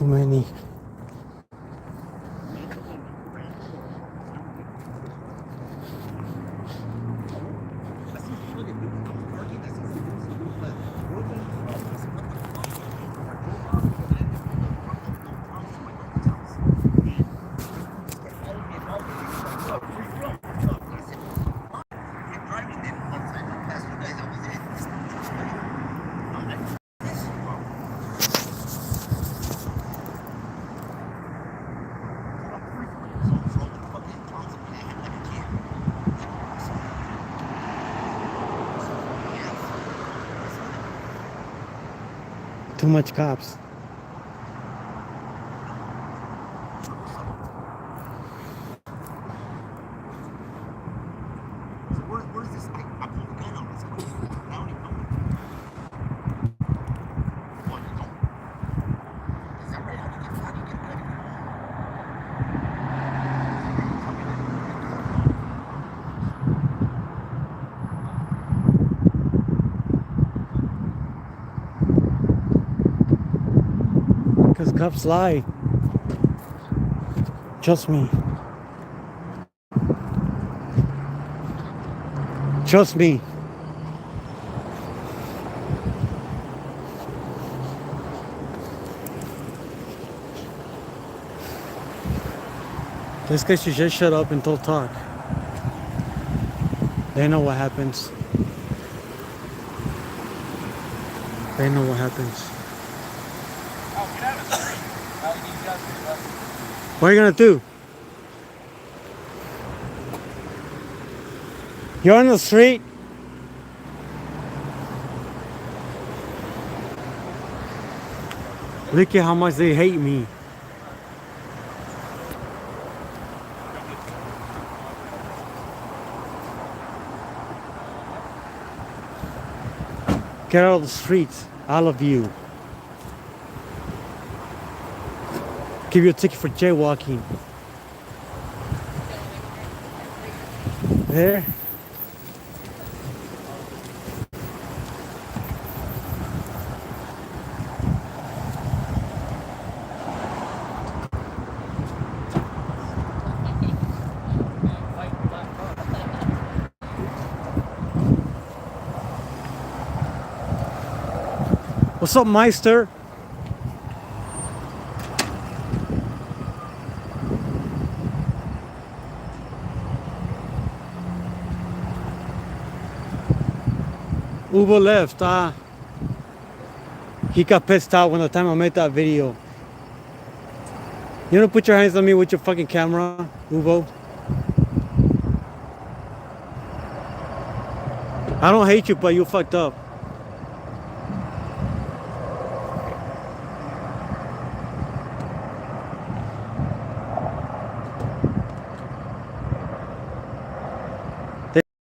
too many. Too much cops. Where's this? I pulled the gun out. It's like, I don't even know. What, you don't? Is that right? How do you get a gun? Because cops lie. Trust me. Trust me. This guy should just shut up and don't talk. They know what happens. They know what happens. What are you gonna do? You're on the street. Look at how much they hate me. Get out of the streets, all of you. Give you a ticket for jaywalking. There. What's up, Meister? Uber left. He got pissed out when the time I made that video. You don't put your hands on me with your fucking camera, Ubo. I don't hate you, but you fucked up.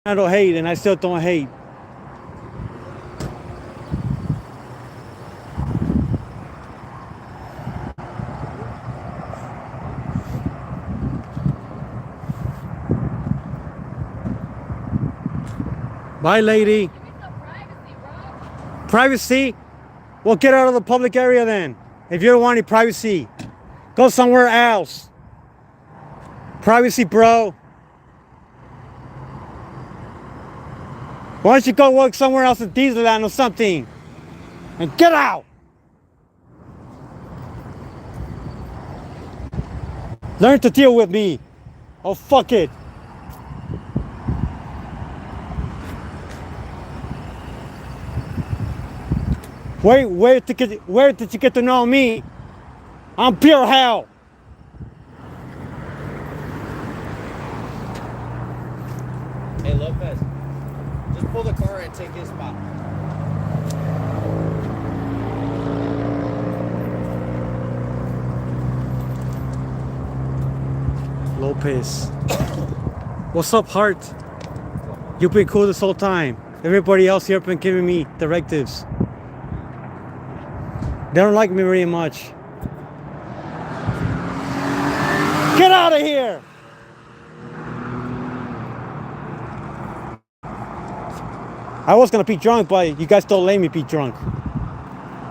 I don't hate, and I still don't hate. Bye, lady. Give me some privacy, bro. Privacy? Well, get out of the public area then. If you don't want any privacy, go somewhere else. Privacy, bro. Why don't you go work somewhere else in Disneyland or something? And get out! Learn to deal with me. Oh, fuck it. Where did you get to know me? I'm pure hell. Hey, Lopez. Just pull the car and take his spot. Lopez. What's up, Hart? You've been cool this whole time. Everybody else here been giving me directives. They don't like me very much. Get out of here! I was gonna be drunk, but you guys don't let me be drunk.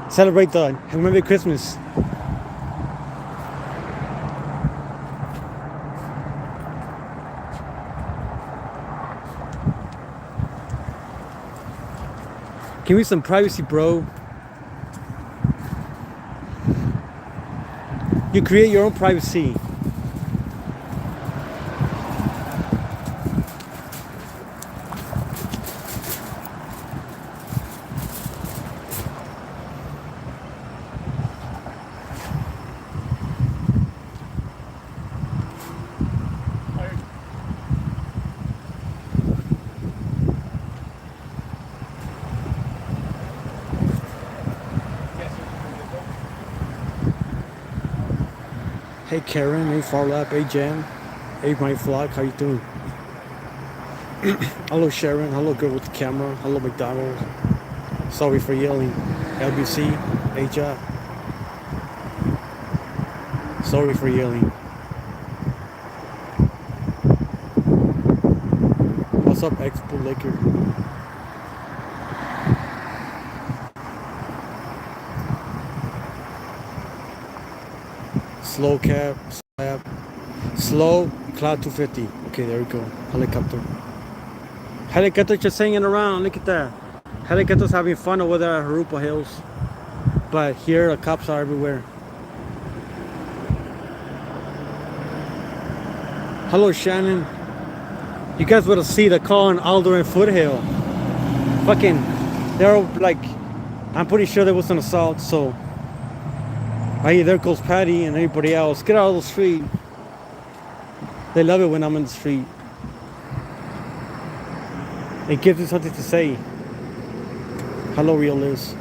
Celebrate the Remember Christmas. Give me some privacy, bro. You create your own privacy. Hey Karen, hey Farlap, hey Jan, hey my vlog, how you doing? Hello Sharon, hello girl with the camera, hello McDonald. Sorry for yelling. LBC, hey Ja. Sorry for yelling. What's up, Expo Laker? Slow cab, slow cloud 250. Okay, there we go. Helicopter. Helicopter just hanging around. Look at that. Helicopters having fun over there at Harupa Hills. But here the cops are everywhere. Hello Shannon. You guys would have seen the call on Alder and Foothill. Fucking, they're like, I'm pretty sure there was an assault, so. Hey, there goes Patty and everybody else. Get out of the street. They love it when I'm in the street. It gives you something to say. Hello, Real Liz.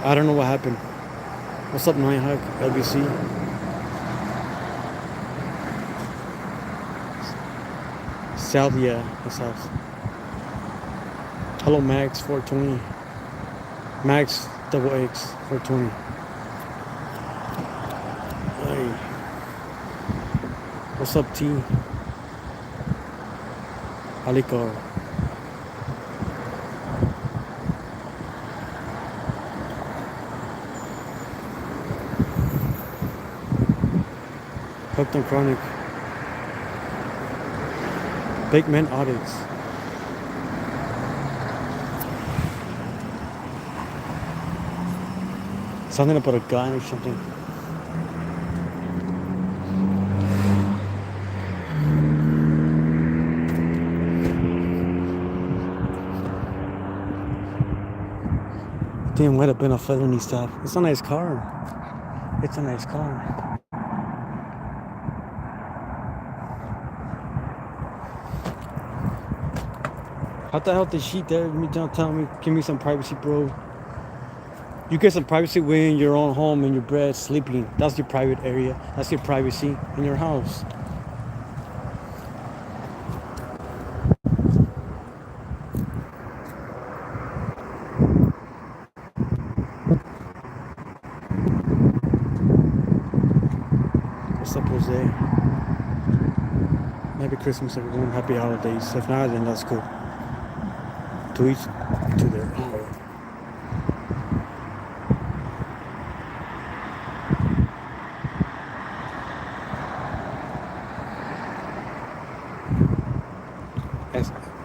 I don't know what happened. What's up, Nine Hug, LBC? South, yeah, the South. Hello, Max 420. Max double X 420. Hey. What's up, T? Alikar. Hooked on Chronic. Big Man Audits. Something about a gun or something. Damn, might have been a felony stop. It's a nice car. It's a nice car. How the hell did she dare me down tell me, give me some privacy, bro? You get some privacy when you're on home in your bed sleeping. That's your private area. That's your privacy in your house. What's up, Jose? Happy Christmas, everyone. Happy holidays. If not, then that's cool. To each to their own.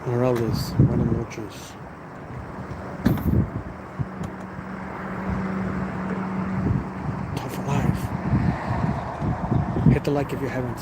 Morales, buenas noches. Tough for life. Hit the like if you haven't.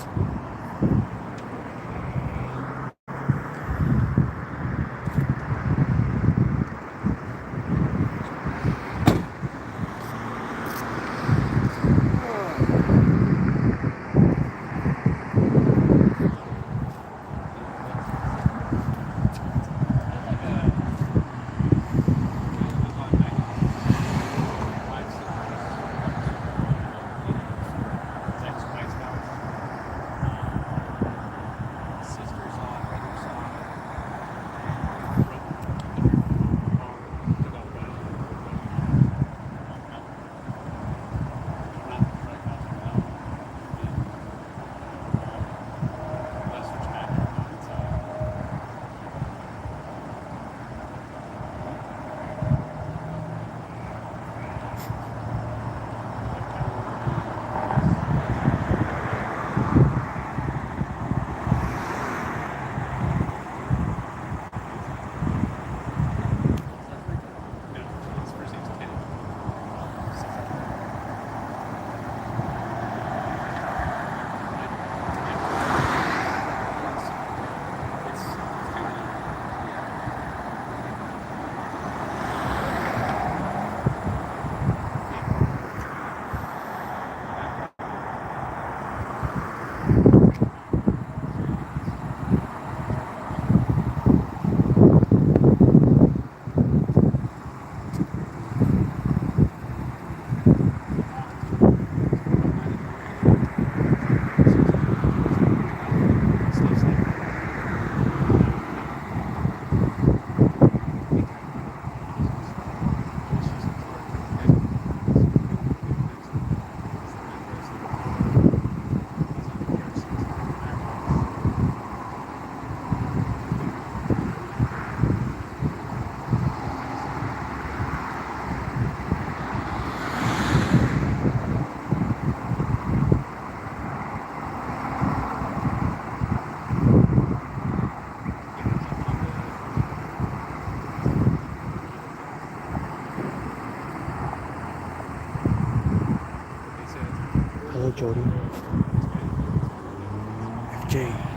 Jody. FJ.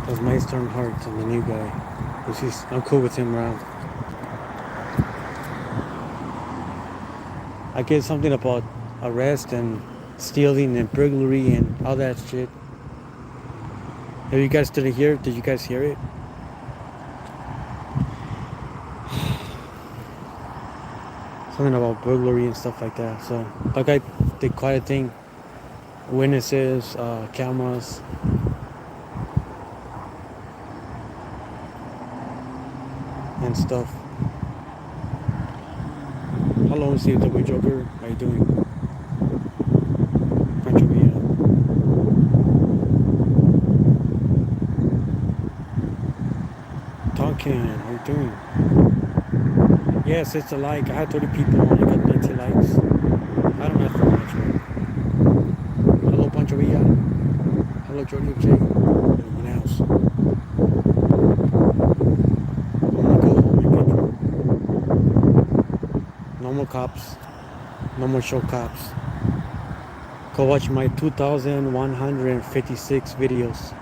That's my Stern Heart and the new guy. I'm cool with him around. I get something about arrest and stealing and burglary and all that shit. Have you guys didn't hear? Did you guys hear it? Something about burglary and stuff like that. So like I did quite a thing. Witnesses, cameras. And stuff. Hello, see the Joker. How you doing? Pancho Villa. Tonkin, how you doing? Yes, it's a like. I had 30 people on. I got 90 likes. I don't have to much. Right? Hello, Pancho Villa. Hello, Jordy J. Everyone else. No more cops. No more show cops. Go watch my 2,156 videos.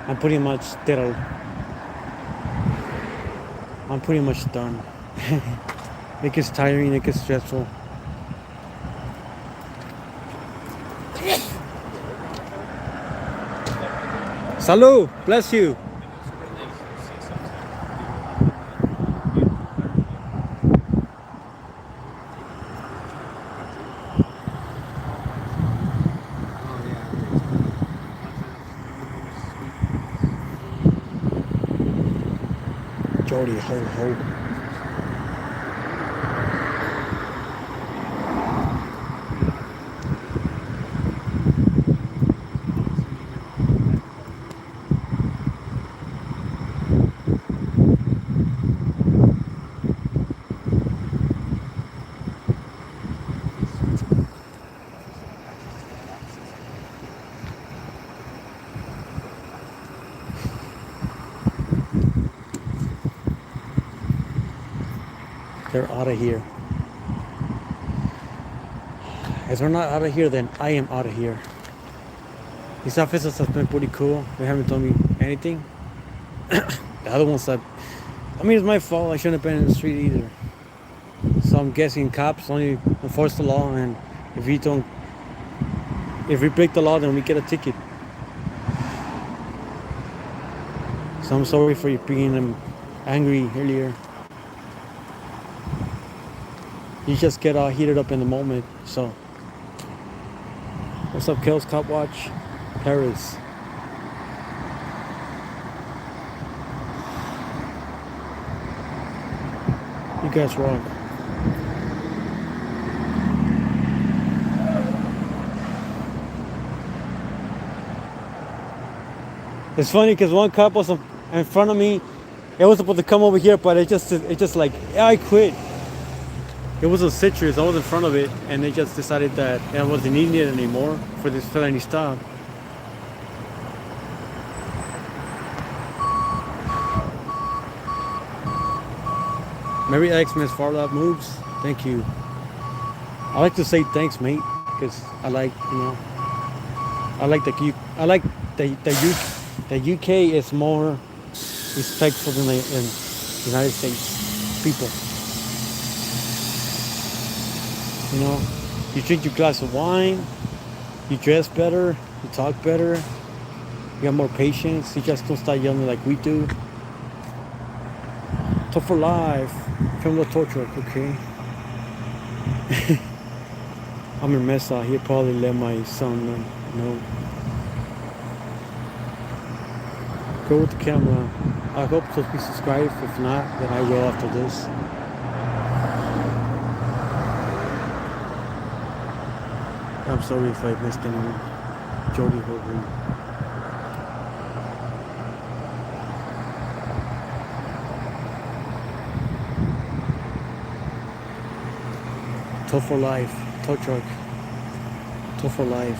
I'm pretty much done. It gets tiring, it gets stressful. Salud, bless you. Jody, ho ho. They're out of here. If they're not out of here, then I am out of here. These officers have been pretty cool. They haven't told me anything. The other ones that, it's my fault. I shouldn't have been in the street either. So I'm guessing cops only enforce the law, and if we break the law, then we get a ticket. So I'm sorry for you being angry earlier. You just get all heated up in the moment. So, what's up, Kels? Cop Watch, Paris. You guys rock. It's funny because one cop was in front of me. It was supposed to come over here, but it just like, yeah, I quit. It was a citrus. I was in front of it, and they just decided that I wasn't needing it anymore for this felony stop. Merry Xmas Far Left Moves. Thank you. I like to say thanks, mate, because I like the UK is more respectful than the United States people. You drink your glass of wine. You dress better. You talk better. You got more patience. You just don't start yelling like we do. Tough for life. From the tow truck, okay? I'm a mess out here. Probably let my son know. Go with the camera. I hope to be subscribed. If not, then I will after this. I'm sorry if I missed anyone. Jody Hogan. Tough for life. Tow truck. Tough for life.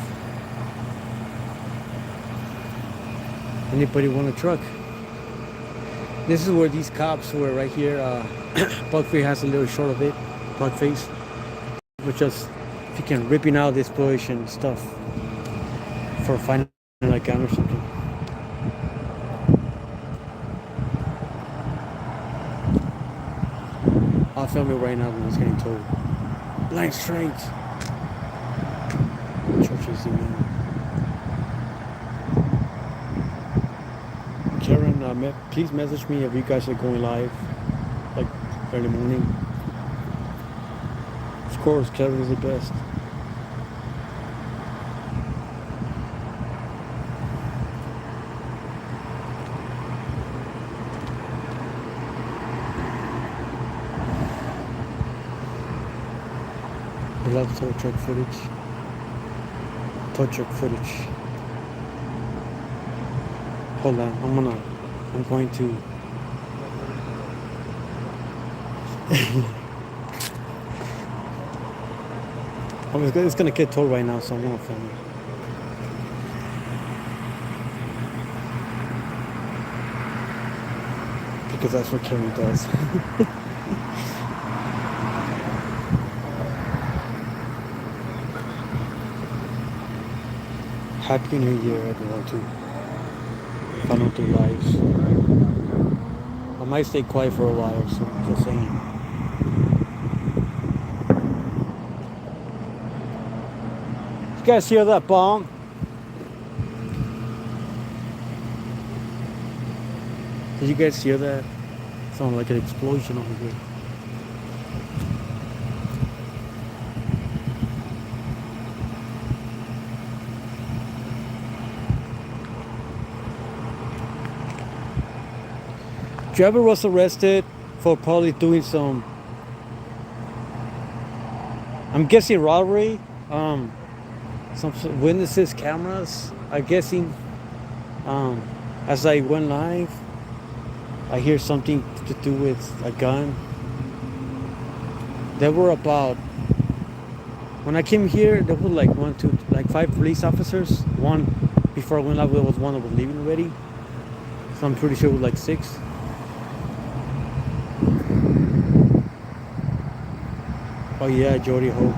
Anybody want a truck? This is where these cops were right here. Buckface has a little short of it. Buckface. Which just if you can ripping out this bush and stuff for finding a gun or something. I'll film it right now when it's getting towed. Line straight. Churches in Karen, please message me if you guys are going live, like early morning. Of course, Karen is the best. I love tow truck footage. Tow truck footage. Hold on, I'm going to. It's gonna get towed right now, so I'm gonna film it. Because that's what Kerry does. Happy New Year, everyone, too. If I don't do lives. I might stay quiet for a while, so just saying. You guys hear that bomb? Did you guys hear that? Sounded like an explosion over here. Driver was arrested for probably doing some, I'm guessing robbery, some witnesses cameras. I'm guessing, as I went live, I hear something to do with a gun. There were about, when I came here, there were like 5 police officers. One, before I went live, there was one that was leaving already. So I'm pretty sure it was like 6. Oh yeah, Jody Ho.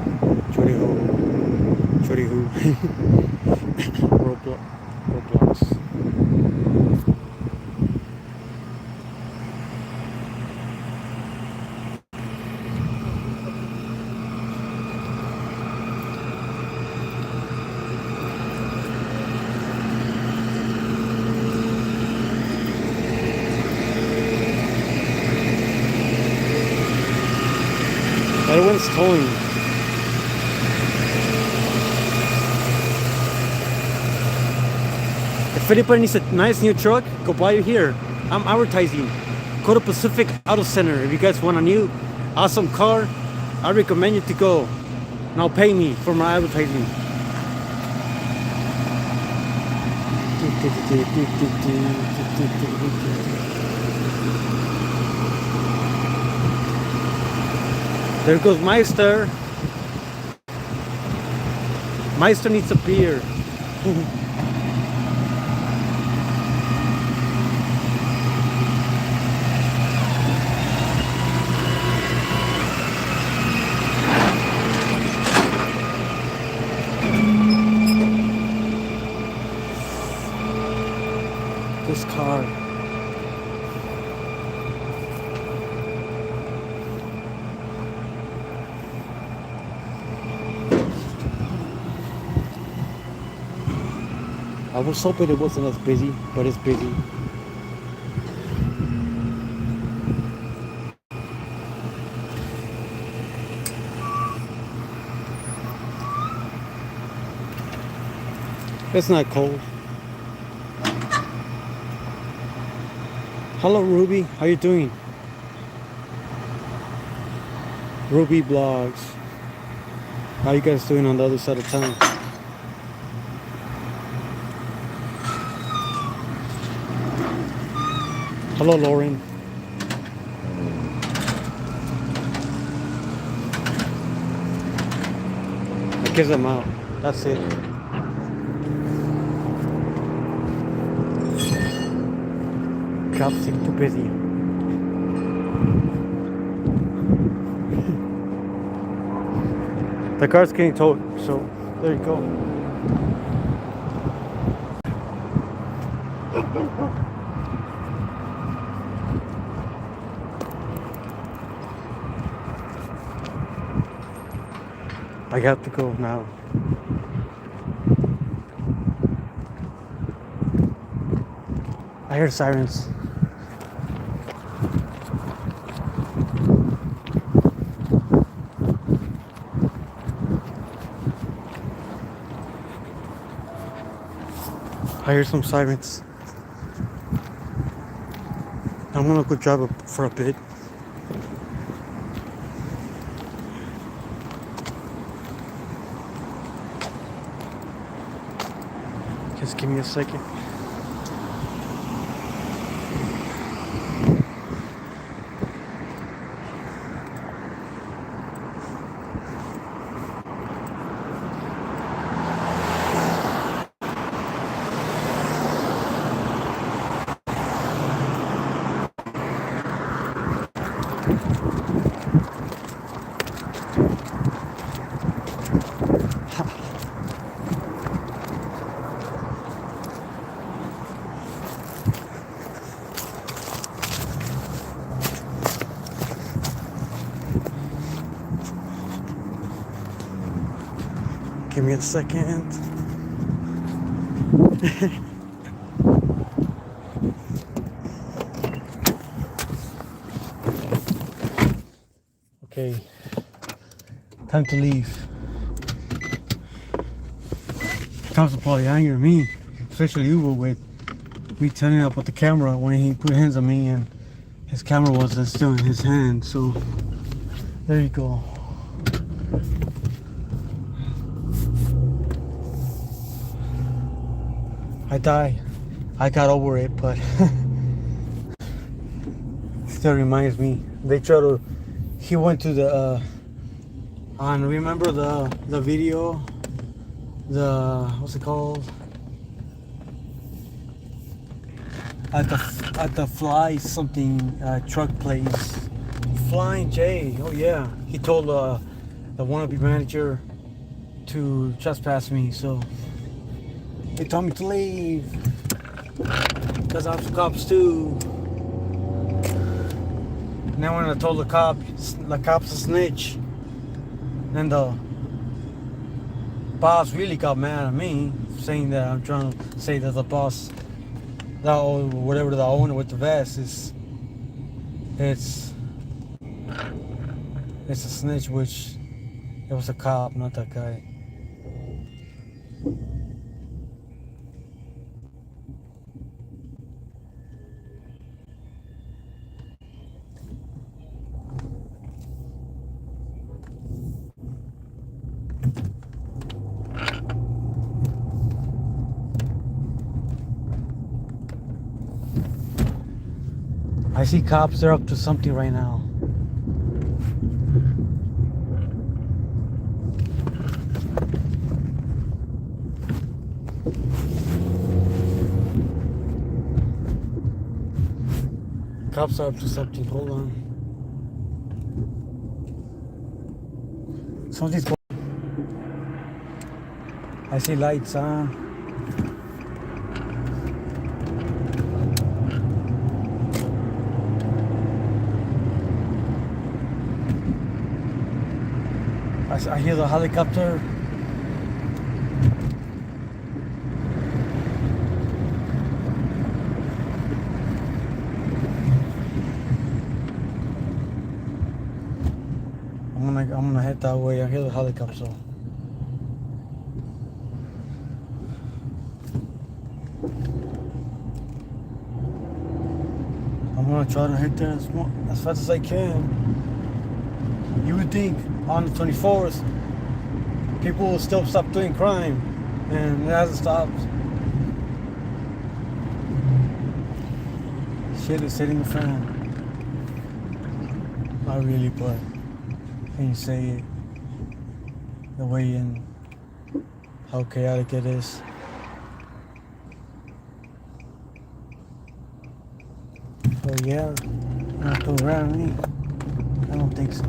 Roblox. Everyone's towing. If anybody needs a nice new truck, go buy it here. I'm advertising. Go to Pacific Auto Center. If you guys want a new awesome car, I recommend you to go. Now pay me for my advertising. There goes Meister. Meister needs a beer. This car. I was hoping it wasn't as busy, but it's busy. It's not cold. Hello, Ruby. How you doing? Ruby Blogs. How you guys doing on the other side of town? Hello, Lauren. I kiss them out. That's it. Cops seem too busy. The car's getting towed, so there you go. I got to go now. I hear sirens. I hear some sirens. I'm gonna go drive for a bit. Just give me a second. Give me a second. Okay, time to leave. Cops are probably angry at me, especially Uber, with me turning up with the camera when he put hands on me and his camera wasn't still in his hand. So there you go. I died. I got over it, but still reminds me. They try to. He went to the. On remember the video, what's it called? At the Fly something truck place. Flying J. Oh yeah. He told the wannabe manager to trespass me, so. They told me to leave because I'm cops too. And then when I told the cop's a snitch, then the boss really got mad at me, saying that I'm trying to say that the boss, that whatever the owner with the vest is, it's a snitch, which it was a cop, not that guy. I see cops, they're up to something right now. Cops are up to something, hold on. Something's going on. I see lights on. I hear the helicopter. gonna head that way. I hear the helicopter. I'm gonna try to hit there as fast as I can. You would think on the 24th, people will still stop doing crime, and it hasn't stopped. Shit is hitting the fan. Not really, but can you say it? The way and how chaotic it is. So yeah, not too around me. I don't think so.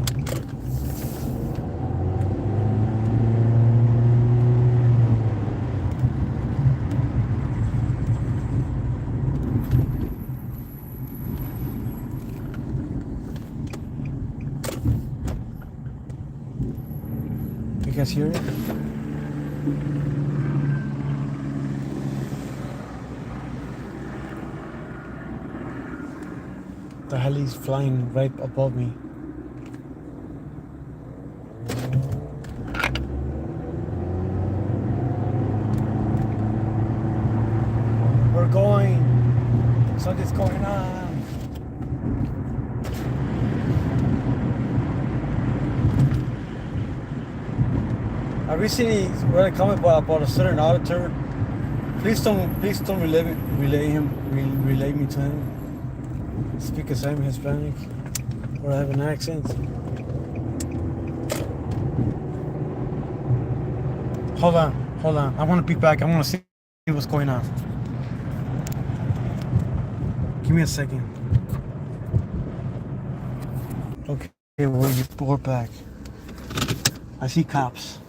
You guys hear it? The heli's flying right above me. We're going. Something's going on. I recently read a comment about a certain auditor. Please don't relay me to him. It's because I'm Hispanic or I have an accent. Hold on. I want to be back. I want to see what's going on. Give me a second. Okay, we're back. I see cops.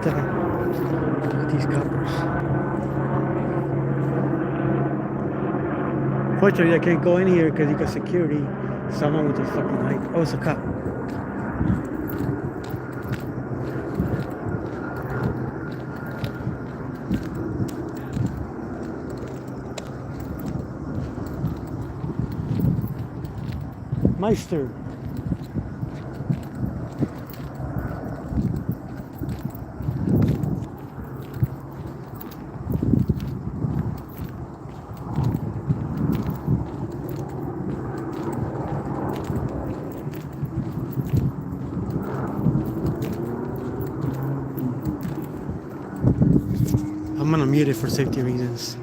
Look at these coppers. Fortunately, I can't go in here because you got security. Someone with a fucking light. Oh, it's a cop. Meister. I'm gonna mute it for safety reasons.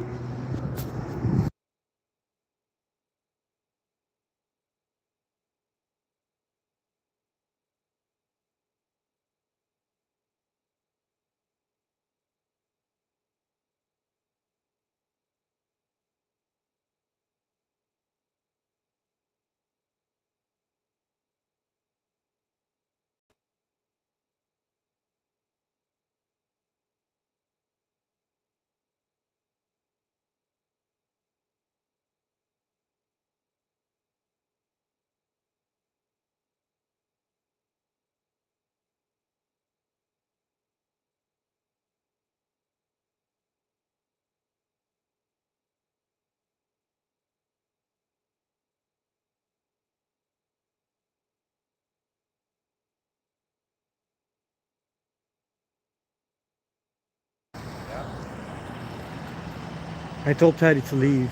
I told Patty to leave.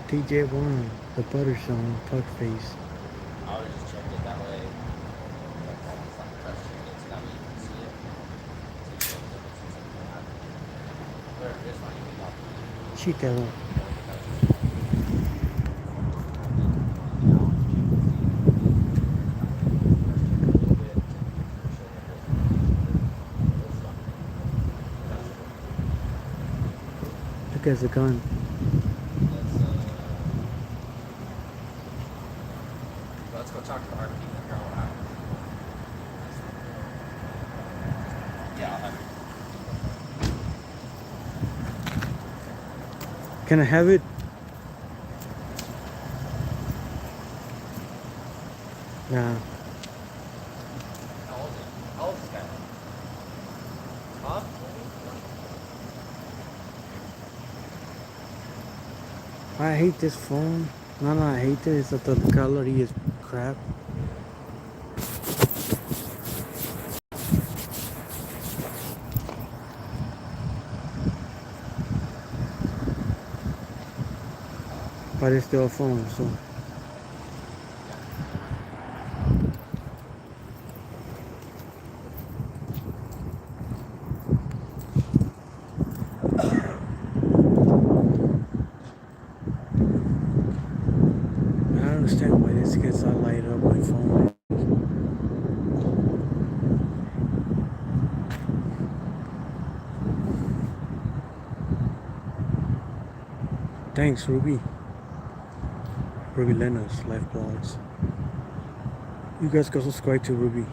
TJ1, the Butterstone, Puck Face. I would just check it that way. Like, it's not question. It's that way you can see it. So you don't see something happen. Whatever it is, fine. You can talk. Cheat that one. Look at the gun. Let's go talk to the RP. Can I have it? Nah. How old is it? How old is this guy? Huh? I hate this phone. No, I hate it. It's that the color is crap. But it's still a phone, so. I don't understand why this gets all light up my phone. Thanks, Ruby. Ruby Lena's life blogs. You guys go subscribe to Ruby.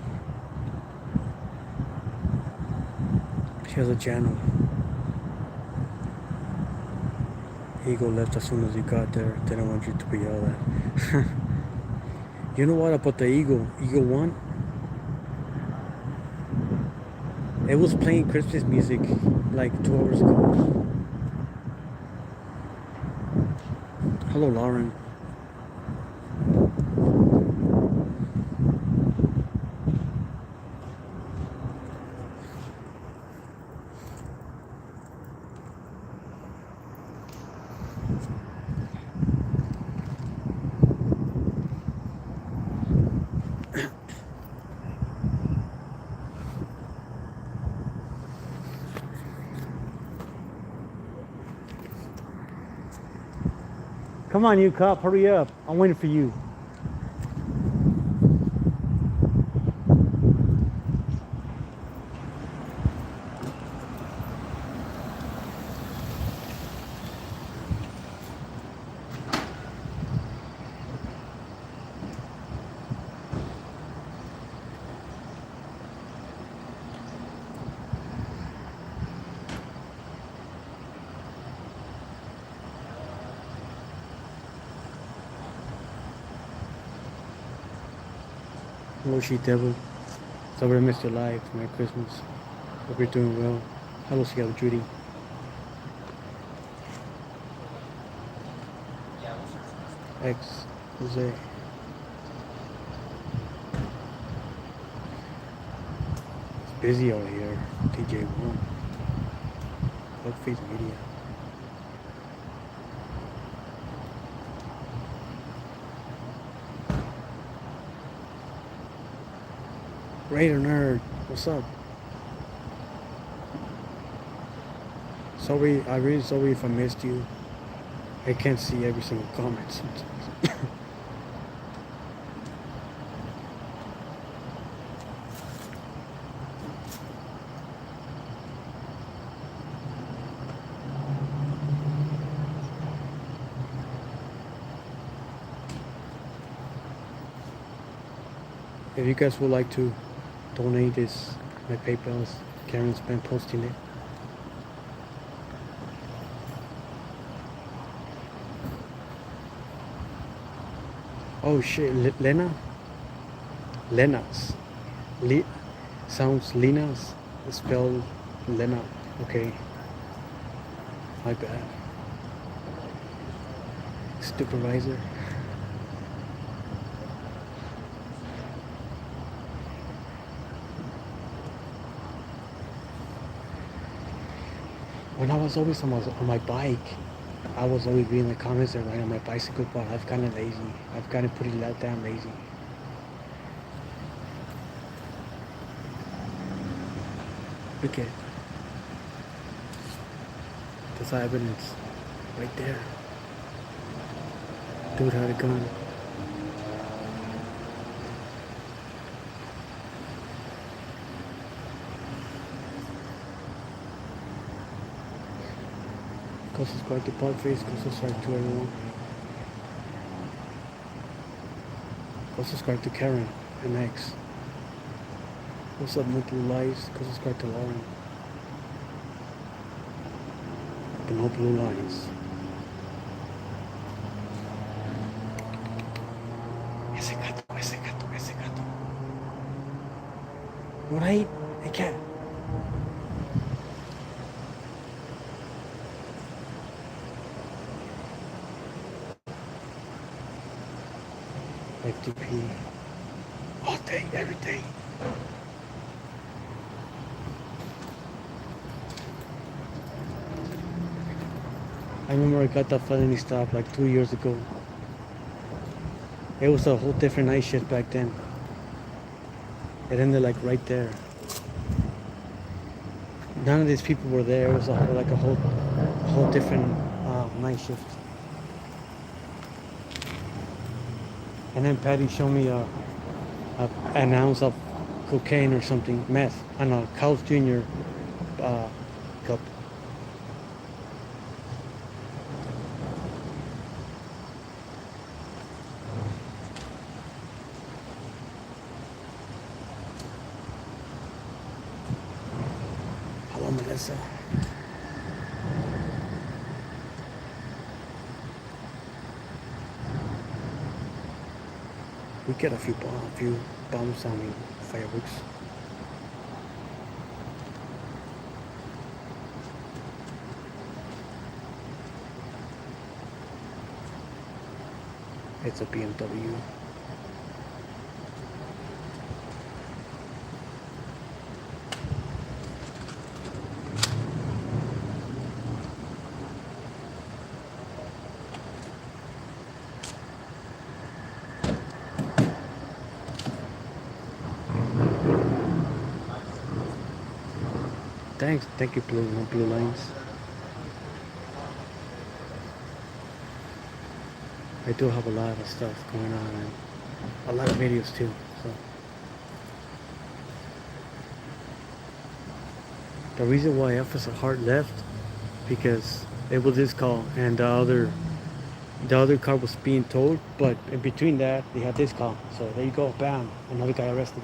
She has a channel. Ego left as soon as you got there. Didn't want you to be yelled at. You know what about the Eagle? Eagle 1? It was playing Christmas music like 2 hours ago. Hello, Lauren. Come on, you cop, hurry up. I'm waiting for you. Hello, She Devil. Sorry I missed your live. Merry Christmas. Hope you're doing well. Hello, Seattle Judy. Yeah, we'll start semester. X, Jose. It's busy out here. TJ1. Face Media. Raider Nerd, what's up? Sorry, I'm really sorry if I missed you. I can't see every single comment sometimes. If you guys would like to donate this, my PayPal's Karen's been posting it. Oh shit, Lena? Lena's. Sounds Lena's. Spelled Lena. Okay. My bad. Supervisor. When I was always on my bike, I was always reading the comments that ride on my bicycle, but I've gotten lazy. I've gotten pretty damn lazy. Look at it. There's evidence right there. Dude had a gun. Go subscribe to Podface, go subscribe to everyone. Go subscribe to Karen and X. What's up, No Blue Lies? Go subscribe to Lauren. But no blue lines. Right? I can't. FTP. All day, every day. I remember I got that felony stop like 2 years ago. It was a whole different night shift back then. It ended like right there. None of these people were there. It was like a whole different night shift. And then Patty showed me an ounce of cocaine or something, meth, on a Carl's Jr. Cup. Hello, Melissa. We get a few bombs on me, fireworks. It's a BMW. Thank you, Blue Lines. I do have a lot of stuff going on and a lot of videos too. So the reason why Officer Hart left because it was his call and the other car was being towed, but in between that they had this call. So there you go, bam, another guy arrested.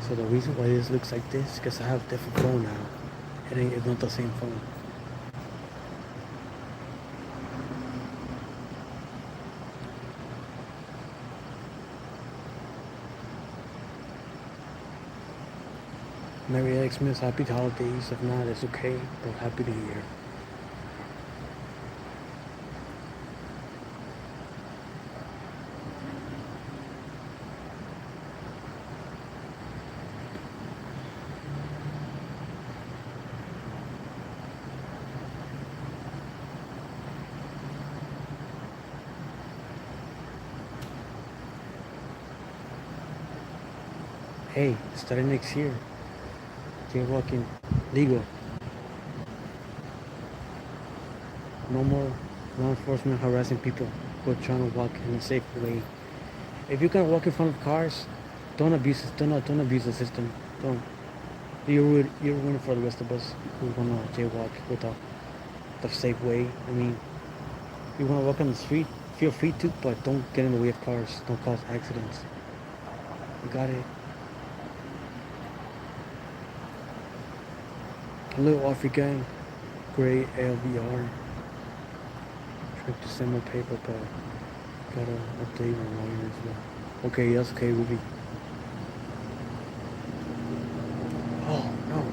So the reason why this looks like this is because I have a different phone now. It's not the same phone. Merry Xmas, happy holidays. If not, it's okay, but happy New Year. Hey, starting next year, jaywalking legal. No more law enforcement harassing people who are trying to walk in a safe way. If you're gonna walk in front of cars, don't abuse it. Don't abuse the system. Don't. You're ruining for the rest of us who wanna jaywalk without the safe way. I mean, you wanna walk on the street, feel free to, but don't get in the way of cars. Don't cause accidents. You got it. Hello, African. Gray LVR. Trying to send my paper, but gotta update my lawyer as well. Okay, that's okay, Ruby. Oh, no.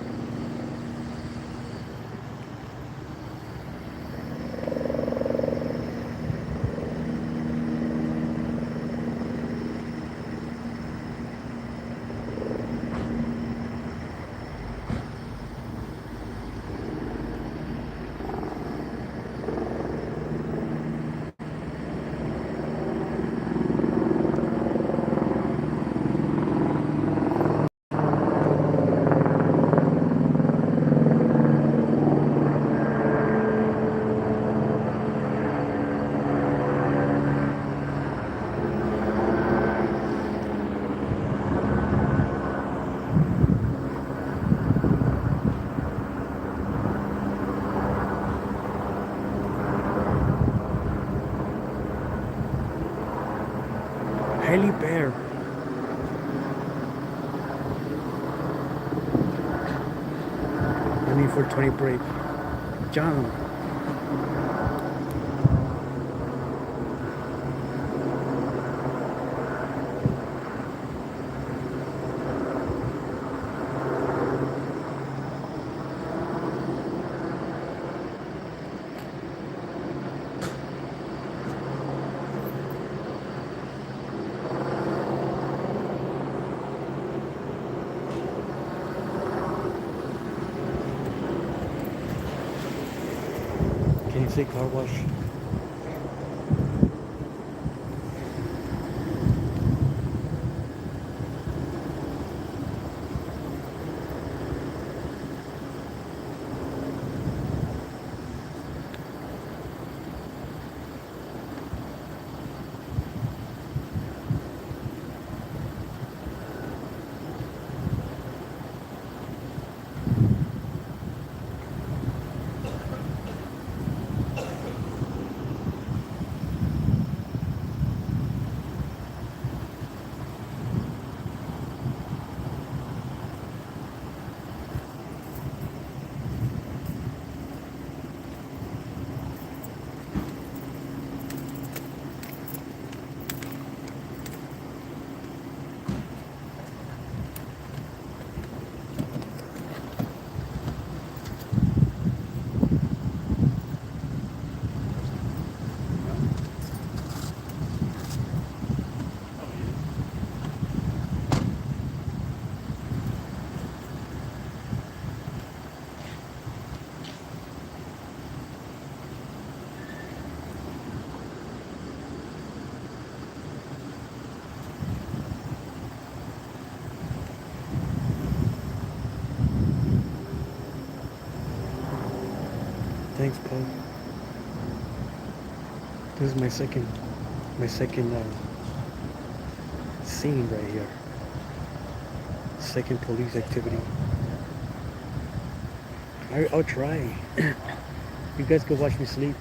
Smiley bear. I need for 20 break. John. Can you say car wash? Thanks, Paul. This is my second scene right here. Second police activity. I'll try. You guys go watch me sleep.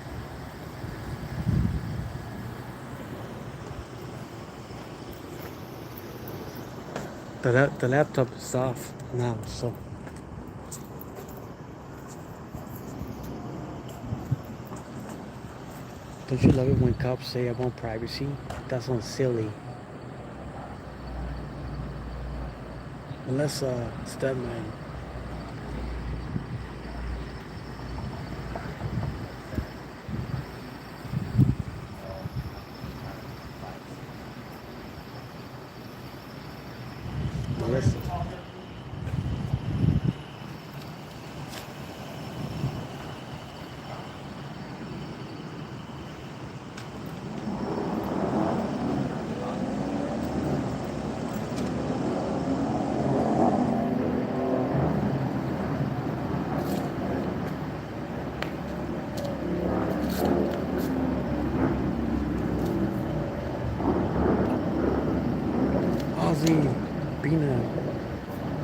The laptop is off now, so. Don't you love it when cops say I want privacy? That sounds silly. Unless Stedman. Unless Ozzy Bina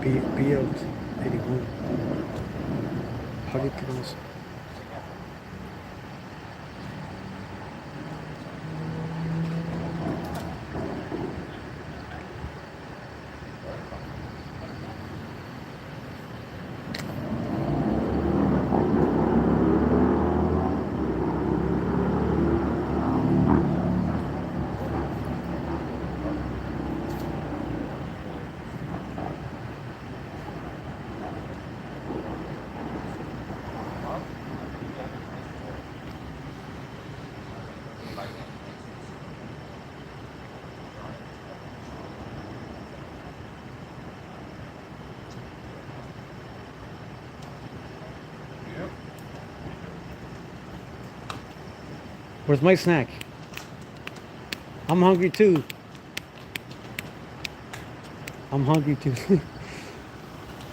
Build 81. How do you pronounce it? Where's my snack? I'm hungry too. I'm hungry too.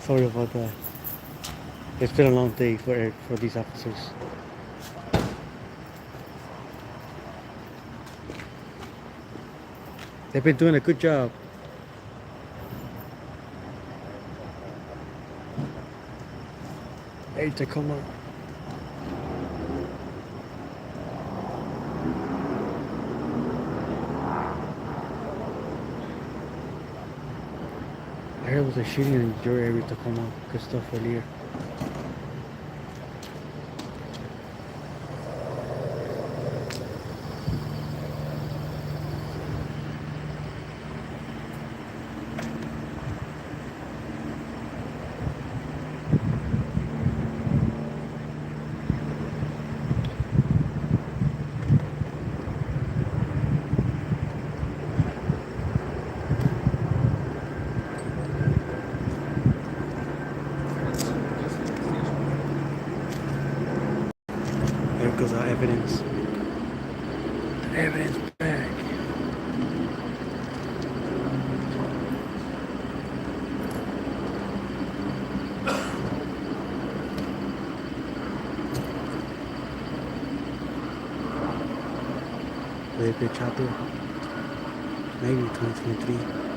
Sorry about that. It's been a long day for these officers. They've been doing a good job. Hey, Tacoma. was a shooting in your area, Tacoma. Good stuff earlier. There goes our evidence. The evidence back. Very good chopper. Maybe 2023.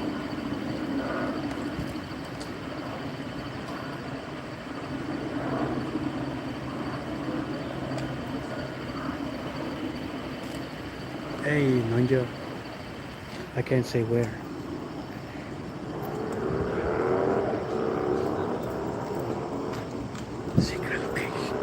Hey, Ninja. I can't say where. Secret location.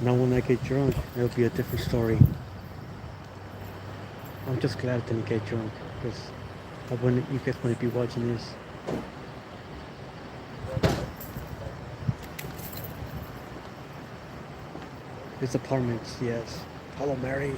Now when I get drunk, it'll be a different story. I'm just glad I didn't get drunk, because I wouldn't, you guys wouldn't be watching this. It's apartments, yes. Hello, Mary.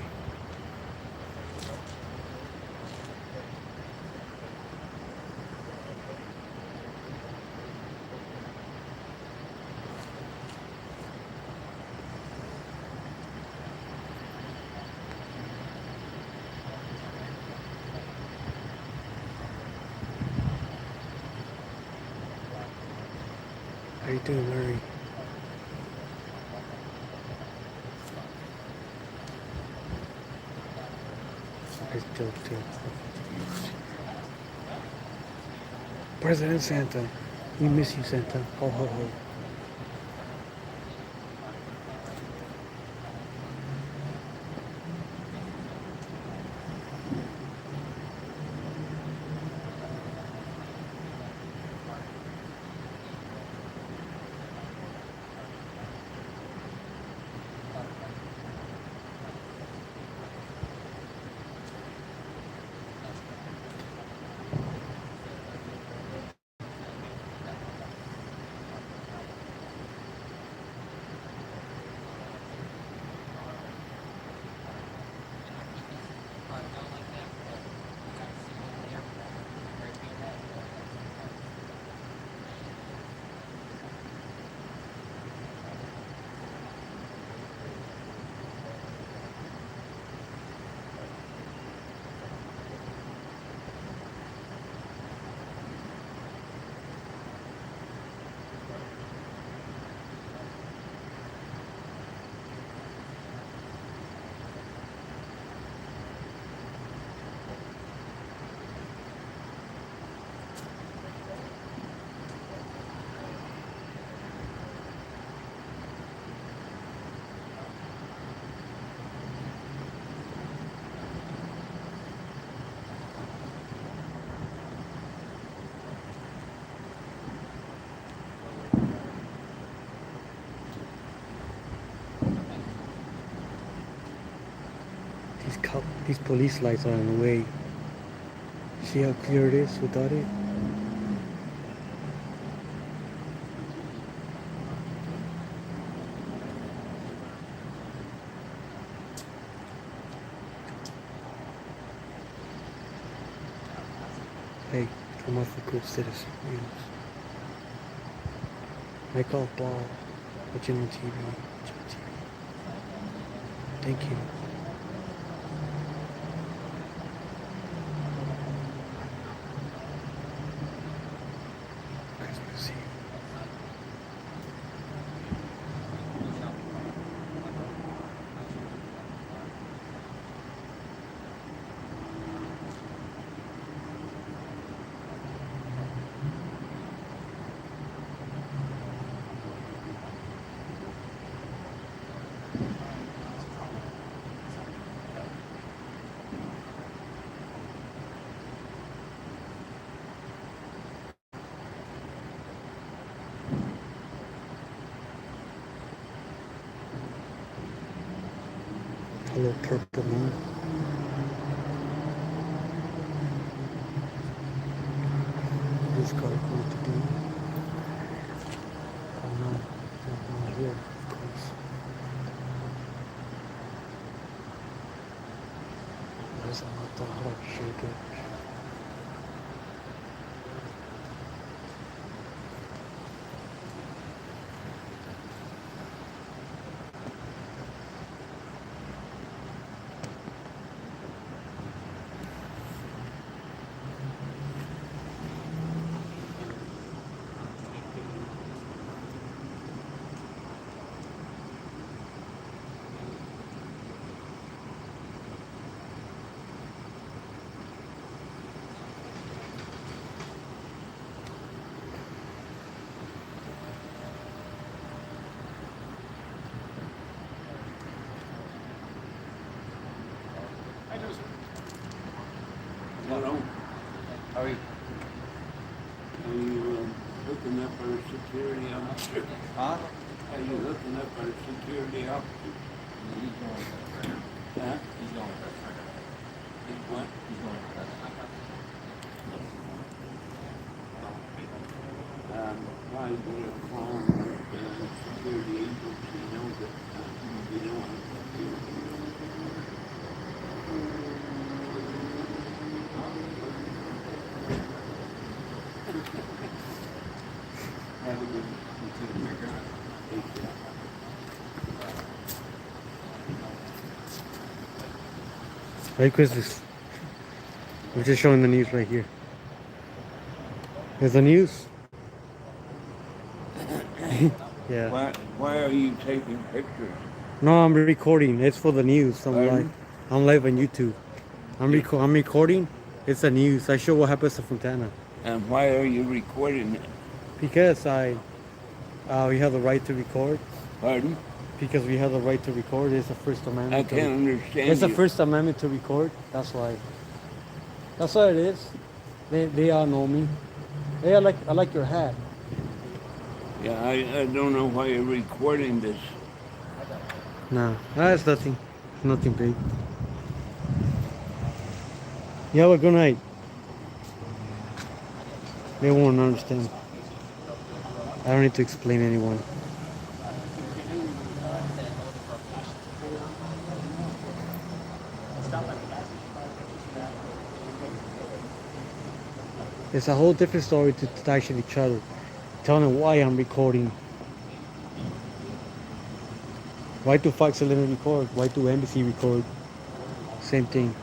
How you doing, Mary? I still do. President Santa, we miss you, Santa. Ho ho ho. These police lights are in the way. See how clear it is without it? Hey, come off the good citizen. Make all ball. Watching on TV. Watching on TV. Thank you. Christmas Eve. A little purple moon. This car going to be. Oh no, not here, of course. There's a lot of hard shake it. Hello. How are you? Are you hooking up our security officer? Huh? Are you hooking up our security officer? He's going with us. Huh? He's going with us. What? He's going with us. Why get a phone with the security agency knows that we don't want to. Have a good YouTube. Merry Christmas. We're just showing the news right here. There's the news. Yeah. Why are you taking pictures? No, I'm recording. It's for the news. I'm Pardon? live. I'm live on YouTube. I'm recording. It's the news. I show what happens to Fontana. And why are you recording it? Because we have the right to record. Pardon? Because we have the right to record. It's the First I Amendment. can't understand It's the you. First Amendment to record. That's why. That's what it is. They all know me. Hey, I like your hat. Yeah, I don't know why you're recording this. No, that's nothing. Nothing big. You have a good night. They won't understand. I don't need to explain to anyone. It's a whole different story to actually each other. Telling them why I'm recording. Why do Fox 11 record? Why do NBC record? Same thing.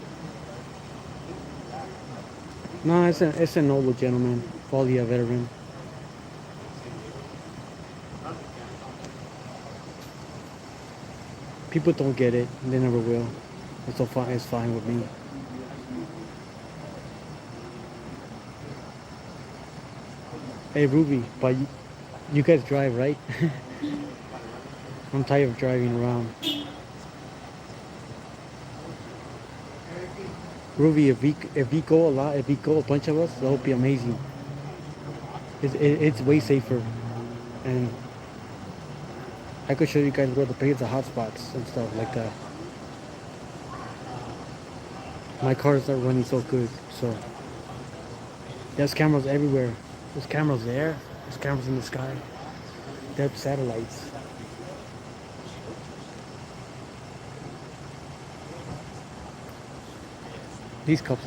No, it's an older gentleman, probably a veteran. People don't get it. They never will. It's all fine. It's fine with me. Hey Ruby, but you guys drive, right? I'm tired of driving around. Ruby, if we go a lot, if we go a bunch of us, that would be amazing. It's way safer, and I could show you guys where to pay the hotspots and stuff like that. My cars are running so good, so there's cameras everywhere. There's cameras there. There's cameras in the sky. There's satellites. These cops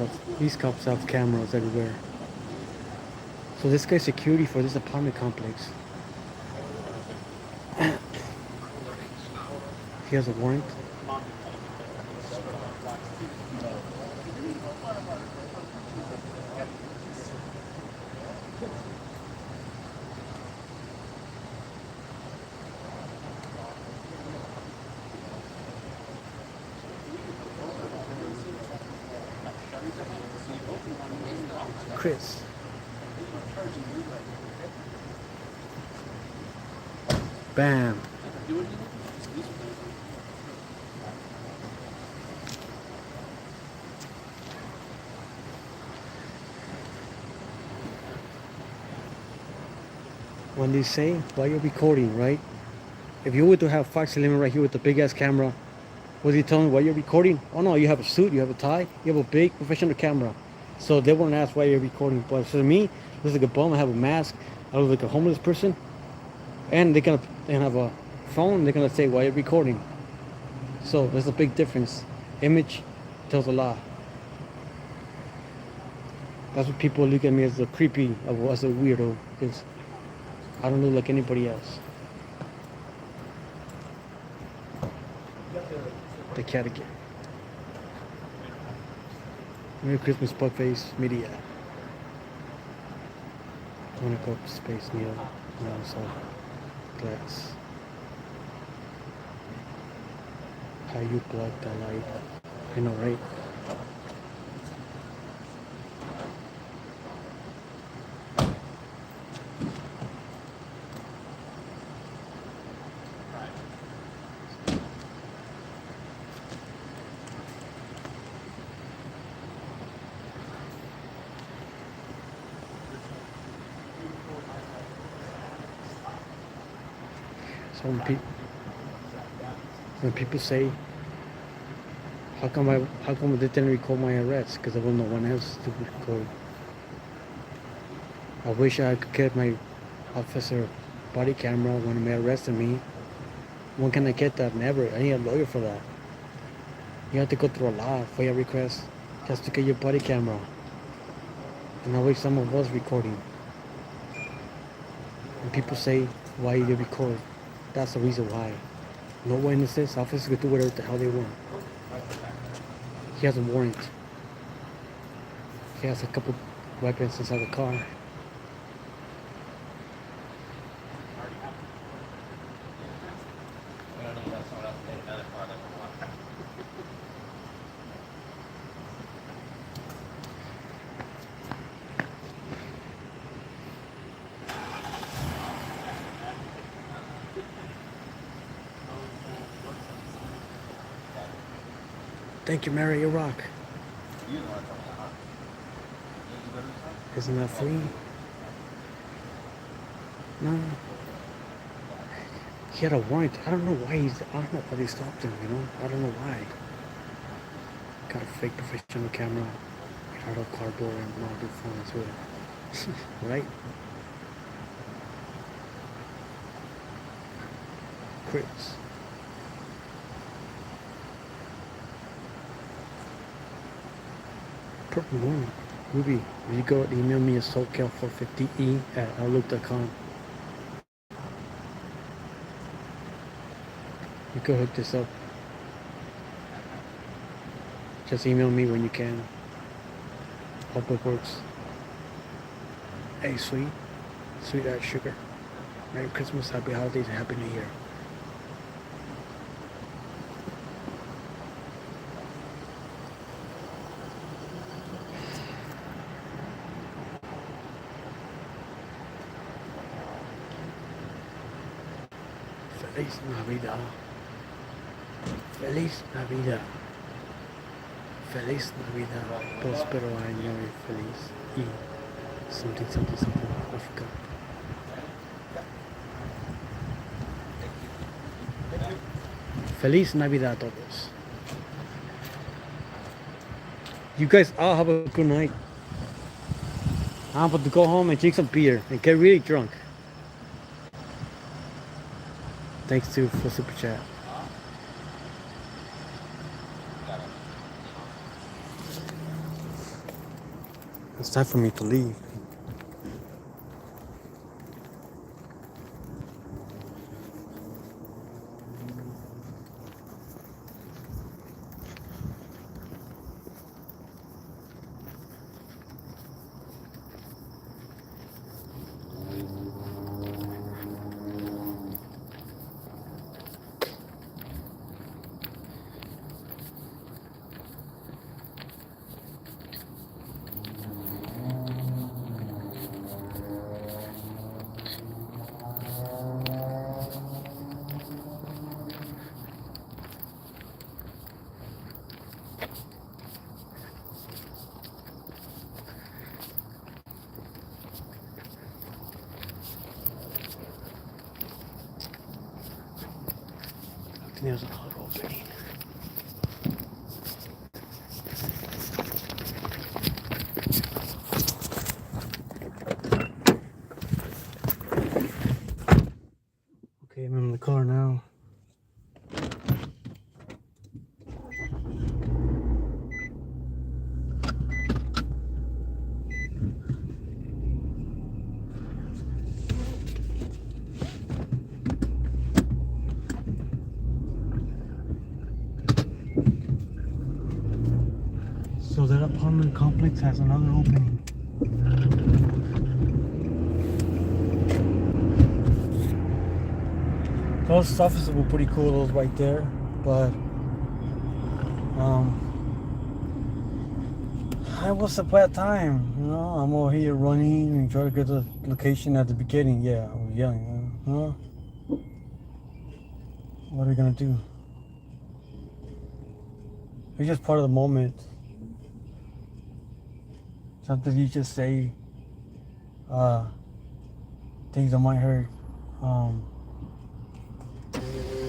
have cameras everywhere. So this guy's security for this apartment complex. He has a warrant. Chris. Bam. When they say while you're recording, right? If you were to have Fox Limit right here with the big ass camera, was he telling while you're recording? Oh no, you have a suit, you have a tie, you have a big professional camera. So they won't ask why you're recording. But for me, I look like a bum, I have a mask, I look like a homeless person, and they're gonna have a phone, they're gonna say why you're recording. So there's a big difference. Image tells a lot. That's what people look at me as a creepy, as a weirdo, because I don't look like anybody else. The cat again. Merry Christmas, Fuckface Media. I wanna go up to Space Needle. No, so glass. How you block the light? I know, right? So when people say, how come they didn't record my arrest? Because there was no one else to record. I wish I could get my officer body camera when they arrested me. When can I get that? Never. I need a lawyer for that. You have to go through a lot for your request just to get your body camera. And I wish someone was recording. And people say, why you record? That's the reason why. No witnesses, officers can do whatever the hell they want. He has a warrant. He has a couple weapons inside the car. We don't need to have someone else take another car that we want. Thank you, Mary. You rock. You don't want to tell me that, huh? You go to the car? Isn't that free? No. He had a warrant. I don't know why they stopped him, you know? I don't know why. Got a fake professional camera, out of cardboard and mounted phones with it. Right? Chris. Purple Moon. Ruby, will you go email me a SoCal450E at outlook.com? You could hook this up. Just email me when you can. Hope it works. Hey, sweet. Sweet ass sugar. Merry Christmas, happy holidays, and happy New Year. Feliz Navidad. Feliz Navidad. Feliz Navidad. Próspero año y feliz. Y something. I forgot. Feliz Navidad a todos. You guys all have a good night. I'm about to go home and drink some beer and get really drunk. Thanks to for super chat. It's time for me to leave. there's a car opening. Okay, I'm in the car now. So that apartment complex has another opening. Those offices were pretty cool, those right there, but it was a bad time, you know. I'm over here running and trying to get the location at the beginning. Yeah, I was yelling, huh? What are we gonna do? It's just part of the moment. Sometimes you just say things that might hurt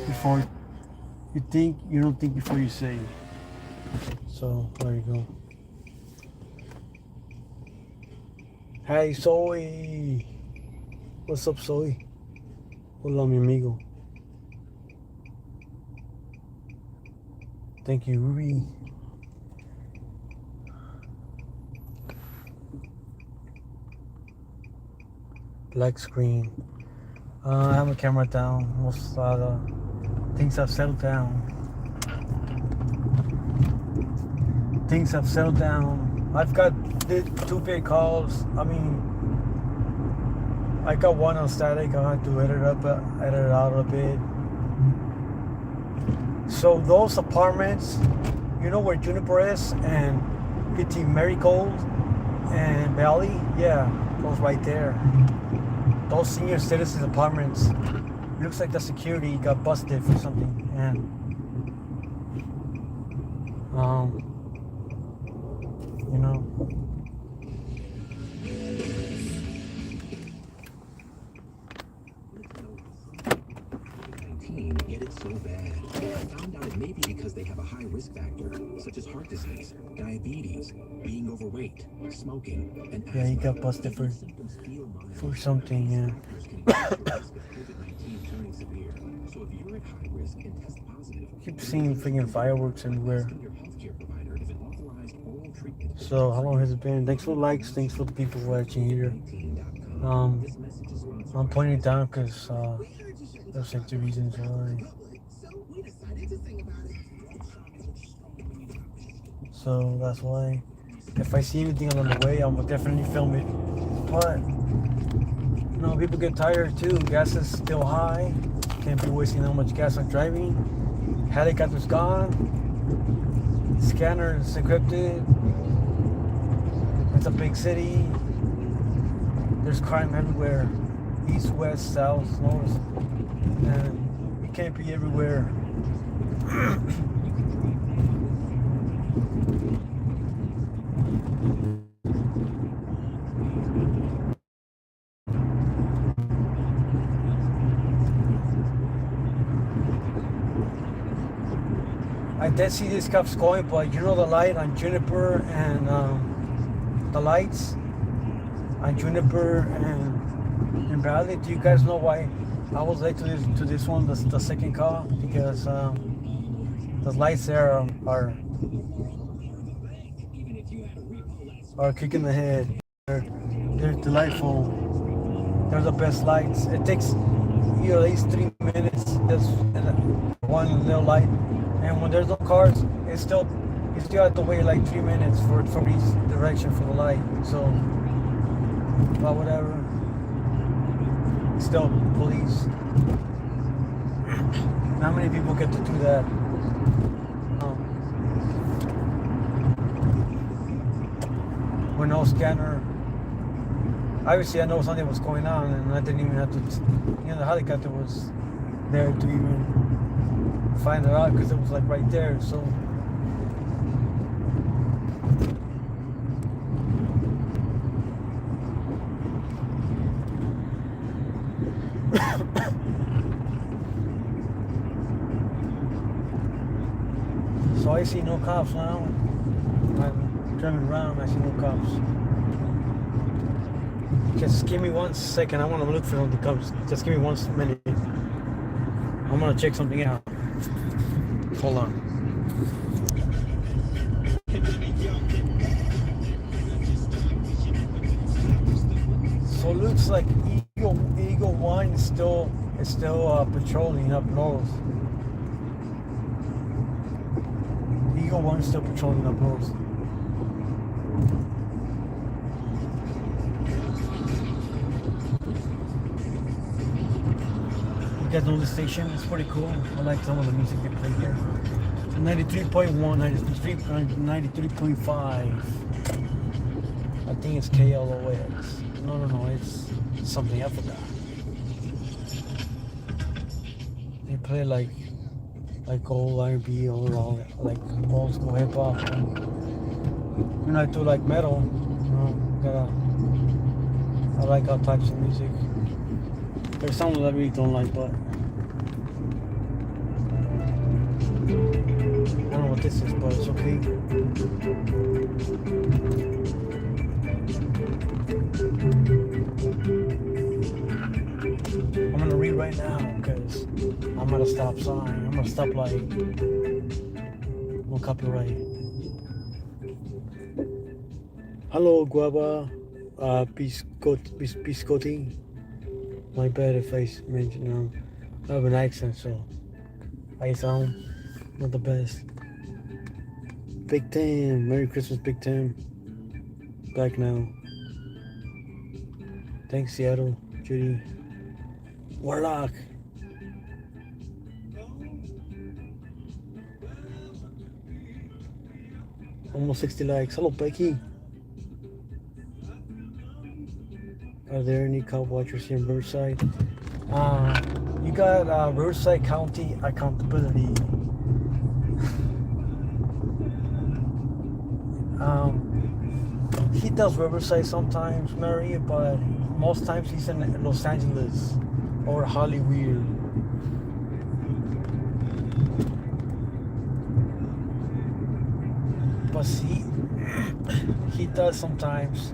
before you think. You don't think before you say. So there you go. Hey Zoe, what's up Zoe? Hola mi amigo. Thank you Ruby. Black screen. I have my camera down. Most things have settled down. Things have settled down. I've got 2 big calls. I mean, I got one on static. I had to edit it out a bit. So those apartments, you know where Juniper is and between Marigold and Valley, yeah, those right there. Those senior citizens apartments. It looks like the security got busted for something, and you know. Get it so bad. I found out it may be because they have a high risk factor, such as heart disease, diabetes, being overweight, smoking, and yeah, he got busted for something. Yeah. So if you're at high risk and test positive, Keep seeing freaking fireworks everywhere. So how long has it been? Thanks for the likes. Thanks for the people watching here. I'm pointing it down because there's like 2 reasons why. So that's why. If I see anything along the way, I'm gonna definitely film it. But you know, people get tired too. Gas is still high. Can't be wasting that much gas on driving. Helicopter's gone. Scanner is encrypted. It's a big city. There's crime everywhere. East, west, south, north. And we can't be everywhere. I did see these cops going, but you know the light on Juniper and the lights on Juniper and Bradley. Do you guys know why I was late to this one, the second call? Because the lights there are kicking the head. They're delightful. They're the best lights. It takes at least 3 minutes just one little light. And when there's no cars, you still have to wait like 3 minutes for each direction for the light. So, but whatever. Still police. Not many people get to do that. With no scanner. Obviously, I know something was going on, and I didn't even have to. The helicopter was there to even find it out because it was like right there. So. see no cops now. I'm driving around, I see no cops. Just give me 1 second. I want to look for the cops. Just give me 1 minute. I'm gonna check something out. Hold on. So it looks like Eagle 1 is still patrolling up north. Eagle 1 is still patrolling up north. You guys know the station? It's pretty cool. I like some of the music they play here. 93.1, 93.5. I think it's KLOS. No, it's something I forgot. They play like old R&B or all like old school hip hop. And I do like metal. I like all types of music. There's some that I really don't like, but I don't know what this is, but it's okay. I'm gonna read right now because I'm at a stop sign. I'm at a stoplight. No copyright. Hello, guava, biscotti. My bad if I mention I have an accent, so I sound not the best. Big Tim, Merry Christmas, Big Tim. Back now. Thanks, Seattle, Judy. Warlock. Almost 60 likes. Hello, Becky. Are there any cop watchers here in Riverside? You got Riverside County Accountability. He does Riverside sometimes, Mary, but most times he's in Los Angeles or Hollywood. But he does sometimes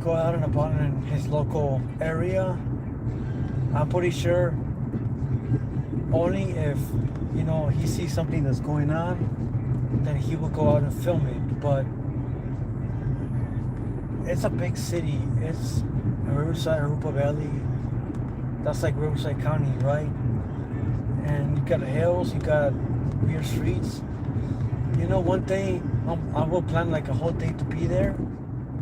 go out and about in his local area. I'm pretty sure only if he sees something that's going on, then he will go out and film it. But it's a big city. It's Riverside, Arupa Valley. That's like Riverside County, right? And you got hills, you got weird streets. One day I will plan like a whole day to be there,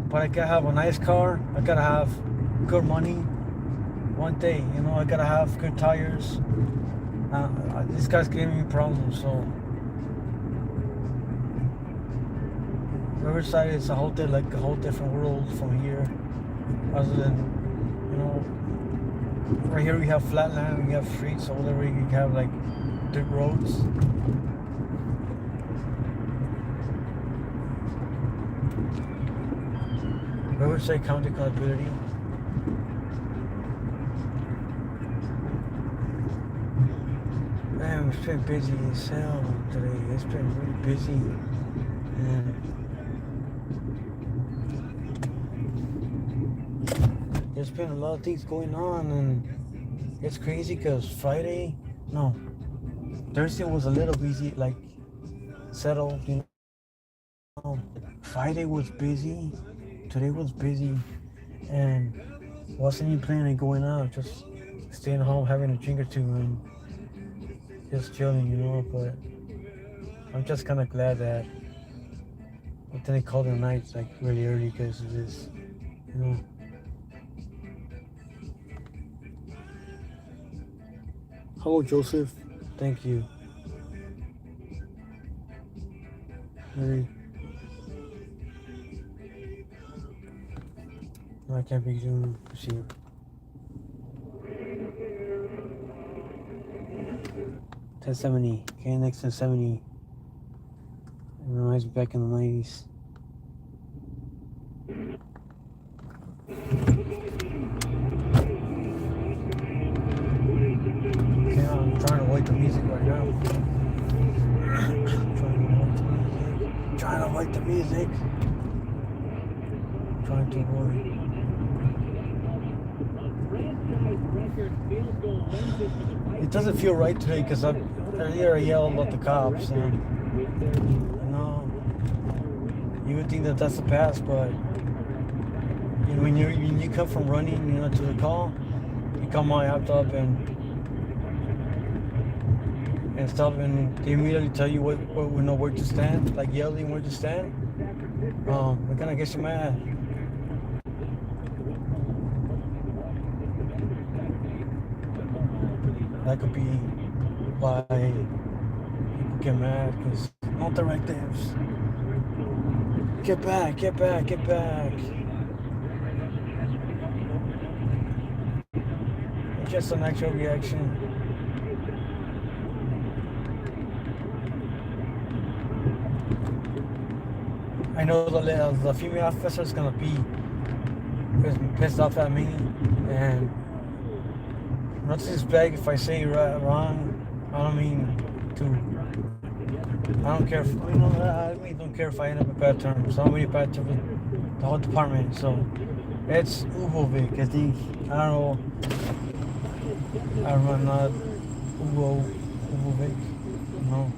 but I gotta have a nice car. I gotta have good money. One day, I gotta have good tires. This guy's giving me problems, so Riverside is a whole different world from here. Other than, right here we have flatland, we have streets. Over there we have like dirt roads. Riverside County Accountability. Man, it's been busy as hell today. It's been really busy. And there's been a lot of things going on, and it's crazy because Thursday was a little busy, like settled, Friday was busy. Today was busy, and wasn't even planning on going out, just staying home, having a drink or two, and just chilling, but I'm just kind of glad that I didn't call the nights like really early because of this, Hello, Joseph. Thank you. Mary. No, I can't be doing receiver. $1070, KNX 1070. It's back in the 90s. Okay, I'm trying to avoid the music right now. Trying to avoid the music. Trying to avoid. It doesn't feel right today because earlier I yelled at the cops and you know, you would think that that's the past, but you know, when you come from running, you know, to the call, you come all amped up and stuff, and they immediately tell you what know where to stand, like yelling where to stand. It kind of gets you mad. That could be why people get mad, because all directives. Get back, get back, get back. It's just a natural reaction. I know the female officer is gonna be pissed off at me, and not to disrespect if I say wrong. I don't mean to. I don't care if I don't care if I end up with bad terms. I don't really bad terms with the whole department. So it's Uvovic. I think I don't know. I'm not Uvovic. No.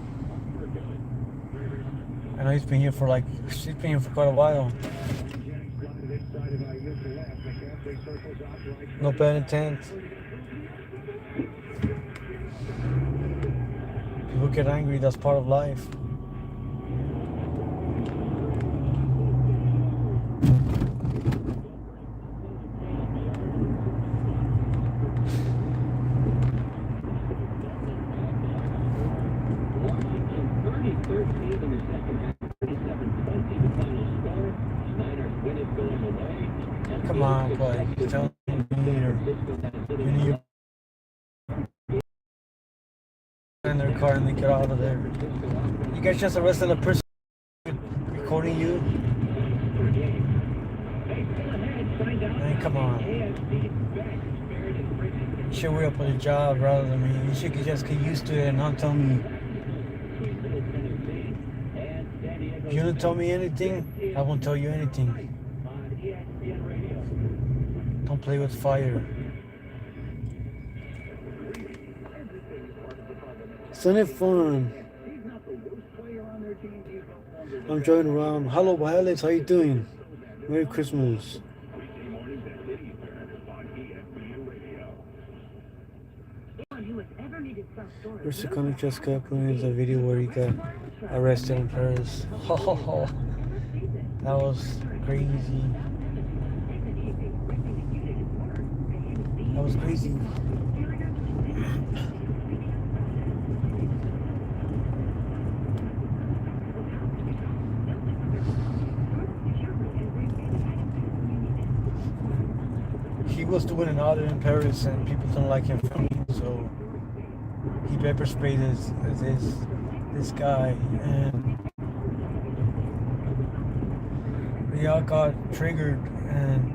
I know he's been here for quite a while. No bad intent. People get angry, that's part of life. Come on, play. Tell me you need in their car and they get out of there. You guys just arrested a person recording you? Man, come on. You should worry up with a job rather than me. You should just get used to it and not tell me. If you don't tell me anything, I won't tell you anything. Don't play with fire. Isn't it fun? I'm driving around. Hello, Alex. How you doing? Merry Christmas. Where's the kind of just got putting in the video where he got arrested in Paris? Oh, that was crazy. That was crazy. He was doing an audit in Paris and people don't like him, so he pepper sprayed this guy, and they all got triggered and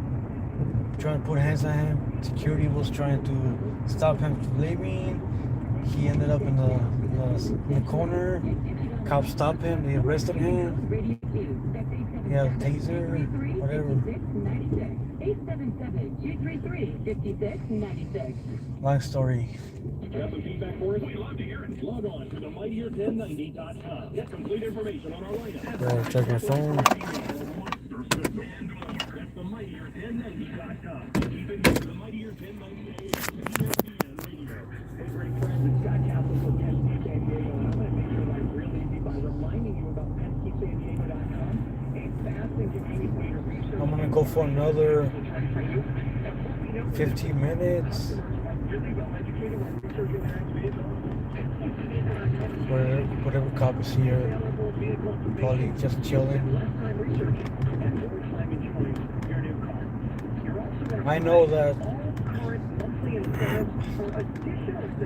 trying to put hands on him. Security was trying to stop him from leaving. He ended up in the corner. Cops stopped him. They arrested him. He had a taser, whatever. Long story. Have some feedback for us? We'd love to hear it. Log on to themightier1090.com. Get complete information on our lineup. Yeah, check my phone. That's themightier1090.com. Keep it to the Mightier 1090 radio. Hey, great friends, it's Scott Castle from Pesky San Diego. I'm going to make your life real easy by reminding you about PeskySanDiego.com. A fast and convenient way to research. I'm gonna go for another 15 minutes. Whatever cop is here, probably just chilling. I know that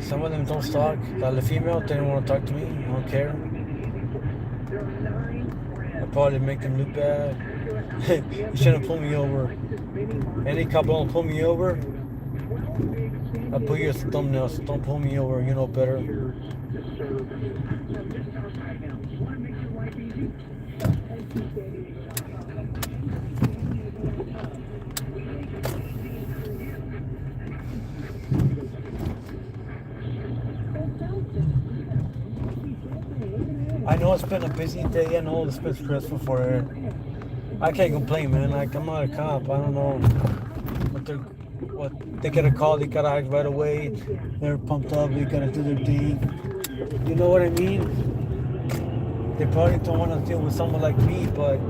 some of them don't talk. Like the female, they don't want to talk to me. I don't care. I probably make them look bad. You shouldn't pull me over. Any cop won't pull me over. I'll put you as a thumbnail, so don't pull me over. You know better. I know it's been a busy day. I know it's been stressful for her. I can't complain, man. Like, I'm not a cop. I don't know what they get a call. They gotta act right away. They're pumped up. They gotta do their thing. You know what I mean? They probably don't want to deal with someone like me, but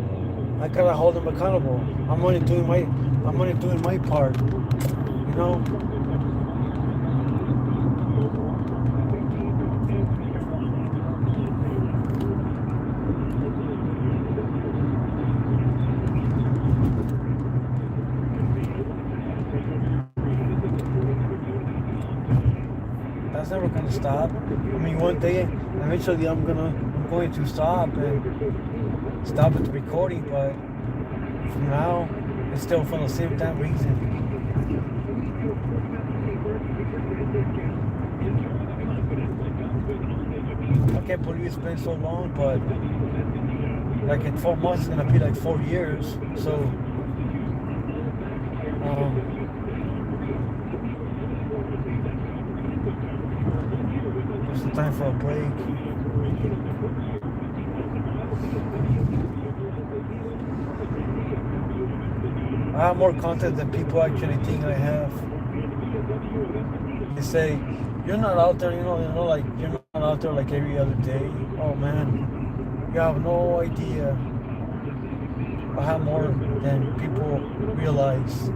I gotta hold them accountable. I'm only doing my part. You know. That's never gonna stop. I mean, one day, eventually, I'm going to stop the recording, but for now, it's still for the same damn reason. I can't believe it's been so long, but like in 4 months, it's gonna be like 4 years. So, it's time for a break. I have more content than people actually think I have. They say, you're not out there, like you're not out there like every other day. Oh man, you have no idea. I have more than people realize.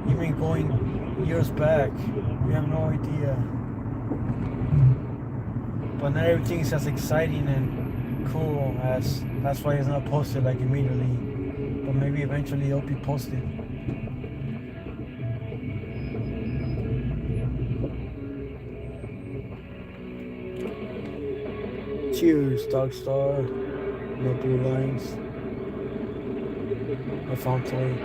Even going years back, you have no idea. But not everything is as exciting and cool as, that's why it's not posted like immediately. But maybe eventually it'll be posted. Cheers, Dog Star. No blue lines. No Fontana.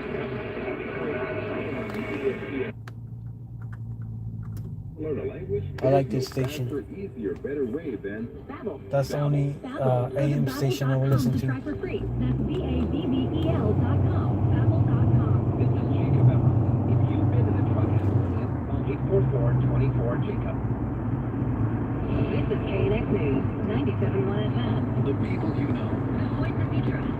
I like this station. That's the only AM station I will listen to. This is Jacob. If you've been to the truck call 844-24-JACOB. This is KNX News, 97.1 FM. The people you know. The voice of Detroit.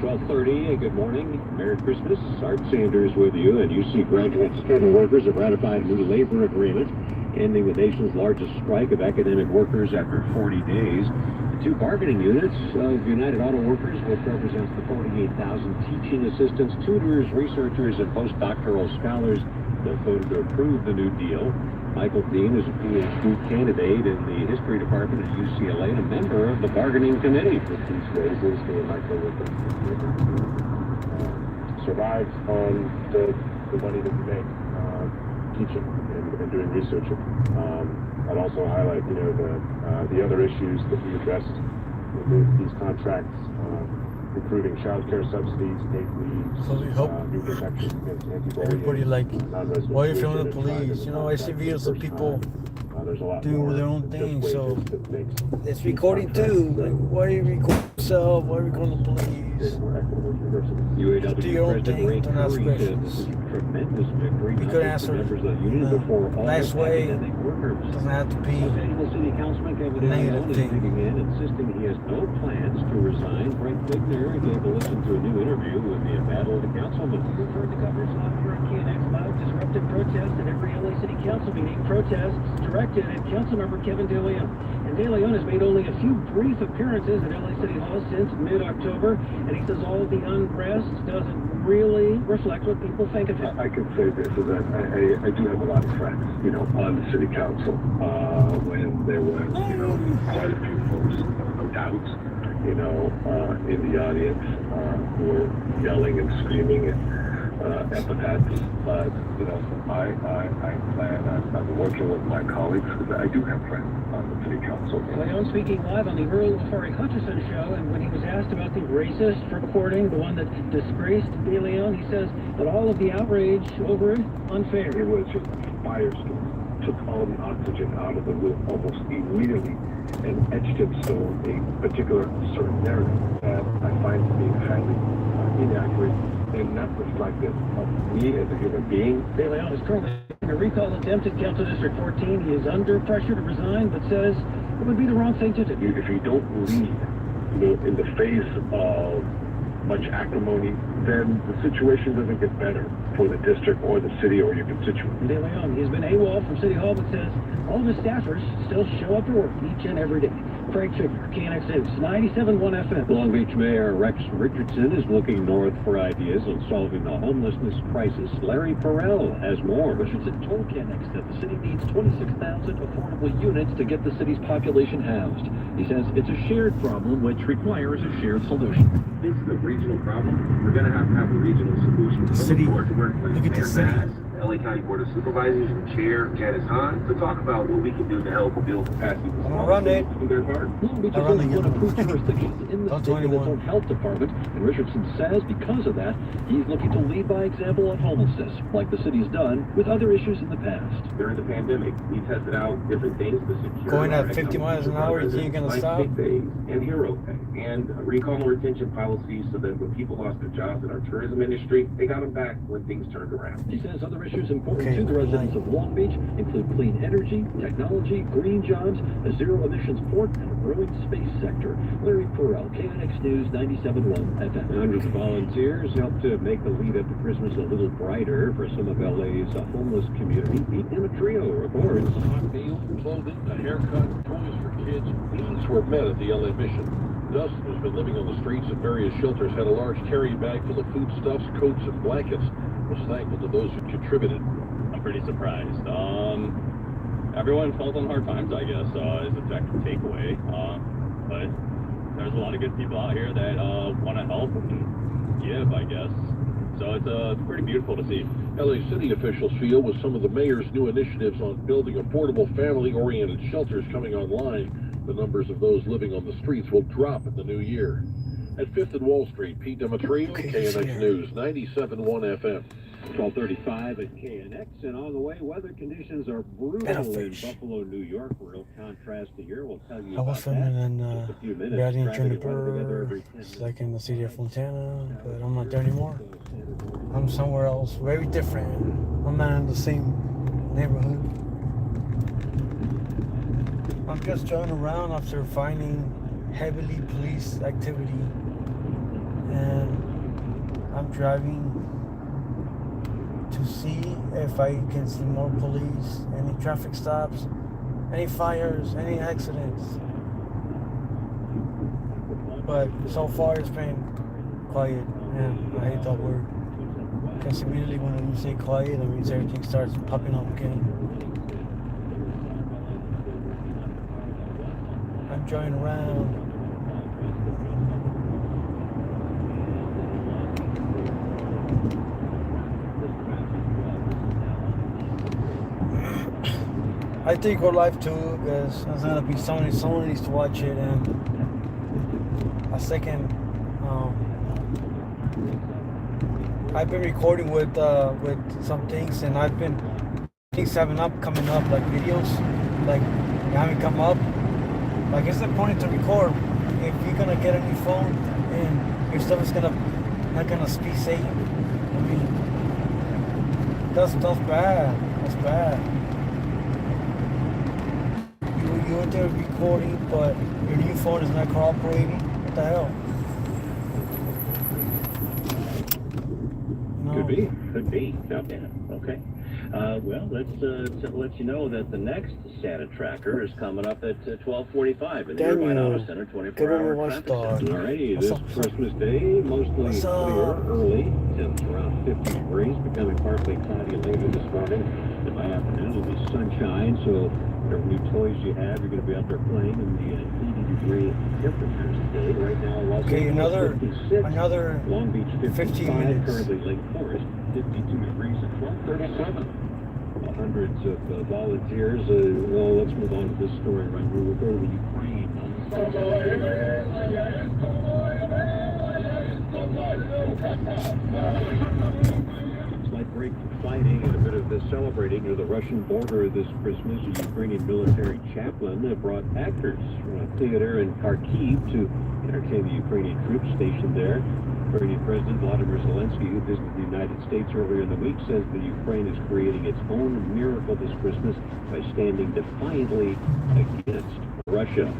12:30 and good morning. Merry Christmas. Art Sanders with you. And UC graduate student workers have ratified a new labor agreement, ending the nation's largest strike of academic workers after 40 days. The two bargaining units of United Auto Workers, which represents the 48,000 teaching assistants, tutors, researchers, and postdoctoral scholars that voted to approve the new deal. Michael Dean is a PhD candidate in the history department at UCLA and a member of the bargaining committee. With these raises, he and Michael survives on the money that we make teaching and doing research. I'd also highlight, the other issues that we addressed with these contracts, improving child care subsidies, paid leaves, So we hope new protections against anti-bullying. everybody like, non-resident what if you're on the children, police? You know, I see videos of people there's a lot doing more their own just thing, wages so that makes it's these recording too. contracts, Like, why are you recording yourself? Why are you calling the police? more equitable diversity. Do UAW your own President thing, Ray don't ask Curry said questions. this is a tremendous victory. You not could just answer for members of the union, in but for a all nice way. academic workers. Doesn't have to be Fayetteville City Councilman Kevin negative Daniel is thing. digging in, insisting he has no plans to resign. Frank Wigner gave a listen to a new interview with the embattled councilman. Referred to Governor's Office for KNX Live disrupted protests at every LA City Council meeting. Protests directed at Councilmember Kevin De Leon. And De Leon has made only a few brief appearances at LA City Hall since mid-October, and he says all of the unrest doesn't really reflect what people think of him. I can say this, is that I do have a lot of friends, on the city council, when there was, quite a few folks, no doubt, in the audience, who were yelling and screaming and epithets, but, I plan on working with my colleagues, because I do have friends on the city council. Leon speaking live on the Earl Lafari Hutchison show, and when he was asked about the racist recording, the one that disgraced De Leon, he says that all of the outrage over it, unfair. It was just a firestorm. Took all the oxygen out of the room almost immediately and etched it so a particular certain narrative that I that perspective of me as a human being. De Leon is currently in a recall attempt at Council District 14. He is under pressure to resign, but says it would be the wrong thing to do. If you don't lead in the face of much acrimony, then the situation doesn't get better for the district or the city or your constituents. De Leon, he's been AWOL from City Hall, but says all of his staffers still show up to work each and every day. Craig Figure, KNX News, 97.1 FM. Long Beach Mayor Rex Richardson is looking north for ideas on solving the homelessness crisis. Larry Perrell has more. Richardson told KNX that the city needs 26,000 affordable units to get the city's population housed. He says it's a shared problem which requires a shared solution. This is a regional problem. We're going to have a regional solution. The city. Look Look at the city. LA County Board of Supervisors and Chair Janice Hahn to talk about what we can do to help build capacity. I'm gonna run it. Do their part. Long Beach I run has the one approved jurisdictions in the That's state with its 21. own health department, and Richardson says because of that, he's looking to lead by example on homelessness, like the city's done with other issues in the past. During the pandemic, we tested out different things to secure Going at our 50 miles an economic hour, you think you're gonna like stop? sick days and hero pay and recall and retention policies so that when people lost their jobs in our tourism industry, they got them back when things turned around. He says other issues important Okay, to the residents of Long Beach include clean energy, technology, green jobs, a zero-emissions port, and a growing space sector. Larry Perrell, KNX News, 97.1 FM. Hundreds of volunteers helped to make the lead up to Christmas a little brighter for some of LA's homeless community. Pete Demetrio reports. Hot meal, clothing, a haircut, toys for kids. Needs were met at the LA Mission. Dustin, who's been living on the streets at various shelters, had a large carry bag full of foodstuffs, coats, and blankets. Was thankful to those who contributed. I'm pretty surprised. Everyone felt on hard times, I guess, is a takeaway. But there's a lot of good people out here that want to help and give, I guess. So it's pretty beautiful to see. LA city officials feel with some of the mayor's new initiatives on building affordable family-oriented shelters coming online, the numbers of those living on the streets will drop in the new year. At 5th and Wall Street, Pete Demetrio, KNX News, 97.1 FM. 12:35 at KNX, and on the way, weather conditions are brutal in Buffalo, New York. Real contrast to here. We'll tell you I was about that filming in just a few minutes. Reading Traffic and weather together every 10 Juniper, minutes. like in the city of Fontana, but I'm not there anymore. I'm somewhere else, very different. I'm not in the same neighborhood. I'm just driving around after finding heavily police activity, and I'm driving to see if I can see more police, any traffic stops, any fires, any accidents. But so far it's been quiet, and I hate that word. Because immediately when you say quiet, that means everything starts popping up again. I'm driving around. I think we're live too, because there's gonna be someone needs to watch it, and a second. I've been recording with some things, and I've been things coming up like videos, like they haven't come up. Like it's important to record if you're gonna get a new phone and your stuff is not gonna be saved. I mean, that's bad. That's bad. You went there recording, but your new phone is not cooperating. What the hell? No. Could be. Okay. Well, let's let you know that the next Santa Tracker is coming up at 12:45 at the Irvine Auto Center, 24-hour traffic center. Alrighty, this Christmas Day, mostly clear early, temps around 50 degrees, becoming partly cloudy later this morning. In my afternoon, it'll be sunshine, so whatever new toys you have, you're going to be out there playing in the 80-degree temperatures today. Right now, Los Angeles 56, Long Beach 55, currently Lake Forest 52 degrees at 12:37. Hundreds of volunteers. Well, let's move on to this story right here. We'll go to the Ukraine. Slight break from fighting and a bit of celebrating near the Russian border this Christmas. A Ukrainian military chaplain brought actors from a theater in Kharkiv to entertain the Ukrainian troops stationed there. Ukrainian President Vladimir Zelensky, who visited the United States earlier in the week, says that Ukraine is creating its own miracle this Christmas by standing defiantly against Russia.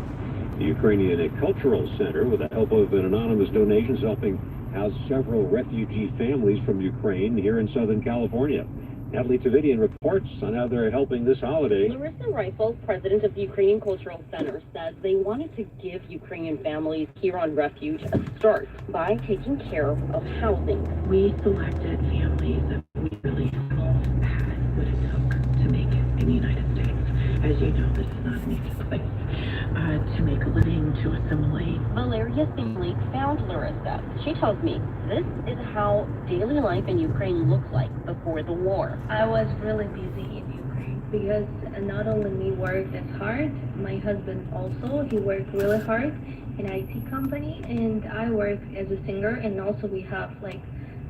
The Ukrainian Cultural Center, with the help of an anonymous donation, is helping house several refugee families from Ukraine here in Southern California. Natalie Tavidian reports on how they're helping this holiday. Larissa Reifel, president of the Ukrainian Cultural Center, says they wanted to give Ukrainian families here on refuge a start by taking care of housing. We selected families that we really had what it took to make it in the United States. As you know, this is not an easy place to make a living, to assimilate. Valeria's family found Larissa. She tells me this is how daily life in Ukraine looked like before the war. I was really busy in Ukraine because not only me worked as hard, my husband also, he worked really hard in IT company, and I work as a singer, and also we have like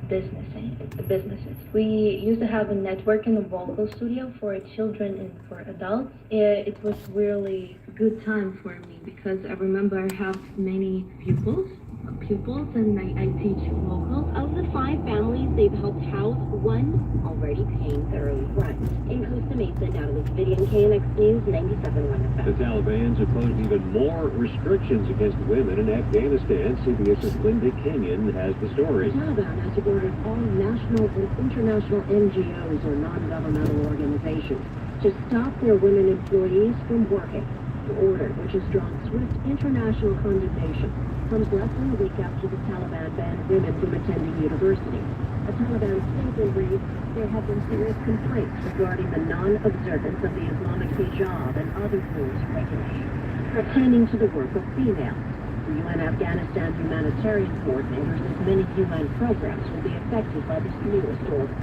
businesses. We used to have a network in a vocal studio for children and for adults. It was really good time for me because I remember I have many pupils and I teach vocal. Of the 5 families they've helped house, one already paying their own rent. In Costa Mesa, Natalie Tavidian, KNX News 97.1 FM. The Taliban imposed even more restrictions against women in Afghanistan. CBS's Linda Kenyon has the story. The Taliban has ordered all national and international NGOs or non-governmental organizations to stop their women employees from working. The order, which has drawn swift international condemnation, comes less than a week after the Taliban banned women from attending university. A Taliban statement reads, there have been serious complaints regarding the non-observance of the Islamic hijab and other rules and regulations pertaining to the work of females. The UN Afghanistan humanitarian coordinator says many UN programs will be affected by this newest order.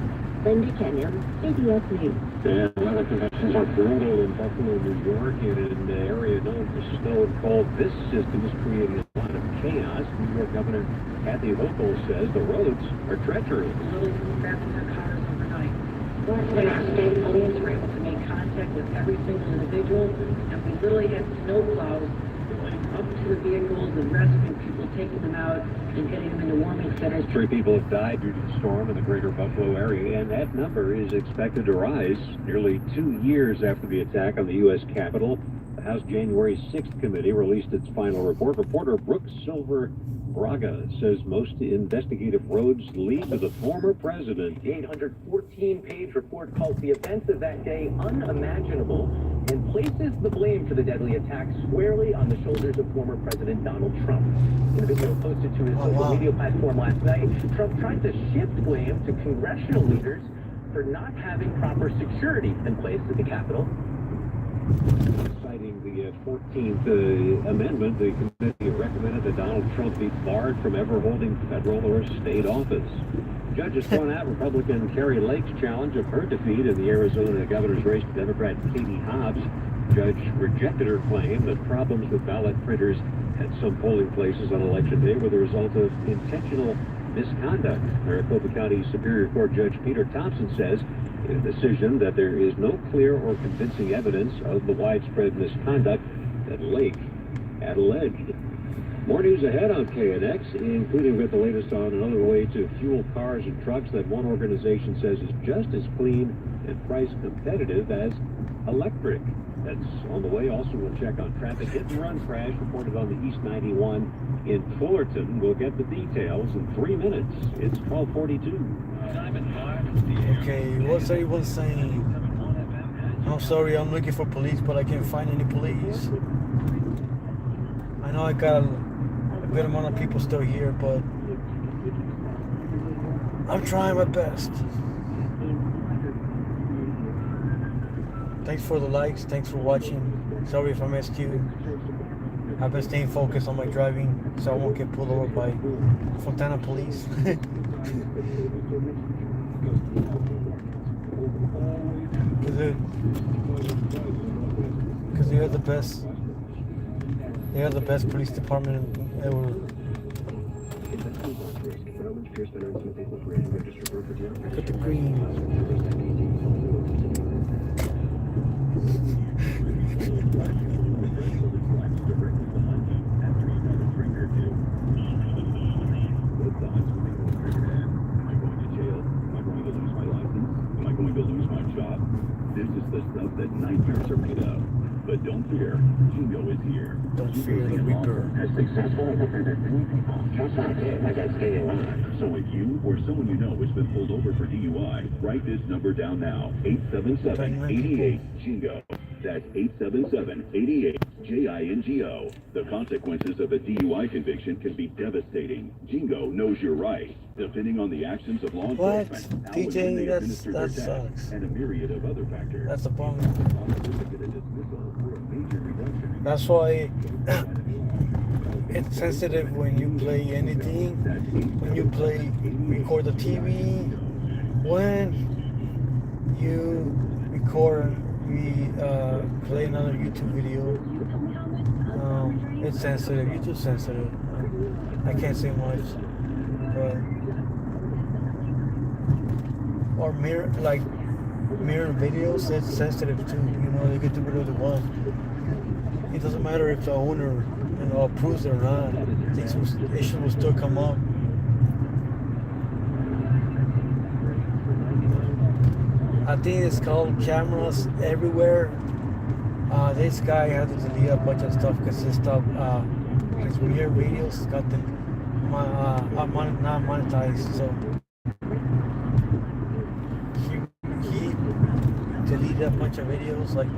Linda Kenyon, CBS News. And weather conditions are brutal in Buffalo, New York, and in the area known for snow and cold. This system is creating a lot of chaos. New York Governor Kathy Hochul says the roads are treacherous. Literally grabbing their cars overnight. Fortunately, our state police were able to make contact with every single individual, and we literally had snow plows going up to the vehicles and rescuing people, taking them out and getting them into warming centers. 3 people have died due to the storm in the greater Buffalo area, and that number is expected to rise nearly 2 years after the attack on the U.S. Capitol. The House January 6th committee released its final report. Reporter Brooke Silver Braga says most investigative roads lead to the former president. The 814-page report calls the events of that day unimaginable and places the blame for the deadly attack squarely on the shoulders of former President Donald Trump. In a video posted to his social media platform last night, Trump tried to shift blame to congressional leaders for not having proper security in place at the Capitol. Citing the 14th Amendment, the committee recommended that Donald Trump be barred from ever holding federal or state office. Judges thrown out Republican Carrie Lake's challenge of her defeat in the Arizona governor's race to Democrat Katie Hobbs. Judge rejected her claim that problems with ballot printers at some polling places on Election Day were the result of intentional misconduct. Maricopa County Superior Court Judge Peter Thompson says in a decision that there is no clear or convincing evidence of the widespread misconduct that Lake had alleged. More news ahead on KNX, including with the latest on another way to fuel cars and trucks that one organization says is just as clean and price competitive as electric. That's on the way. Also, we'll check on traffic hit and run crash reported on the East 91 in Fullerton. We'll get the details in 3 minutes. It's 12:42. Okay, what's everyone saying? I'm sorry, I'm looking for police, but I can't find any police. I know I got a good amount of people still here, but I'm trying my best. Thanks for the likes, thanks for watching. Sorry if I missed you. I've been staying focused on my driving so I won't get pulled over by Fontana police. Because they are the best. They are the best police department ever. Look at the green. the stuff that nightmares are made of. But don't fear, Jingo is here. Don't fear the Reaper. As successful as I've ever many people, just like him, I got staying on. So if you or someone you know has been pulled over for DUI, write this number down now. 877-88-JINGO. That's 877-88-JINGO. The consequences of a DUI conviction can be devastating. Jingo knows you're right. Depending on the actions of law enforcement, how and when they administer their tax, sucks. and a myriad of other factors. That's the problem. Or a major reduction. That's why it's sensitive when you play anything. When you record the TV, when you record, play another YouTube video. It's sensitive. YouTube's sensitive. I can't say much, but or mirror videos. It's sensitive too. You know, they get to whatever they want. It doesn't matter if the owner, approves it or not. Issues will still come up. I think it's called cameras everywhere. This guy had to delete a bunch of stuff because his stuff, his weird videos got them not monetized. So he deleted a bunch of videos. Like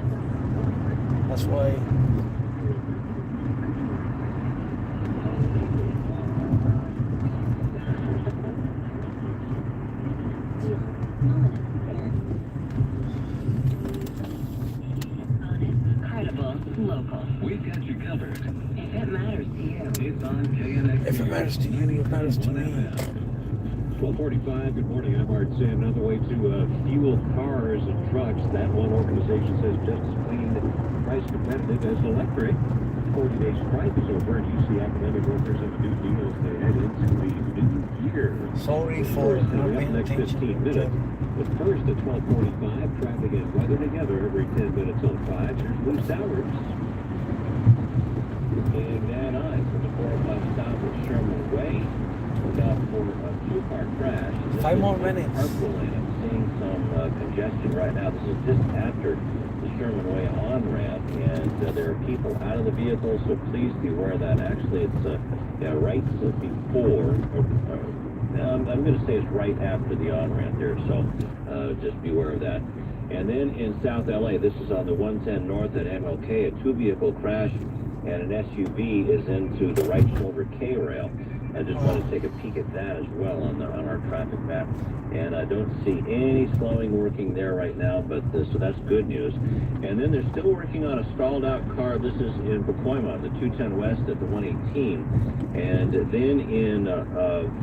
that's why. Local. We've got you covered. If it matters to you. It's on KNX. If it matters to you, it matters to me. 1245, good morning. I'm Art Sam. On the way to fuel cars and trucks. That one organization says just as clean, price competitive as electric. 40-day strike is over, and you see academic workers and the new deals they head into the new year. Sorry for not paying next attention. 15 minutes. But first at 1245, traffic and weather together every 10 minutes on 5. Here's loose hours. And Van Nuys from the 405 stop at Sherman Way. Stop for a two-car crash. 5 more minutes. Carpool lane. I'm seeing some congestion right now. This is just after the Sherman Way on-ramp, and there are people out of the vehicle, so please be aware of that. Actually, it's right before. I'm going to say it's right after the on-ramp there, so just be aware of that. And then in South LA, this is on the 110 north at MLK, a two-vehicle crash, and an SUV is into the right shoulder K-rail. I just want to take a peek at that as well on our traffic map. And I don't see any slowing working there right now, but so that's good news. And then they're still working on a stalled out car. This is in Pacoima, the 210 west at the 118. And then in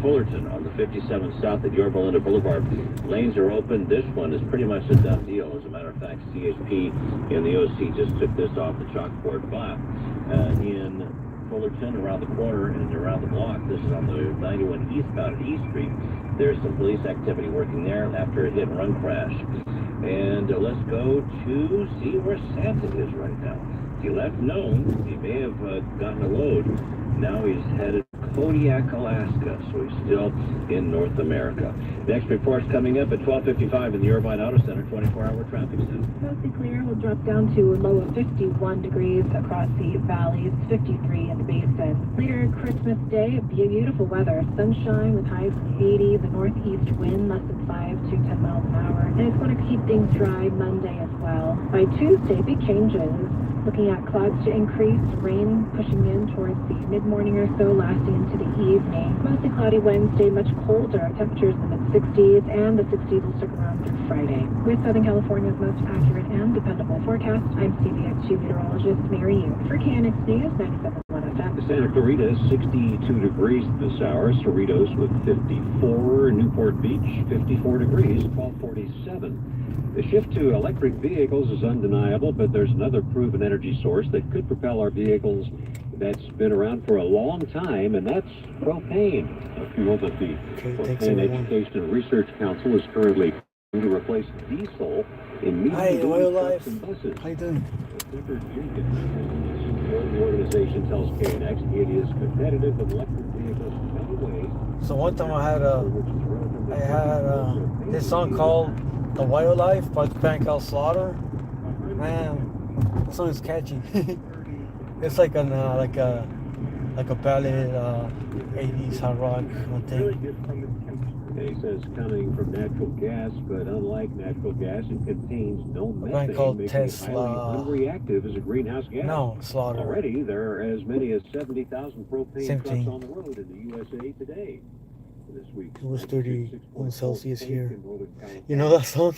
Fullerton on the 57 south at Yorba Linda Boulevard, lanes are open. This one is pretty much a done deal. As a matter of fact, CHP and the OC just took this off the chalkboard. But in Fullerton, around the corner and around the block, this is on the 91 eastbound at East Street. There's some police activity working there after a hit and run crash. And let's go to see where Santa is right now. He left known he may have gotten a load. Now he's headed to Kodiak, Alaska, so he's still in North America. Next report's coming up at 12:55 in the Irvine Auto Center 24-hour traffic center. Mostly clear. We'll drop down to a low of 51 degrees across the valleys, 53 in the basin. Later Christmas Day, beautiful weather. Sunshine with highs of 80, the northeast wind less than 5 to 10 miles an hour. And it's going to keep things dry Monday as well. By Tuesday, big changes. Looking at clouds to increase, rain pushing in towards the mid-morning or so, lasting into the evening. Mostly cloudy Wednesday, much colder. Temperatures in the mid-60s, and the 60s will stick around through Friday. With Southern California's most accurate and dependable forecast, I'm CBX2 meteorologist Mary Yu. For KNX News, 97.1 FM. Santa Clarita, 62 degrees this hour. Cerritos with 54. Newport Beach, 54 degrees, 1247. The shift to electric vehicles is undeniable, but there's another proven energy source that could propel our vehicles that's been around for a long time, and that's propane. If you know that the Propane Education and Research Council is currently to replace diesel in medium-duty trucks and buses. How you doing? The organization tells KNX it is competitive with electric vehicles in many ways. So one time I had this song called "The Wildlife" by the band called Slaughter. Man, that song is catchy. It's like a ballad, 80s hard rock one thing. He says coming from natural gas, but unlike natural gas, it contains no methane, called making Tesla. it highly unreactive as a greenhouse gas. No, slaughter. Already, there are as many as 70,000 propane Same trucks thing. on the road in the USA today. This week, It was 31 Celsius here. You You know that song?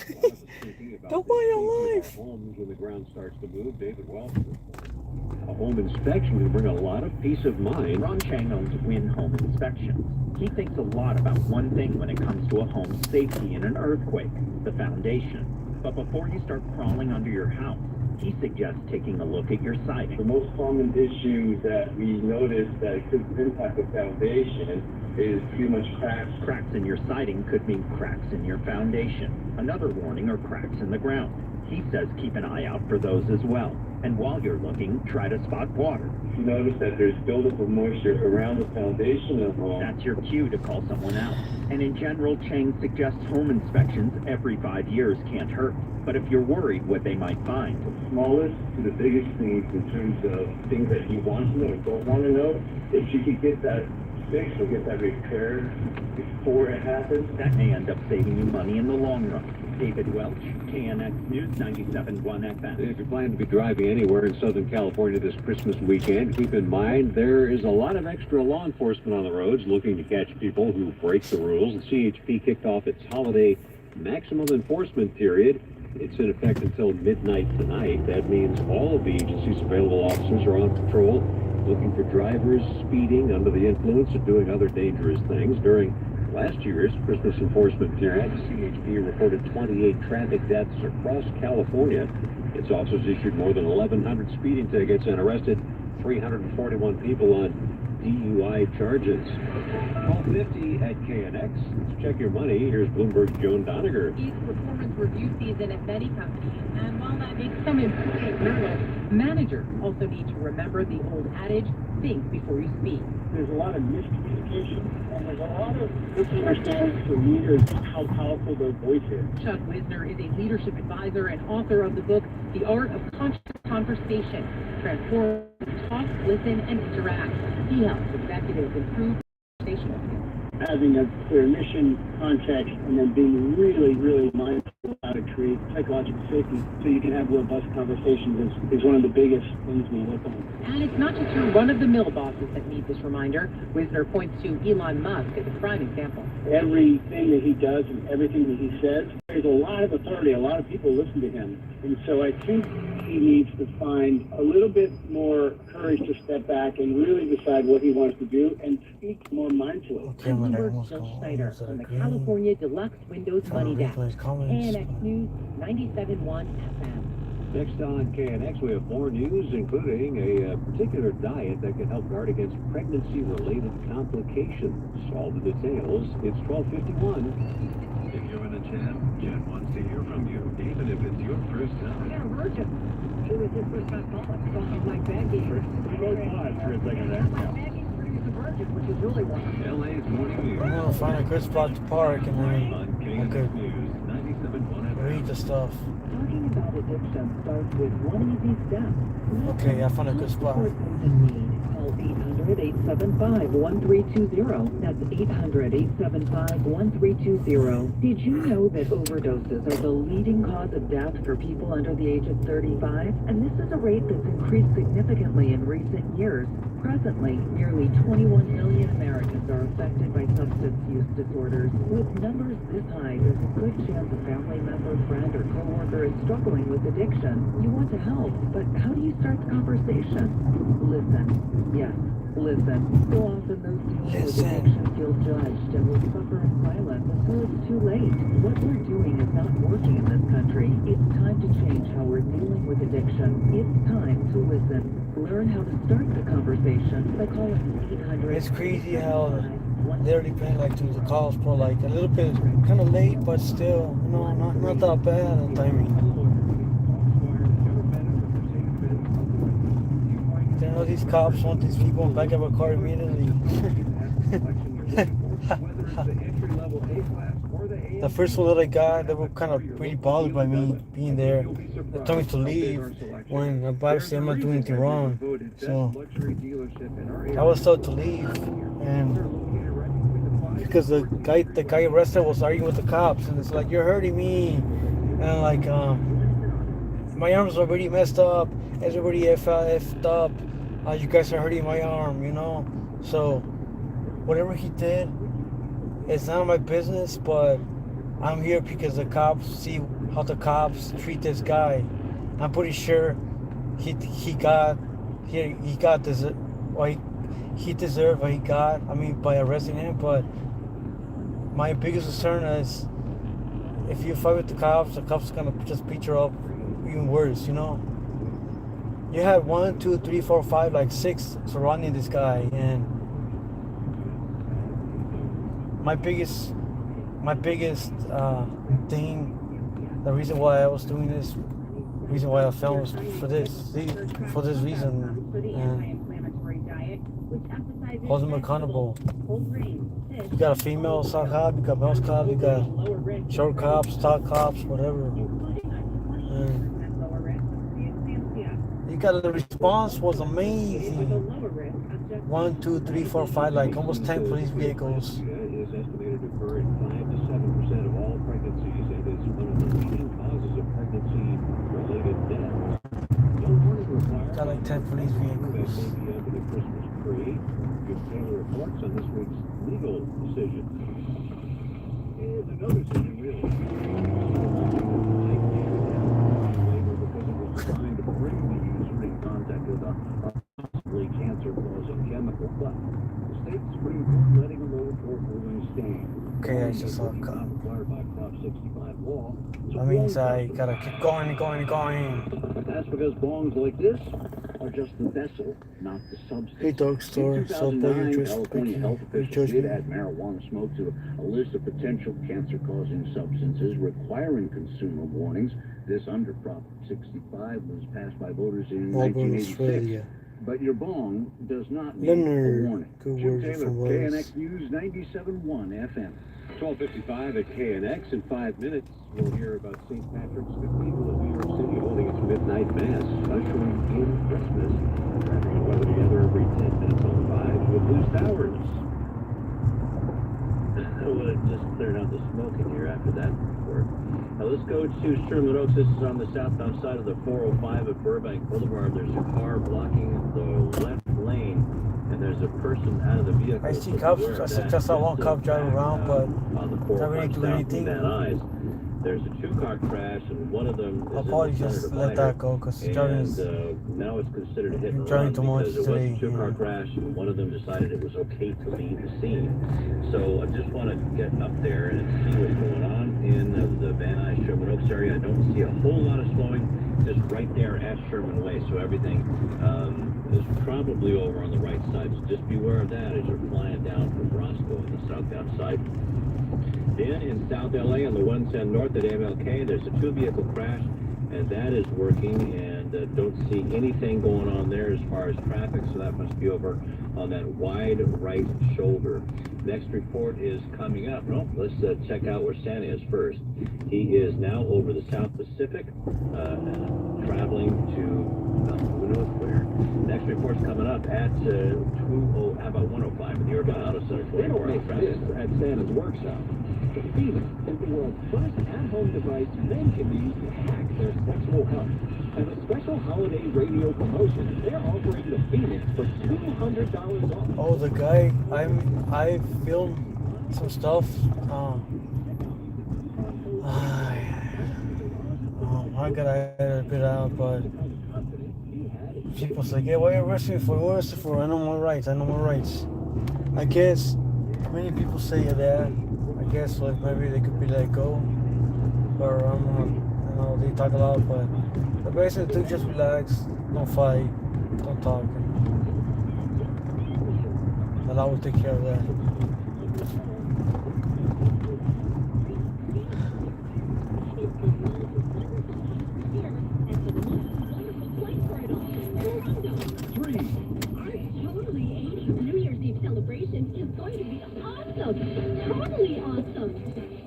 Don't buy your life. Homes when the ground starts to move. David Welch. A home inspection can bring a lot of peace of mind. Ron Chang owns Win Home Inspections. He thinks a lot about one thing when it comes to a home's safety in an earthquake, the foundation. But before you start crawling under your house, he suggests taking a look at your siding. The most common issue that we notice that could impact the foundation is too much cracks. Cracks in your siding could mean cracks in your foundation. Another warning are cracks in the ground. He says keep an eye out for those as well. And while you're looking, try to spot water. If you notice that there's buildup of moisture around the foundation of the home, that's your cue to call someone out. And in general, Chang suggests home inspections every 5 years can't hurt. But if you're worried what they might find, the smallest to the biggest things in terms of things that you want to know or don't want to know, if you could get that fixed or get that repaired before it happens, that may end up saving you money in the long run. David Welch, KNX News 97.1 FM. If you're planning to be driving anywhere in Southern California this Christmas weekend, keep in mind there is a lot of extra law enforcement on the roads looking to catch people who break the rules. The CHP kicked off its holiday maximum enforcement period. It's in effect until midnight tonight. That means all of the agency's available officers are on patrol, looking for drivers speeding under the influence or doing other dangerous things. During last year's Christmas enforcement period, CHP reported 28 traffic deaths across California. Its officers issued more than 1,100 speeding tickets and arrested 341 people on DUI charges. 12:50 at KNX. Let's check your money. Here's Bloomberg's Joan Doniger. It's performance review season at many companies, and while that makes some employees nervous, managers also need to remember the old adage, think before you speak. There's a lot of miscommunication, and there's a lot of misunderstanding for leaders how powerful their voice is. Chuck Wisner is a leadership advisor and author of the book, The Art of Conscious Conversation, Transform, Talk, Listen, and Interact. He helps executives improve conversational skills. Having a clear mission, context, and then being really, really mindful of how to create psychological safety so you can have robust conversations is one of the biggest things we look on. And it's not just your run-of-the-mill bosses that need this reminder. Wisner points to Elon Musk as a prime example. Everything that he does and everything that he says, there's a lot of authority. A lot of people listen to him. And so I think he needs to find a little bit more courage to step back and really decide what he wants to do and speak more mindfully. Bloomberg's Jill Schneider on the California Deluxe Windows Money Dash. KNX News 97.1 FM. Next on KNX, we have more news, including a particular diet that can help guard against pregnancy-related complications. All the details. It's 12:51. if you're in a jam, Jen wants to hear from you, even if it's your first time. I got a virgin. She was his first time public, so I'm like begging. You both paused for a second there. Begging for you as a virgin, which is really wrong. LA's morning news. I'm gonna find a good spot to park and then On I KNX could News 97.1 read the stuff. Talking about addiction starts with one easy step. Okay, I found a good spot. Support those in need. Call 800-875-1320. That's 800-875-1320. Did you know that overdoses are the leading cause of death for people under the age of 35? And this is a rate that's increased significantly in recent years. Presently, nearly 21 million Americans are affected by substance use disorders. With numbers this high, there's a good chance a family member, friend, or coworker is struggling with addiction. You want to help, but how do you start the conversation? Listen. Yes, listen. So often those dealing with addiction feel judged and will suffer in silence until it's too late. What we're doing is not working in this country. It's time to change how we're dealing with addiction. It's time to listen. Learn how to start the conversation by calling 800. It's crazy how they're paying like to the calls for like a little bit kind of late, but still, you know, not that bad on timing. You know, these cops want these people in the back of a car immediately. Whether it's the entry-level A-class or the The first one that I got, they were kind of pretty bothered by me being there. They told me to leave when obviously I'm not doing anything wrong. So I was told to leave, and because the guy arrested was arguing with the cops, and it's like, you're hurting me, and I'm like, my arm's already messed up, it's already effed up, you guys are hurting my arm, you know. So whatever he did, it's none of my business, but I'm here because the cops see how the cops treat this guy. I'm pretty sure he got this, or he deserved what he got. I mean, by arresting him. But my biggest concern is if you fight with the cops are gonna just beat you up even worse. You know. You had 1, 2, 3, 4, 5, like 6 surrounding this guy, and my biggest thing, the reason why I was doing this, reason why I filmed was for this reason, and hold them accountable. You got a female sock cop, you got mouse cop, you got short cops, tall cops, whatever. And you got the response was amazing. 1, 2, 3, 4, 5, like almost 10 police vehicles. is estimated to occur in 5 to 7% of all pregnancies and is one of the leading causes of pregnancy-related deaths. No warning required. Got like 10 police vehicles. Maybe under the Christmas tree. Give Taylor reports on this week's legal decision. And another decision, really. Because it was designed to bring the user in contact with a possibly cancer-causing chemical, but the state Supreme Court letting a lower court ruling stand. Okay, I just saw a cop. Required by Prop 65 law. That means I gotta keep going and going and going. That's because bongs like this are just the vessel, not the substance. Hey, dog store, In so 2009, California health you officials judge did me. add marijuana smoke to a list of potential cancer-causing substances requiring consumer warnings. This under Prop 65 was passed by voters in Melbourne, 1986. Australia. But your bong does not need a Leonard, warning. good Jim word Taylor, from Wales. KNX News 97.1 FM. 12:55 at KNX. In 5 minutes, we'll hear about St. Patrick's Cathedral in New York City holding its midnight mass, ushering in Christmas. Tracking the weather together every 10 minutes on 5 with Blue Towers. I would have just cleared out the smoke in here after that report. Now let's go to Sherman Oaks. This is on the southbound side of the 405 at Burbank Boulevard. There's a car blocking the left lane, and there's a person out of the vehicle. I see cops. I just saw one cop driving around, but on the don't really do anything. Van Nuys. There's a 2-car crash, and one of them I'll is probably in the just center let divider. that go because driving is. Now it's considered a hit and Driving run too much because it was today, a 2-car yeah. crash, and one of them decided it was okay to leave the scene. So I just want to get up there and see what's going on in the Van Nuys Sherman Oaks area. I don't see a whole lot of slowing, just right there at Sherman Way. So everything is probably over on the right side. So just beware of that as you're flying down from Roscoe on the southbound side. Then in South LA on the 110 North at MLK, there's a 2-vehicle crash, and that is working, and don't see anything going on there as far as traffic, so that must be over on that wide right shoulder. Next report is coming up. Well, let's check out where Santa is first. He is now over the South Pacific, traveling to who knows where. Next report's coming up at 105 in the Urban Auto Center. 24-hour traffic at Santa's workshop. Phoenix is the world's first at-home device men can use to hack their sexual health. As a special holiday radio promotion, they're offering the Phoenix for $200 off. Oh, the guy. I filmed some stuff. I gotta edit it out, but people say, "Yeah, what are you arresting me for? What are you arresting for? I know my rights. I know my rights." I guess many people say that. I guess like maybe they could be let go, or you know, they talk a lot, but the best thing to do, just relax, don't fight, don't talk, and I will take care of that. New Year's Eve celebration is going to be awesome. Totally awesome.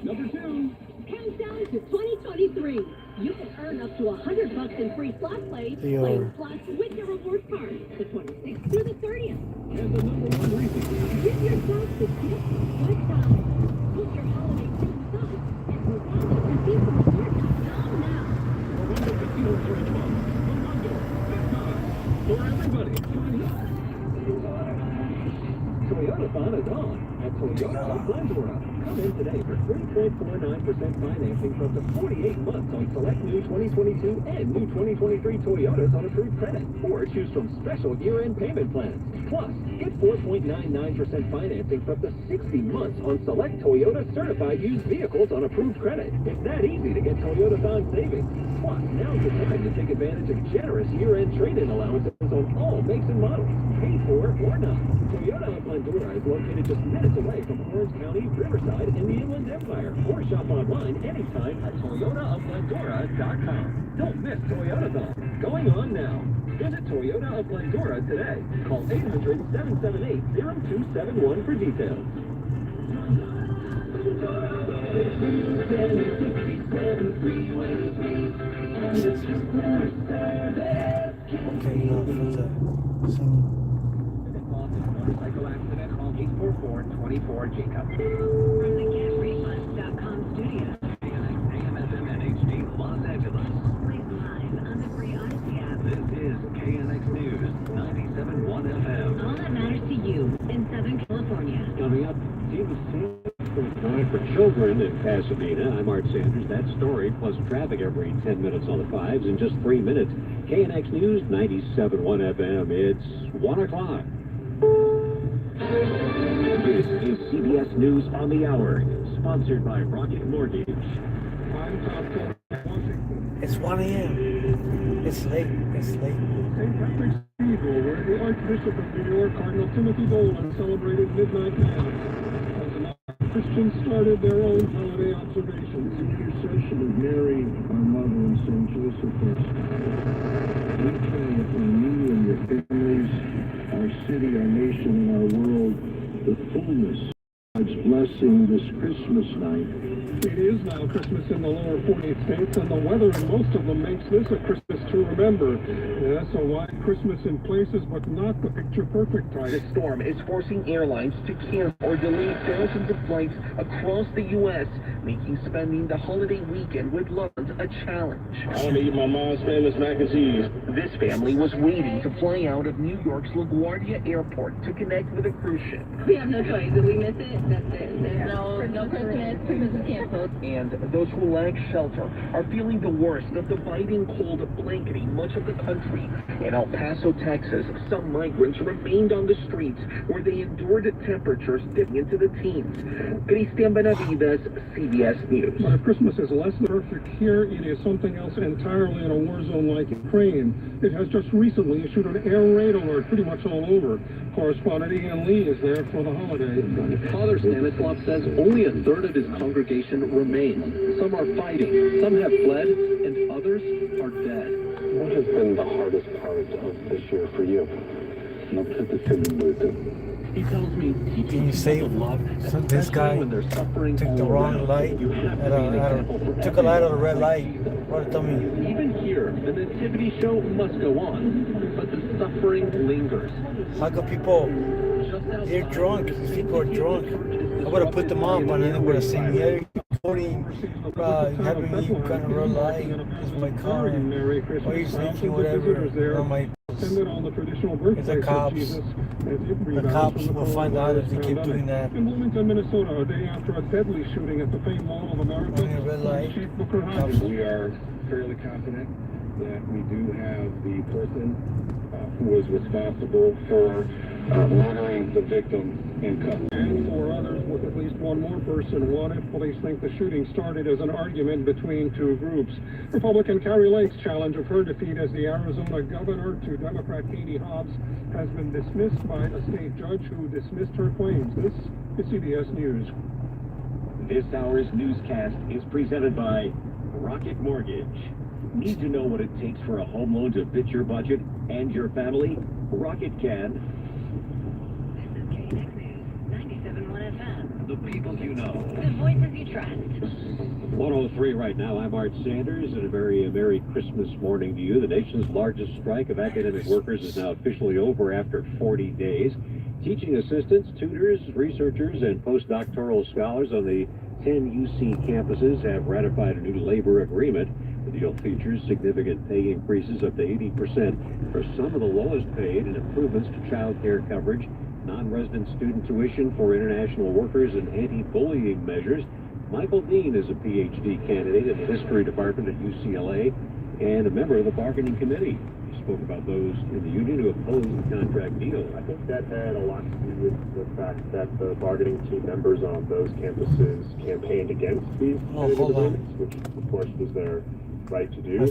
Number 2. Countdown to 2023. You can earn up to $100 in free slot play They playing are. slots with your reward card. The 26th through the 30th. And the number 1 reason. Give yourself the gift of good times. Book your holiday trip with us at MorganCasinoResort.com now. Orlando Casino Resort Club. Orlando. Best time. For everybody. Toyota Fun is on at Toyota of Glendora. Come in today for 3.49% financing for up to 48 months on select new 2022 and new 2023 Toyotas on approved credit. Or choose from special year-end payment plans. Plus, get 4.99% financing for up to 60 months on select Toyota certified used vehicles on approved credit. It's that easy to get Toyota Fun savings. Plus, now's the time to take advantage of generous year-end trade-in allowances on all makes and models. Pay for it or not. Toyota of Glendora is located just minutes away from Orange County, Riverside, and the Inland Empire. Or shop online anytime at ToyotaofGlendora.com. Don't miss Toyota-thon. Going on now. Visit Toyota of Glendora today. Call 800-778-0271 for details. Okay, enough of that. Motorcycle accident, call 844-24-JACOB. From the GetRefunds.com studio. KNXAMFM NHD, Los Angeles. Live live on the free Odyssey app. This is KNX News, 97.1 FM. All that matters to you in Southern California. Coming up, see the scene for children in Pasadena. I'm Art Sanders. That story, plus traffic every 10 minutes on the 5s in just 3 minutes. KNX News, 97.1 FM. It's 1 o'clock. This is CBS News on the Hour, sponsored by Rocket Mortgage. I'm Tom Kelly, Washington. It's 1 a.m. It's late. It's late. St. Patrick's Cathedral, where the Archbishop of New York, Cardinal Timothy Dolan, celebrated midnight mass. As the Christians started their own holiday observations. Intercession of Mary, our Mother, and Saint Joseph. We pray upon you and your families, our city, our nation, and our world, the fullness of God's blessing this Christmas night. It is now Christmas in the lower 48 states, and the weather in most of them makes this a Christmas to remember. Yes, a white Christmas in places, but not the picture-perfect type. The storm is forcing airlines to cancel or delay thousands of flights across the U.S., making spending the holiday weekend with loved ones a challenge. I want to eat my mom's famous mac and cheese. This family was waiting to fly out of New York's LaGuardia Airport to connect with a cruise ship. We have no choice. If we miss it, that's it. There's no Christmas. Christmas is canceled. And those who lack shelter are feeling the worst of the biting cold blanketing much of the country. In El Paso, Texas, some migrants remained on the streets where they endured temperatures dipping into the teens. Cristian Benavides, CBS News. But if Christmas is less than perfect here, it is something else entirely in a war zone like Ukraine. It has just recently issued an air raid alert pretty much all over. Correspondent Ian Lee is there for the holiday. Father Stanislav says only a third of his congregation remains. Some are fighting, some have fled, and others are dead. What has been the hardest part of this year for you? He tells me Can you say so this guy when they're suffering took the all wrong around, light, you have to be an example for took a light of the red everyone. light? What tell me? Even here, the nativity show must go on, but the suffering lingers. How come people, they're drunk, these people are drunk. I would have put them on, but then they would have seen me having me kind of red light. It's my car. Why are you sneaking whatever on my... Attended on the traditional It's birthplace the of cops. Jesus as it The rebounds cops from the will find out if they keep coronavirus doing that. In Bloomington, Minnesota, a day after a deadly shooting at the famed Mall of America, Running a red light. Chief Booker Cops. Hodges. We are fairly confident that we do have the person who was responsible for murdering the victim in custody. And 4 others, with at least one more person wanted. Police think the shooting started as an argument between 2 groups. Republican Carrie Lake's challenge of her defeat as the Arizona governor to Democrat Katie Hobbs has been dismissed by a state judge who dismissed her claims. This is CBS News. This hour's newscast is presented by Rocket Mortgage. Need to know what it takes for a home loan to fit your budget and your family? Rocket can. This is KNX News, 97.1 FM. The people you know. The voices you trust. 103 right now. I'm Art Sanders, and a very Merry Christmas morning to you. The nation's largest strike of academic workers is now officially over after 40 days. Teaching assistants, tutors, researchers, and postdoctoral scholars on the 10 UC campuses have ratified a new labor agreement. The deal features significant pay increases up to 80% for some of the lowest paid and improvements to child care coverage, non-resident student tuition for international workers, and anti-bullying measures. Michael Dean is a PhD candidate in the history department at UCLA and a member of the bargaining committee. He spoke about those in the union who opposed the contract deal. I think that had a lot to do with the fact that the bargaining team members on those campuses campaigned against these tentative agreements, which of course was their right to do.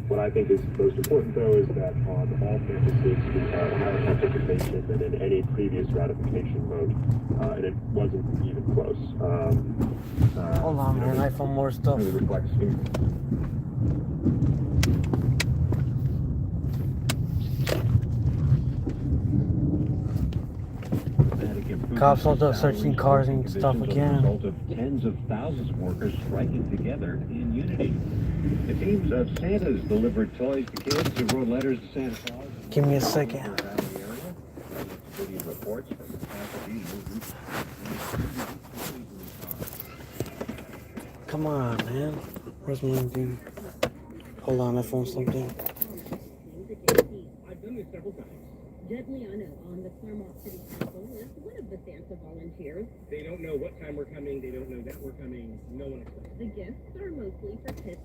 What I think is most important, though, is that on all campuses we had higher participation than in any previous ratification vote, and it wasn't even close. Hold on, man. I found more stuff. Really reflects Cops out searching cars and stuff again. As a result of tens of thousands of workers striking together in unity. The teams of Santas delivered toys to kids who wrote letters to Santa Claus. Give me a second. Reports from the Come on, man. Where's my thing? Hold on, I found something. I've done this several times. Jed Liano on the Claremont City Council is one of the Santa volunteers. They don't know what time we're coming. They don't know that we're coming. No one explains. The gifts are mostly for kids.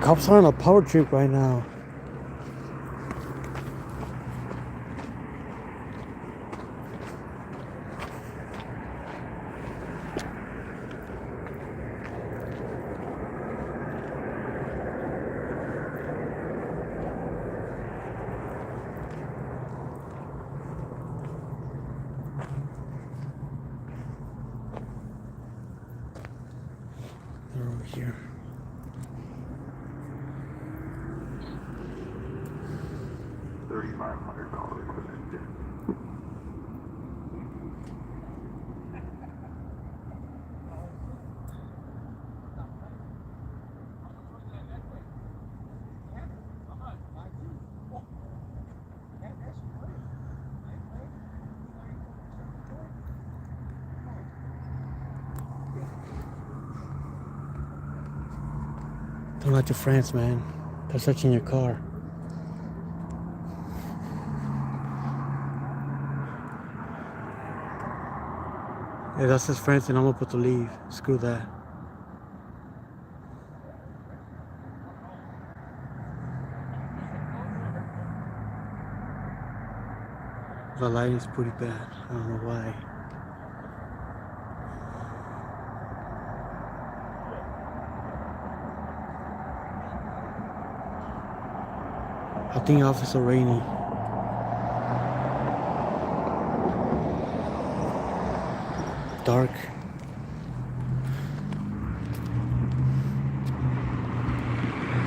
Cops are on a power trip right now. They're over here. $3,500 equipment. Don't let your friends, man. They're searching your car. Yeah, that's his friends, and I'm about to leave. Screw that. The lighting's pretty bad. I don't know why. I think Officer Rainey. Dark.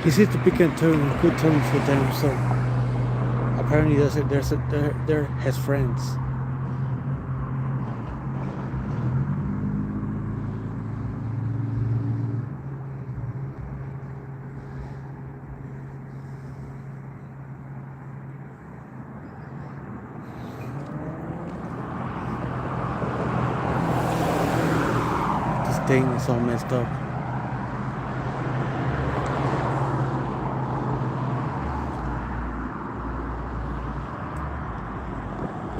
He seems to pick and turn good terms with them, so apparently they're his friends. Thing is all messed up.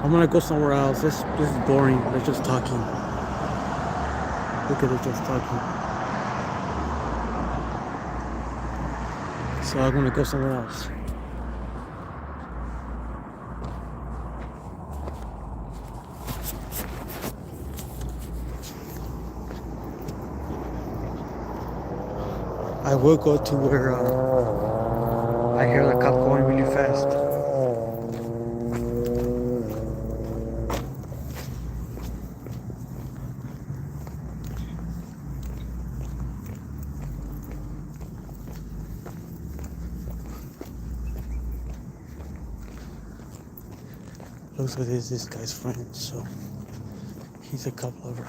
I'm gonna go somewhere else. This is boring. They're just talking. Look at it, just talking. So I'm gonna go somewhere else. I will go to where I hear the cop going really fast. Looks like this guy's friend, so he's a cop lover.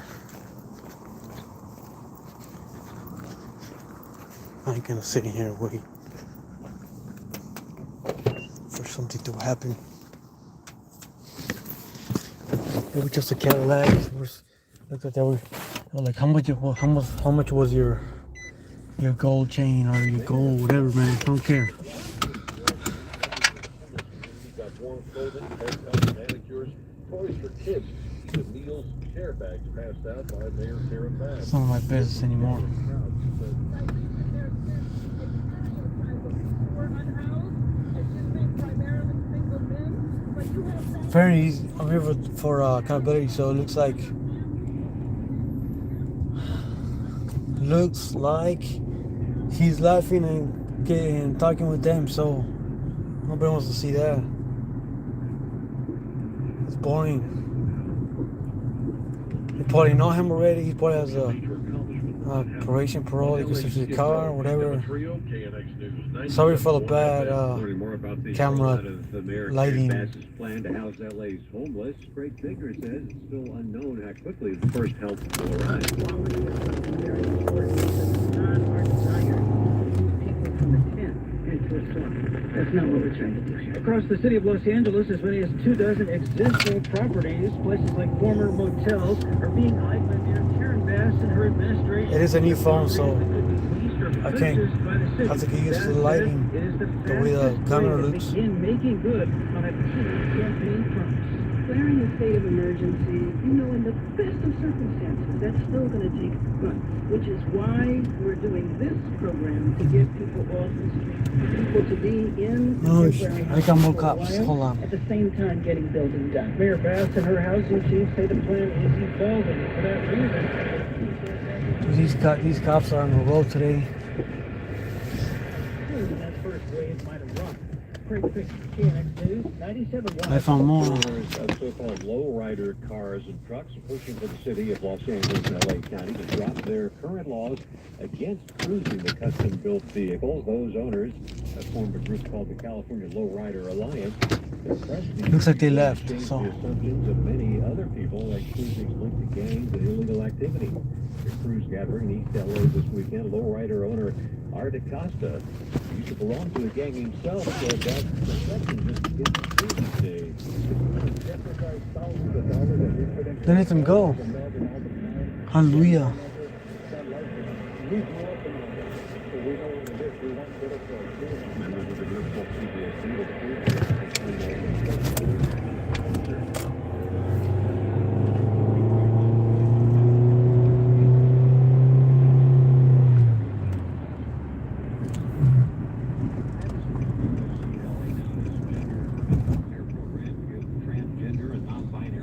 I ain't gonna sit here and wait for something to happen. It was just a Cadillac. Looked like they were like, how much was your gold chain or your gold, whatever, man? I don't care. Got warm clothing, haircuts, manicures, toys for kids, with meals, care bags passed out by Mayor Karen Bass. It's none of my business anymore. Apparently he's I'm here for accountability, so it looks like he's laughing and talking with them, so nobody wants to see that. It's boring. They probably know him already. He probably has a probation, parole, they can search the car, whatever. Sorry for the bad camera lighting. Plan to house LA's homeless. Craig Baker says it's still unknown how quickly the first help will arrive. That's not what we're trying to do here. Across the city of Los Angeles, as many as 24 existing properties, places like former motels, are being idling near Karen Bass and her administration. It is a new phone, so I can't have to get used to the lighting, the way the camera looks. Begin making good on a key campaign promise. Declaring a state of emergency, you know, in the best of circumstances, that's still going to take months, which is why we're doing this program to get people off the street, for people to be in. No, I got more cops. Hold on. At the same time, getting building done. Mayor Bass and her housing chief say the plan is evolving. For that reason, These cops are on the road today. that first wave might have run. Craig Fish, KNX News, 97.1. I found more. Owners of so-called lowrider cars and trucks are pushing for the city of Los Angeles and LA County to drop their current laws against cruising the custom-built vehicles. Those owners have formed a group called the California Lowrider Alliance. Looks like they left. So The assumptions of many other people like cruising linked to gangs and illegal activity. The cruise gathering in East LA this weekend, lowrider owner Art Acosta, who used to belong to the gang himself, said that perception just isn't true these days. they let them go. Hallelujah. Members of the group told CBS News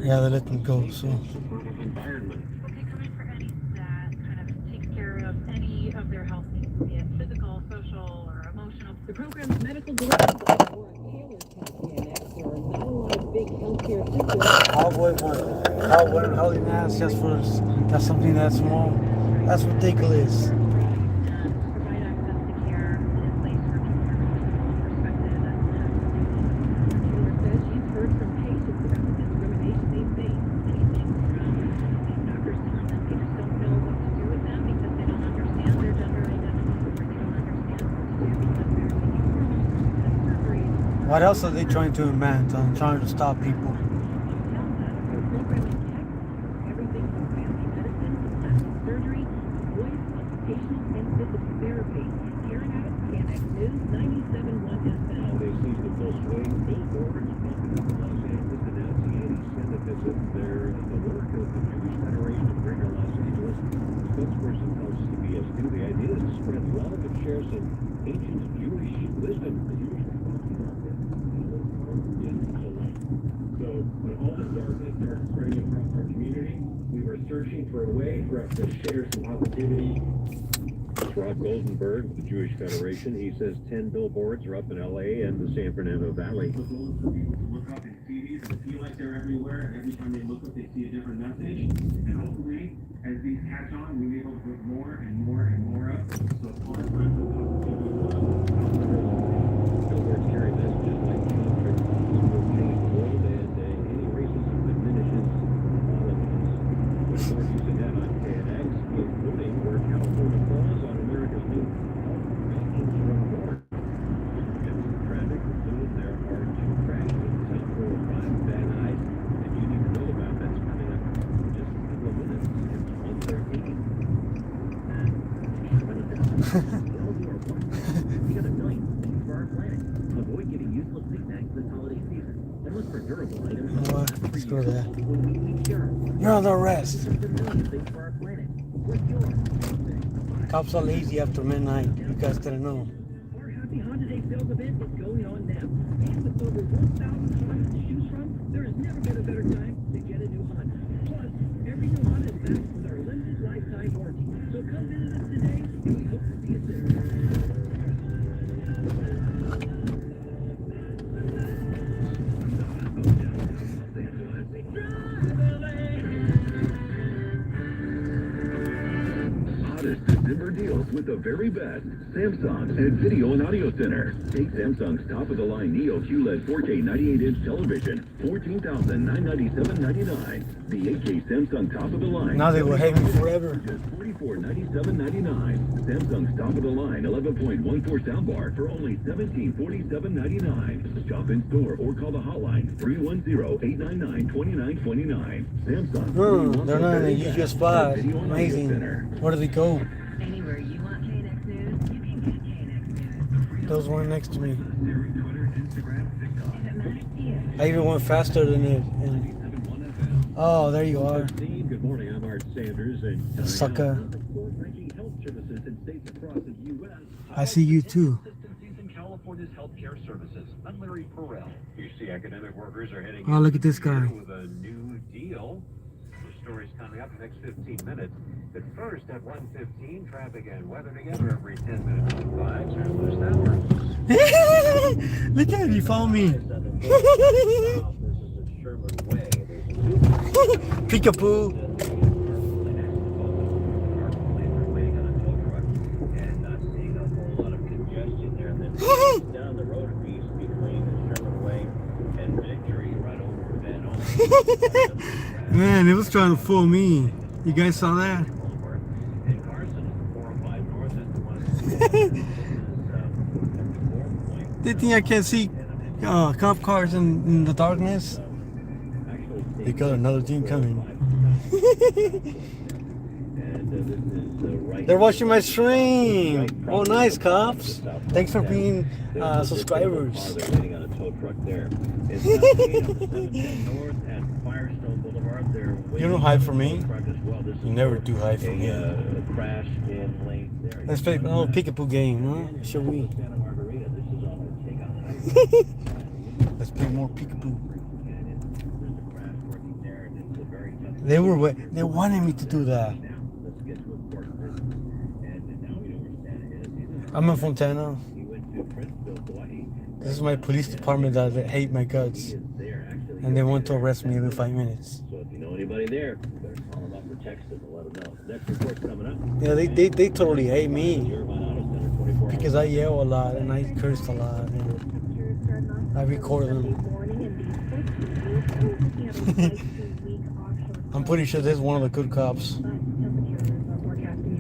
Yeah, they let them go. So Will they come in for any that kind of takes care of any of their health needs, be it physical, social, or emotional? The program's medical director, Laura Taylor, tells KNX there are not a lot of big healthcare systems. I'll wear masks just for that's something that small. That's ridiculous. Provide access to care in place for people from a perspective. Taylor says she's heard from patients about the discrimination they face. Anything from doctors telling them they just don't know what to do with them because they don't understand their gender identity or they don't understand what to do because they're taking hormones and surgeries. What else are they trying to invent? I'm trying to stop people. Everything from family medicine, plastic surgery, voice, occupational, and physical therapy. Karen out of KNX News, 97.1 FM. They seized the full swing billboards popping up in Los Angeles announcing anti-Semitism. They're the work of the Jewish Federation of Greater Los Angeles. The spokesperson tells CBS News the idea is to spread love and share some ancient Jewish wisdom. So when all the darkness started spreading across our community, we were searching for a way for us to share some positivity It's Rob Goldenberg with the Jewish Federation. He says 10 billboards are up in L.A. and the San Fernando Valley. For those who look up in TVs and feel like they're everywhere, every time they look up, they see a different message. And hopefully, as these catch on, we'll be able to put more and more and more up. So upon Billboards carry messages like conflict will change the world and any racism diminishes violence. With more news ahead on KNX, including where California falls on America's new rankings from north. Traffic included there are 2 crashes in South 405 Van Nuys that you need to know about. That's coming up in just a couple of minutes. It's 1:13. We got a million things for our planet. Avoid getting useless knickknacks this holiday season. And look for durable items. You know what? Screw that. When we share, You're under arrest. there's a million things for our planet. What's yours? Cops are lazy after midnight. You guys didn't know. Our Happy Honda Day sales event is going on now. And with over 1,000 Hondas to choose from, there has never been a better time to get a new Honda. Plus, every new Honda is backed with our limited lifetime warranty. So come visit us today, and we hope to see you soon. Hottest December deals with the very best Samsung and Video and Audio Center. Take Samsung's top-of-the-line Neo QLED 4K 98-inch television, $14,997.99. The 8K Samsung top-of-the-line. Now they will hate me forever. Just $44,97.99. Samsung's top-of-the-line 11.14 soundbar for only $1747.99. Shop in store or call the hotline 310-899-2929. Samsung. They're not in a usual spot. Amazing. Where do they go? Anywhere you want KNX News, you can get KNX News. Those weren't next to me. If it matters to you. I even went faster than it. Oh, there you are. Good morning, I'm Art Sanders. And Sucker. health services in states across the U.S. I see you too. in California's healthcare services. I'm Larry Perrell. You see, academic workers are heading Oh, look at this guy. with a new deal. The story's coming up in the next 15 minutes. But first, at 1:15, traffic and weather together every 10 minutes with 5 Travelers Hours. Look at it, he found me. Peekaboo. Down the road a piece between Sherman Way and Victory, right over Van Nuys. Man, it was trying to fool me. You guys saw that? And Carson, 405 North is the one. They think I can't see cop cars in the darkness? They got another team coming. They're watching my stream. Oh, nice, cops. Thanks for being subscribers. They're waiting on a tow truck there. It's north at Firestone Boulevard. You don't hide from me. You never do hide from me. Crash in lane there. Let's play a little peekaboo game, huh? Shall we? Let's play more peekaboo. They wanted me to do that. I'm in Fontana. This is my police department that hate my guts. And they want to arrest me every 5 minutes. So if you know anybody there, you better call them up or text them and let them know. Next report's coming up. Yeah, they totally hate me. Because I yell a lot and I curse a lot. And I record them. I'm pretty sure this is one of the good cops.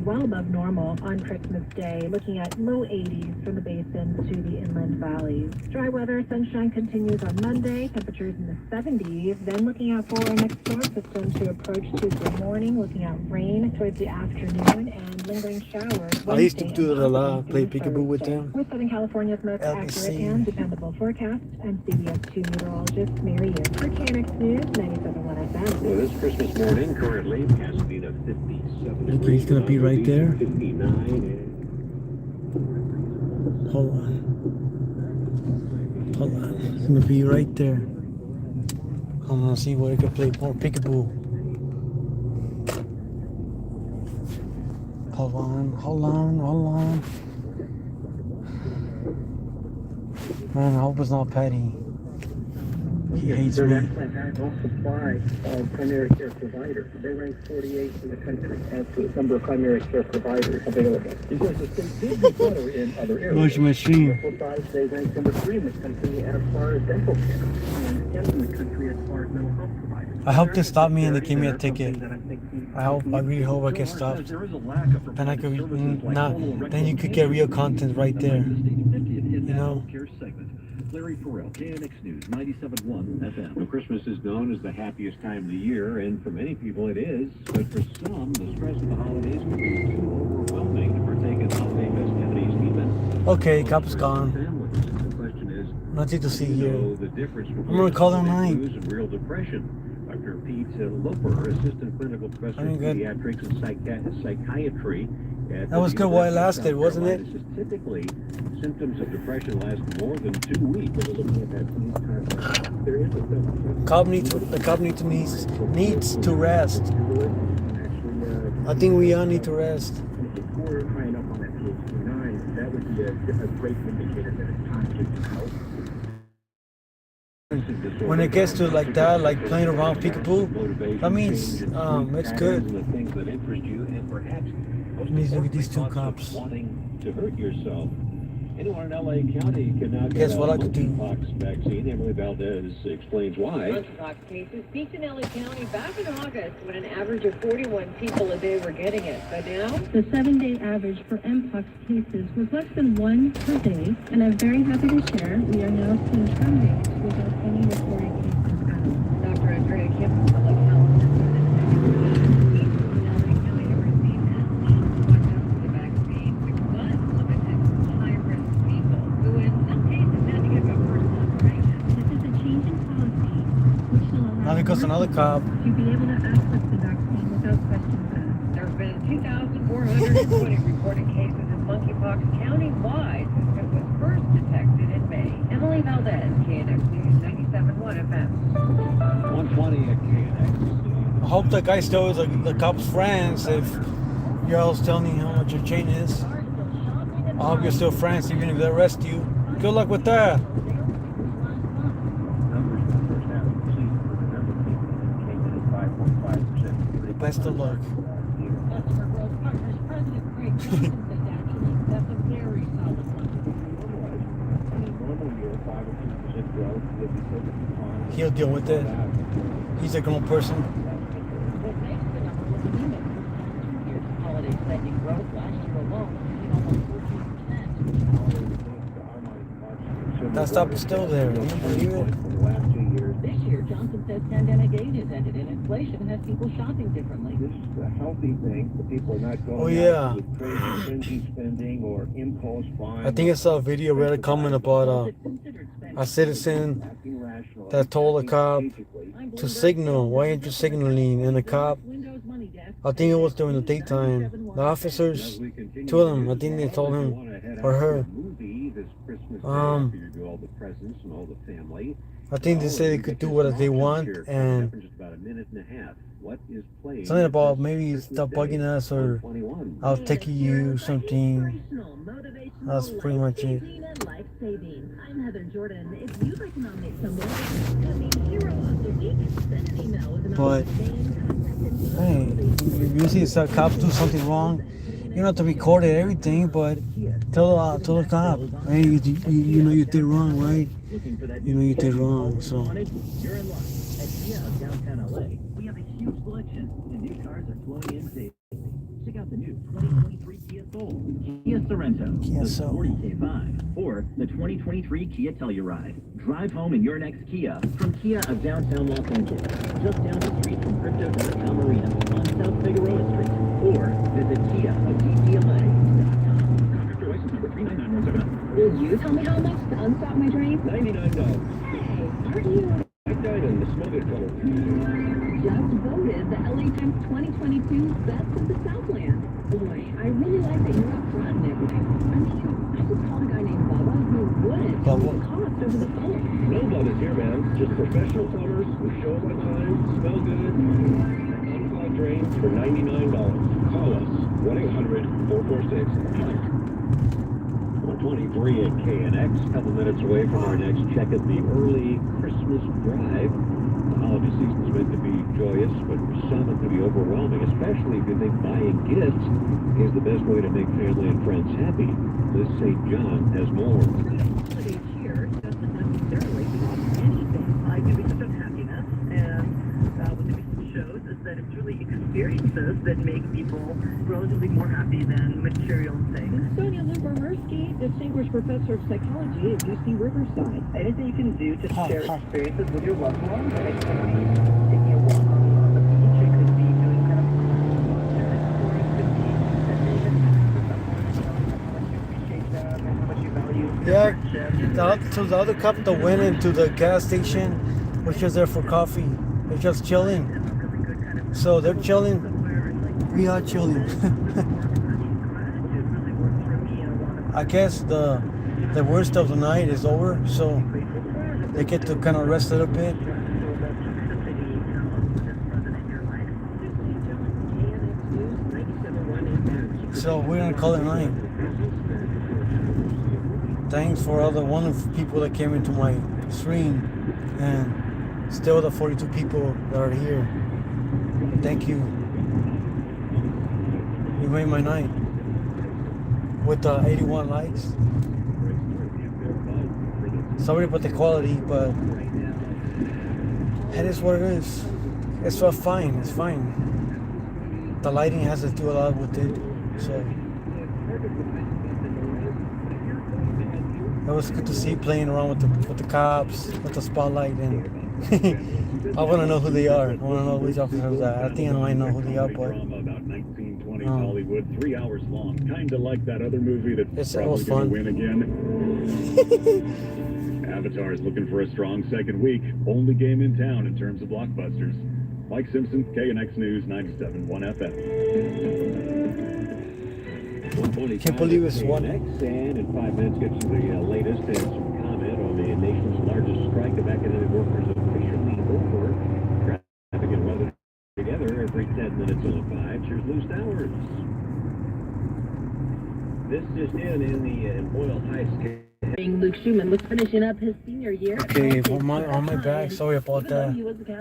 Well above normal on Christmas Day, looking at low 80s from the basin to the inland valleys. Dry weather, sunshine continues on Monday, temperatures in the 70s. Then looking out for our next storm system to approach Tuesday morning, looking at rain towards the afternoon and lingering showers. I used to do it a lot, play peekaboo with them. With Southern California's most accurate and dependable forecast, I'm CBS 2 meteorologist Mary Yu. For KNX News, 97.1 FM. Well, this Christmas morning, currently, Pasadena 57. Look, he's gonna be right there. 59. Hold on. He's gonna be right there. I'm gonna see where he can play more peekaboo. Hold on. Man, I hope it's not Patty. He hates me. National supply of primary care providers. They rank 48th in the country as to the number of primary care providers available. Of course, the state did do better in other areas. Watch my stream. For size, they rank number 3 in the country as far as dental care, and 10th in the country as far as mental health providers. I hope they stop me and they give me a ticket. I really hope I get stopped. Then I could then you could get real content right there. You know. Larry Farrell, KNX News, 97.1 FM. Well, Christmas is known as the happiest time of the year, and for many people it is. But for some, the stress of the holidays can be too overwhelming to partake in holiday festivities even. Okay, cop's gone. The question is, nothing to see here. The difference I'm gonna call them blues and real depression. Dr. Pete Loper, assistant clinical professor of pediatrics and psychiatry. That was good while it lasted, wasn't it? Typically, symptoms of depression last more than 2 weeks. The cop needs to rest. I think we all need to rest. When it gets to like that, like playing around peekaboo, that means it's good. Look at these two cops. Wanting to hurt yourself. Anyone in LA County can now get Guess what I could do? monkeypox vaccine. Emily Valdez explains why. Monkeypox cases peaked in LA County back in August when an average of 41 people a day were getting it. But now, The 7-day average for Mpox cases was less than 1 per day, and I'm very happy to share we are now seeing trend rates without any reported cases at all. Dr. Andrea Kim from public health says that LA County have received the vaccine, which was limited to high-risk people who in some cases had to get a first operation. This is a change in policy, which will allow Now because another cop. to be able to access the vaccine without questions asked. There have been 2,420 reported cases of monkeypox countywide since it was first detected in May. Emily Valdez, KNX News 97.1 FM. 120 at KNX. I hope that guy still is the cop's friends if you're always telling him how much your chain is. I hope you're still friends even if they arrest you. Good luck with that. Best of luck. He'll deal with it. He's a grown person. Holiday spending growth last year alone, almost 14%. That stop is still there. Can you believe it? This year, Johnson says pandemic aid has ended and inflation has people shopping differently. This is a healthy thing. The people are not going Oh yeah. with crazy frenzy spending or impulse buying. I think I saw a video, read a comment about a citizen that told a cop to signal. Why aren't you signaling? And the cop, I think it was during the daytime. The officers, 2 of them, I think they told him or her. I think they said they could do what they want, and something about maybe stop bugging us or I'll take you something. That's pretty much it. I'm Heather Jordan. If you'd like to nominate someone, that means Hero of the Week. Send an email with an But hey, if you see some cops do something wrong, you don't have to record it, everything, but tell the cop, hey, you know you did wrong, right? You know you did wrong, so. You're in luck. At Kia of downtown LA, we have a huge selection, and new cars are flowing in safely. Check out the new 2023 Kia Soul, Kia Sorento, the sporty K5, or the 2023 Kia Telluride. Drive home in your next Kia from Kia of downtown Los Angeles, just down the street from Crypto Downtown Marina on South Figueroa Street, or visit Kia of DCLA.com. After license number 39917. Will you tell me how much to unstop my drain? $99. Hey, aren't you White diamond, the smoking color. just voted the LA Times 2022 Best of the Southland? Boy, I really like that you're up front and everything. I mean, I just called a guy named Bubba who wouldn't tell me the cost over the phone. No Bubba's here, man. Just professional plumbers who show up on time, smell good, and unplug drains for $99. Call us. 1-800-446-PIPE. 123 at KNX, a couple minutes away from our next check of the early Christmas drive. The holiday season is meant to be joyous, but for some it can be overwhelming, especially if you think buying gifts is the best way to make family and friends happy. Liz St. John has more. Holidays here doesn't necessarily mean anything. It can be such a happiness, and what the research shows is that it's really experiences that make people relatively more happy than material things. Sonia Luber-Mirsky, Distinguished Professor of Psychology at UC Riverside. Anything you can do to share experiences with your loved ones, and it could be taking a walk on the beach, it could be doing kind of or it could be sending a text to someone, how much you appreciate them and how much you value their friendship. So the other couple that went into the gas station was just there for coffee. They're just chilling. So they're chilling. We are chilling. I guess the worst of the night is over, so they get to kind of rest a little bit. So we're gonna call it a night. Thanks for all the wonderful people that came into my stream, and still the 42 people that are here. Thank you. You made my night with the 81 likes. Sorry about the quality, but it is what it is. It's so fine. It's fine. The lighting has to do a lot with it, so it was good to see playing around with the cops, with the spotlight, and I want to know who they are. I want to know which officers are. I think I might know who they are, but about 1920s Hollywood, 3 hours long. Kind of like that other movie that's probably going to win again. Avatar is looking for a strong second week. Only game in town in terms of blockbusters. Mike Simpson, KNX News, 97.1 FM. Can't believe it's one. And in 5 minutes, get you the latest and some comment on the nation's largest strike of academic workers officially over. Traffic and weather together every 10 minutes on 5. Here's Lou Stowers. This just in the Boyle High School. Luke Schumann was finishing up his senior year. Okay, on my back. Sorry about that.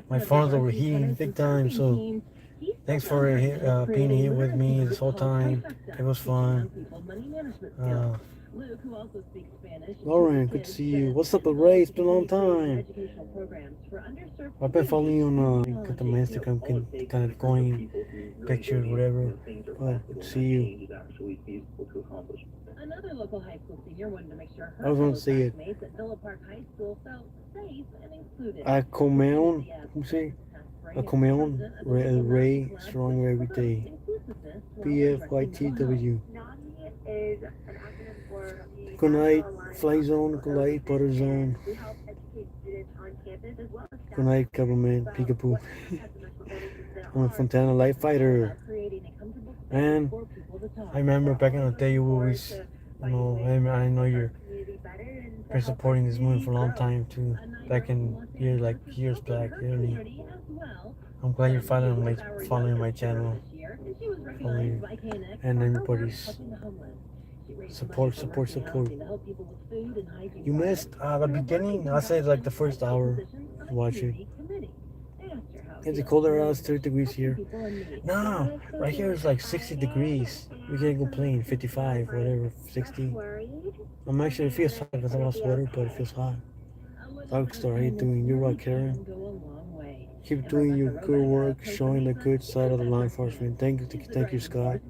My phone's overheating big time. So thanks for being here with me this whole time. It was fun. Lauren, good to see you. What's up, Ray? It's been a long time. I've been following you on the Instagram, kind of going pictures, whatever. But good to see you. Another local high school senior wanted to make sure her I was gonna see it. classmates at Villa Park High School felt safe and included. Acomeon, Ray, strong every day. BFYTW. Good night, Fly Zone, good night, Butter Zone. Good night, government, Peekaboo. I'm a Fontana Light Fighter. And I remember back in the day, you always, I know you're been supporting this movie for a long time too. Back in years back, really. I'm glad you're following my channel. And everybody's support. You missed the beginning. I said like the first hour. Watch it. It's colder out, it's 30 degrees here. No, right here is like 60 degrees. We can't complain. 55, whatever, 60. It feels hot because I'm on a sweater, but it feels hot. Darkstar, how you doing? You're right, Karen. Keep doing your good work, showing the good side of the law enforcement. Thank you, Scott.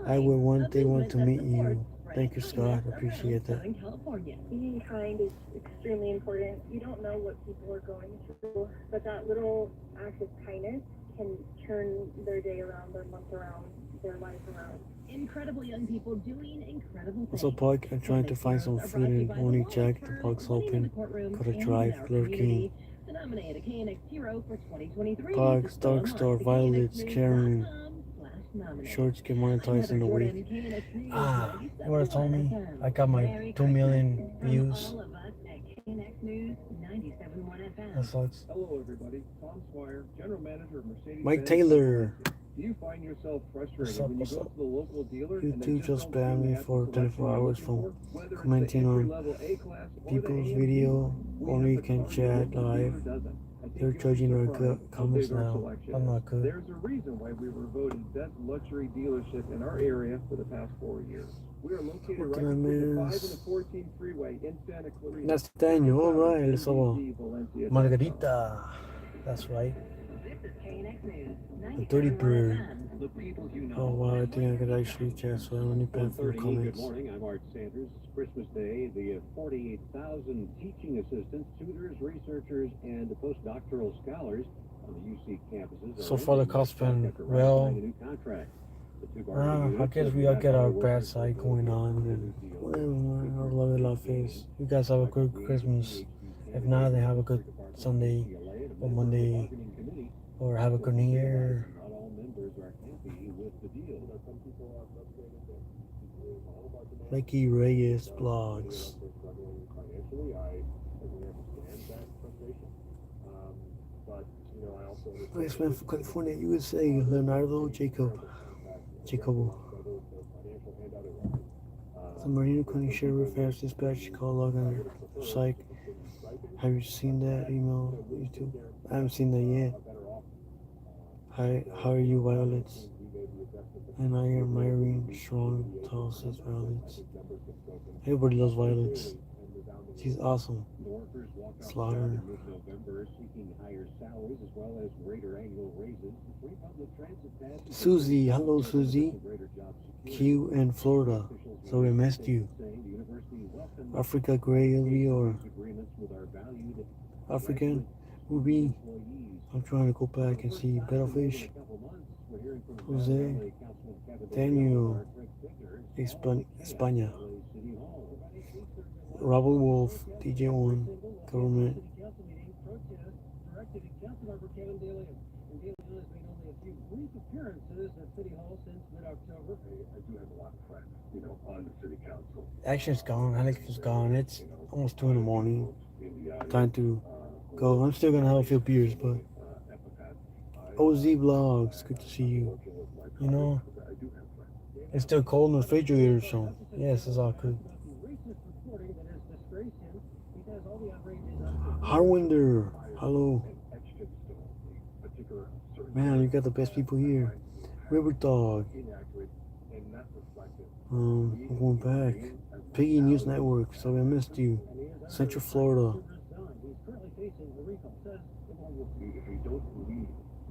I will one day want to meet you. Thank you, Scott. I appreciate that. Being kind is extremely important. You don't know what people are going through, but that little act of kindness can turn their day around, their month around, their life around. Incredible young people doing incredible things. So, Pug, I'm trying to find some food and only check. The Pug's open. Gotta drive, lurking. Pug, Darkstar, Violets, Karen. Shorts get monetized in a week. You would have told me I got my 2 million views. That sucks. Hello, everybody. Tom Swire, General Manager of Mercedes. Mike Taylor. Do you find yourself frustrated What's up, when you what's go up? to the local dealer and they YouTube just just don't banned seem me to have for the 24 selection you're hours looking from for? Whether it's the commenting on entry-level A-class or the people's AMG, video. we have Only the can car your chat local live. dealer doesn't. I think They're you'll be judging our surprised how comments big our now. selection I'm is. not good. There's a reason why we were voted best luxury dealership in our area for the past 4 years. We are located What right can I between the 5 miss? and the 14 freeway in Santa Clarita. Nastaño, alright, let's have a NBCValencia.com. margarita. That's right. A dirty bird. The people you know. Oh wow, I think I could actually chat, so I only pay for 1:30. Good comments. morning. I'm Art Sanders. It's Christmas Day. The 48,000 teaching assistants, tutors, researchers, and postdoctoral scholars on the UC campuses. So far the cost's been well. I guess we all get our bad side going on, and whatever, our love it, love face. You guys have a good Christmas. If not, then have a good Sunday or Monday, or have a good New Year. Not all members are happy with the deal. Some people are frustrated that Mikey Reyes blogs. financially. I certainly understand that frustration. But you know, I also Nice man from California, USA, Leonardo Jacobo. The Marino County Sheriff has dispatched call log on psych. Have you seen that email? YouTube? I haven't seen that yet. How are you, Violets? And I am Myrene Strong, tall says Violets. Everybody loves Violets. She's awesome. Slaughter. Susie, hello Susie. Q in Florida. So we missed you. Africa Gray Ruby or African Ruby. I'm trying to go back and see Battlefish. Jose. Daniel. España. Robert Wolf. DJ1. Government. Action's gone. Alex is gone. It's almost 2 in the morning. Time to go. I'm still gonna have a few beers, but OZ Vlogs, good to see you. You know, it's still cold in the refrigerator, so yes, it's all good. Harwinder, hello. Man, you got the best people here. River Dog. I'm going back. Piggy News Network, so I missed you. Central Florida.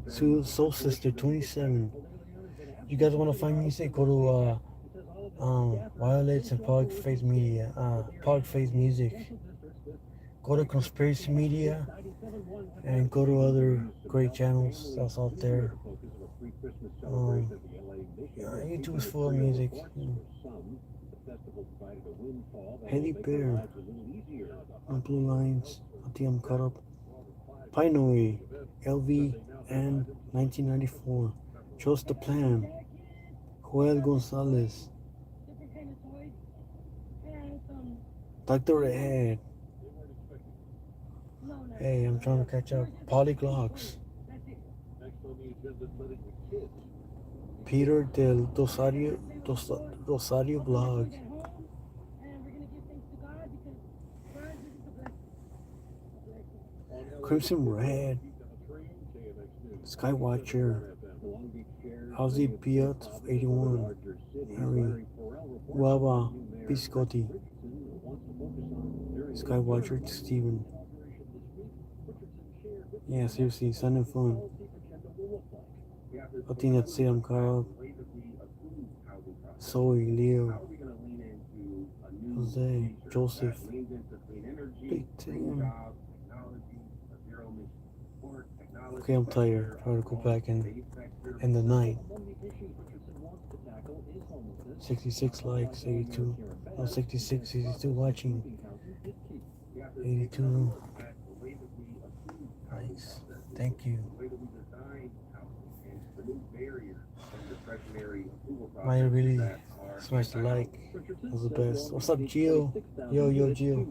Soul Sister 27. You guys want to find music? Go to Violets and Pog Face Media. Pog Face Music. Go to Conspiracy Media and go to other great channels that's out there. YouTube is full of music. Haley Bear on Blue Lines. I think I'm caught up. Pinoy, LV, and 1994. Trust the Plan. Joel Gonzalez. Dr. Ed. Hey, I'm trying to catch up. Polyglots. Peter del Rosario blog. Crimson Red. Skywatcher. Ozzy Piot 81. Harry. Guava Biscotti. Skywatcher Steven. Yeah, seriously, Sun and Fun. I think that's it. I'm caught up. Zoe, Leo, Jose, Joseph, Big Tim. Okay, I'm tired. Try to go back in the night. 66 likes, 82. No, 66, 82 watching. 82 likes. Thank you. Mine really smashed the like. That was the best. What's up, Gio? Yo, Gio.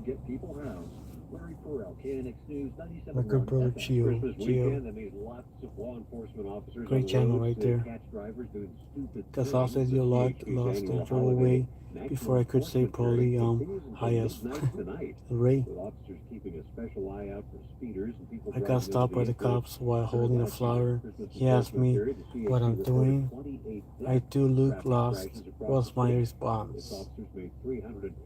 Larry Burrell, KNX News, 97.1 My good brother FM. Chio. Christmas Chio. weekend, that made lots of law enforcement officers Great on the channel roads right to there. catch drivers doing stupid That's things. also The a lot PHP's lost annual and drove holiday. away National before I could say Enforcement probably Period continues until high as midnight tonight, Ray. with officers keeping a special eye out for speeders and people I got driving stopped by the under the cops while influence. holding a Last year, flower. Christmas He asked enforcement me period, the CHP what I'm reported doing. 28 I deaths do in look traffic lost. crashes across What's the my state. Its response? officers made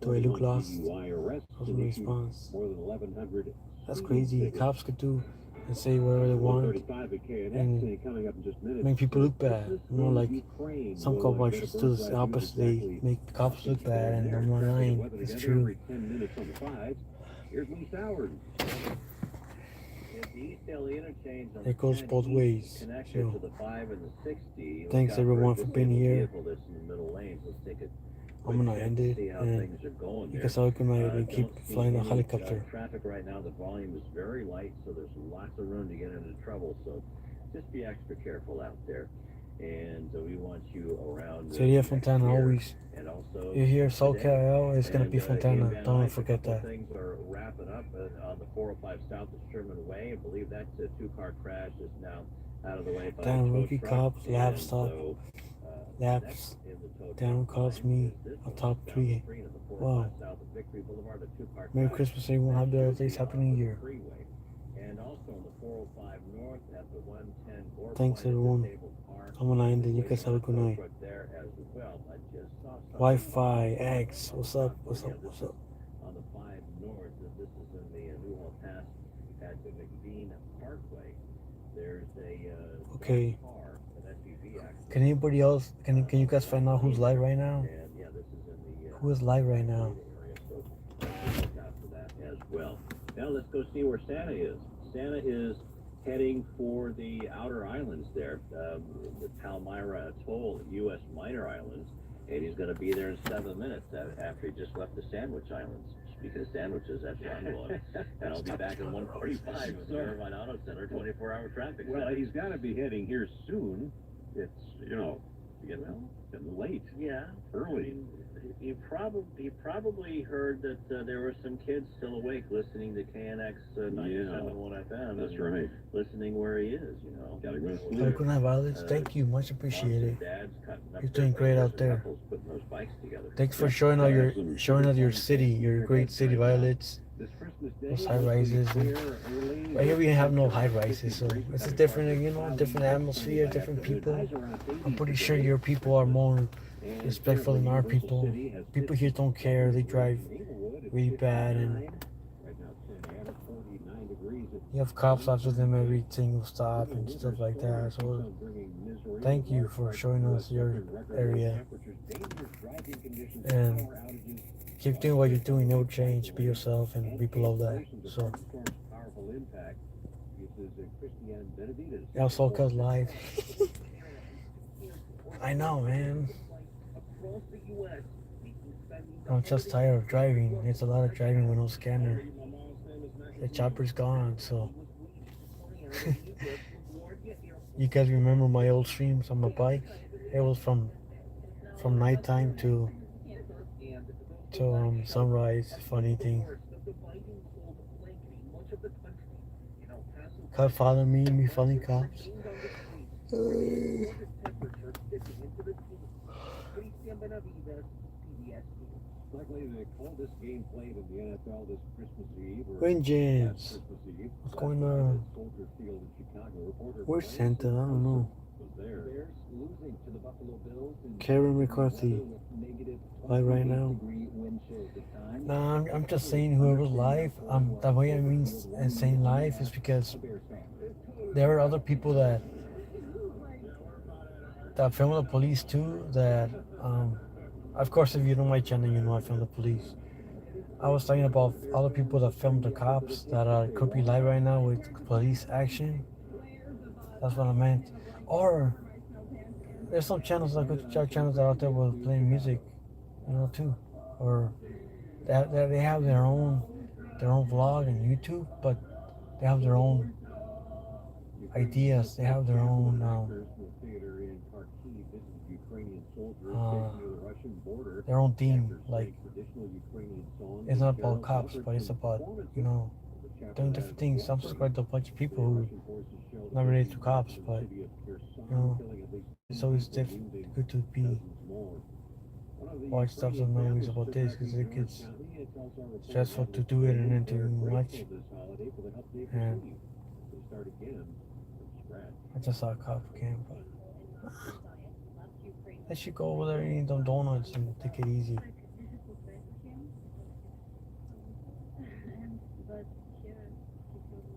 Do I look 341 lost? DUI arrests What's and my issued response? more than 1,100 That's speeding crazy. tickets. Cops could do and say whatever they want 135 at KNX, and and coming up in just minutes. make people look bad. Christmas You know, in like Ukraine some will cop get a watchers do bird's the eye view opposite. They exactly make cops what look you bad, got and there. I'm not Traffic and lying. weather It's together true. every 10 minutes on the 5s. Here's Lee Soward. At the East Daly interchange on It goes the 10 both east ways. connection to So the 5 and the 60. Look thanks out for a everyone for being disabled here. vehicle that's in the middle lanes. Let's take a I'm quick gonna check end to it, see how and things are going you there. guys are looking at me keep Don't see flying a any helicopter. traffic right now. The volume is very light, so there's lots of room to get into trouble. So just be extra careful out there. And we want you around Seria next Fontana year always. and also You're here, today. SoCal, it's gonna be And, Fontana. in Van Don't Nuys, forget a couple that. things are wrapping up on the 405 south of Sherman Way. I believe that two-car crash is now out of the way by a Damn tow rookie truck. cops, lap And stop. so, Laps. next in the tow Damn truck calls line me is this a one, top down three. the street of the 405 Wow. south of Victory Boulevard, a two-car Merry crash. Christmas, everyone. That Happy should holidays, be Happy off New of the Year. freeway. And also on the 405 north at the 110 Gore Thanks Point, a everyone. disabled car I'm gonna end it. You waiting guys have on a good tow night. truck there as well. I just saw something Wi-Fi X. What's up? What's up? yeah, What's this up? is on the 5 north, and this is in the Newhall Pass at the McBean Parkway. There's a Okay. car, an SUV accident. Can anybody else? Can you guys find out who's live right now? And yeah, this is in the Who is live right now? area, so look out for that as well. Now let's go see where Santa is. Santa is heading for the outer islands there, the Palmyra Atoll, U.S. Minor Islands, and he's going to be there in 7 minutes after he just left the Sandwich Islands. Speaking of sandwiches, that's where I'm going. And I'll be back at 1:45 at the Irvine Auto Center, 24-hour traffic. Well, he's got to be heading here soon. It's, getting late. Yeah. Early. He probably heard that there were some kids still awake listening to KNX 97.1 FM. That's and right. Listening where he is, Gotta go to sleep. Have a good night, Violets. Thank you. Much appreciated. You're doing great out there. Putting those bikes together. Thanks for showing out your city, your great city, Violets. This Christmas day, Those high rises. Right here we have no high rises, so it's a different, different atmosphere, different people. I'm pretty sure your people are more respectful than our people. People here don't care. They drive really bad, and you have cops after them every single stop and stuff like that. So thank you for showing us your area, and keep doing what you're doing. No change. Be yourself and be below that. So also cause live. I know, man. I'm just tired of driving. It's a lot of driving with no scanner. The chopper's gone, so you guys remember my old streams on my bike? It was from nighttime to sunrise. Funny thing. Cop follow me following cops. Likely the coldest game played in the NFL this Christmas Eve. Vengeance. What's going on? Soldier Field in Chicago. Reporter Where's Santa? I don't know. was there. Bears losing to the Buffalo Bills in Karen McCarthy. negative Live right now. degree wind chill at the time. Nah, I'm just saying whoever's live. The way I mean saying live is because there are other people that film the police too. That of course, if you know my channel, you know I film the police. I was talking about other people that film the cops that could be live right now with police action. That's what I meant. Or there's some channels like channels that are out there with playing music, too. Or they have their own vlog on YouTube, but they have their own ideas. They have their own Ukrainian soldiers stationed near the Russian border. their own team. Actors Like, sang traditional Ukrainian songs it's not and about carols cops, offered but it's some about, performances. you know, The chapter doing has different things. I'm subscribed to a bunch of people who Russian forces shelled not related to Ukrainian cops, in the but city of Kherson, you know, killing at least it's 10 always people, wounding good to be dozens more. One of the watch stuff Ukrainian that knows families about stood this back because in it gets Orange County and tells our reporter stressful how to this do it and then they're too much. grateful this holiday for the help they've And received. They start again from scratch. I just saw a cop camp. They should go over there and eat them donuts and take it easy.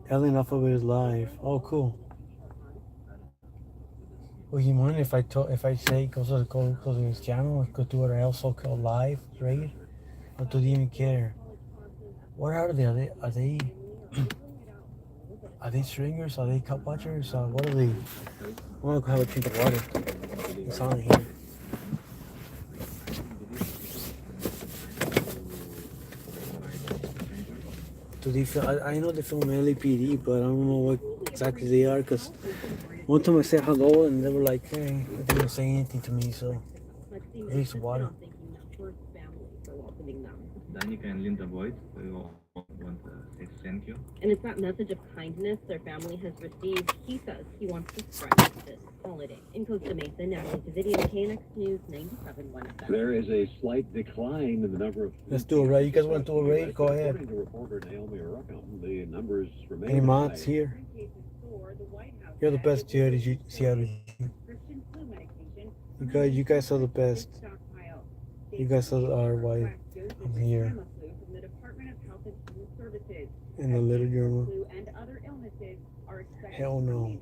Telling enough of it is live. Oh, cool. Would you mind if I say go to his channel, go to it also called live raid, or do they even care? What are they? Are they stringers? Are they cop watchers? What are they? I want to have a drink of water. It's on here. Do they film? I know they film LAPD, but I don't know what exactly they are. Cause one time I said hello and they were like, "Hey," they didn't say anything to me. So at least water. Then you can leave the voice. So you want to say thank you. And it's that message of kindness their family has received. He says he wants to spread this holiday. In Costa Mesa, Natalie Video, KNX News 97.1 FM. There is a slight decline in the number of. Let's do a raid. You guys want to do a raid? Go ahead. According to reporter Naomi Arukam, the numbers remain. Any mods high. here? You're the best, Jared. You guys are the best. You guys are why I'm here. In the little journal. Hell no.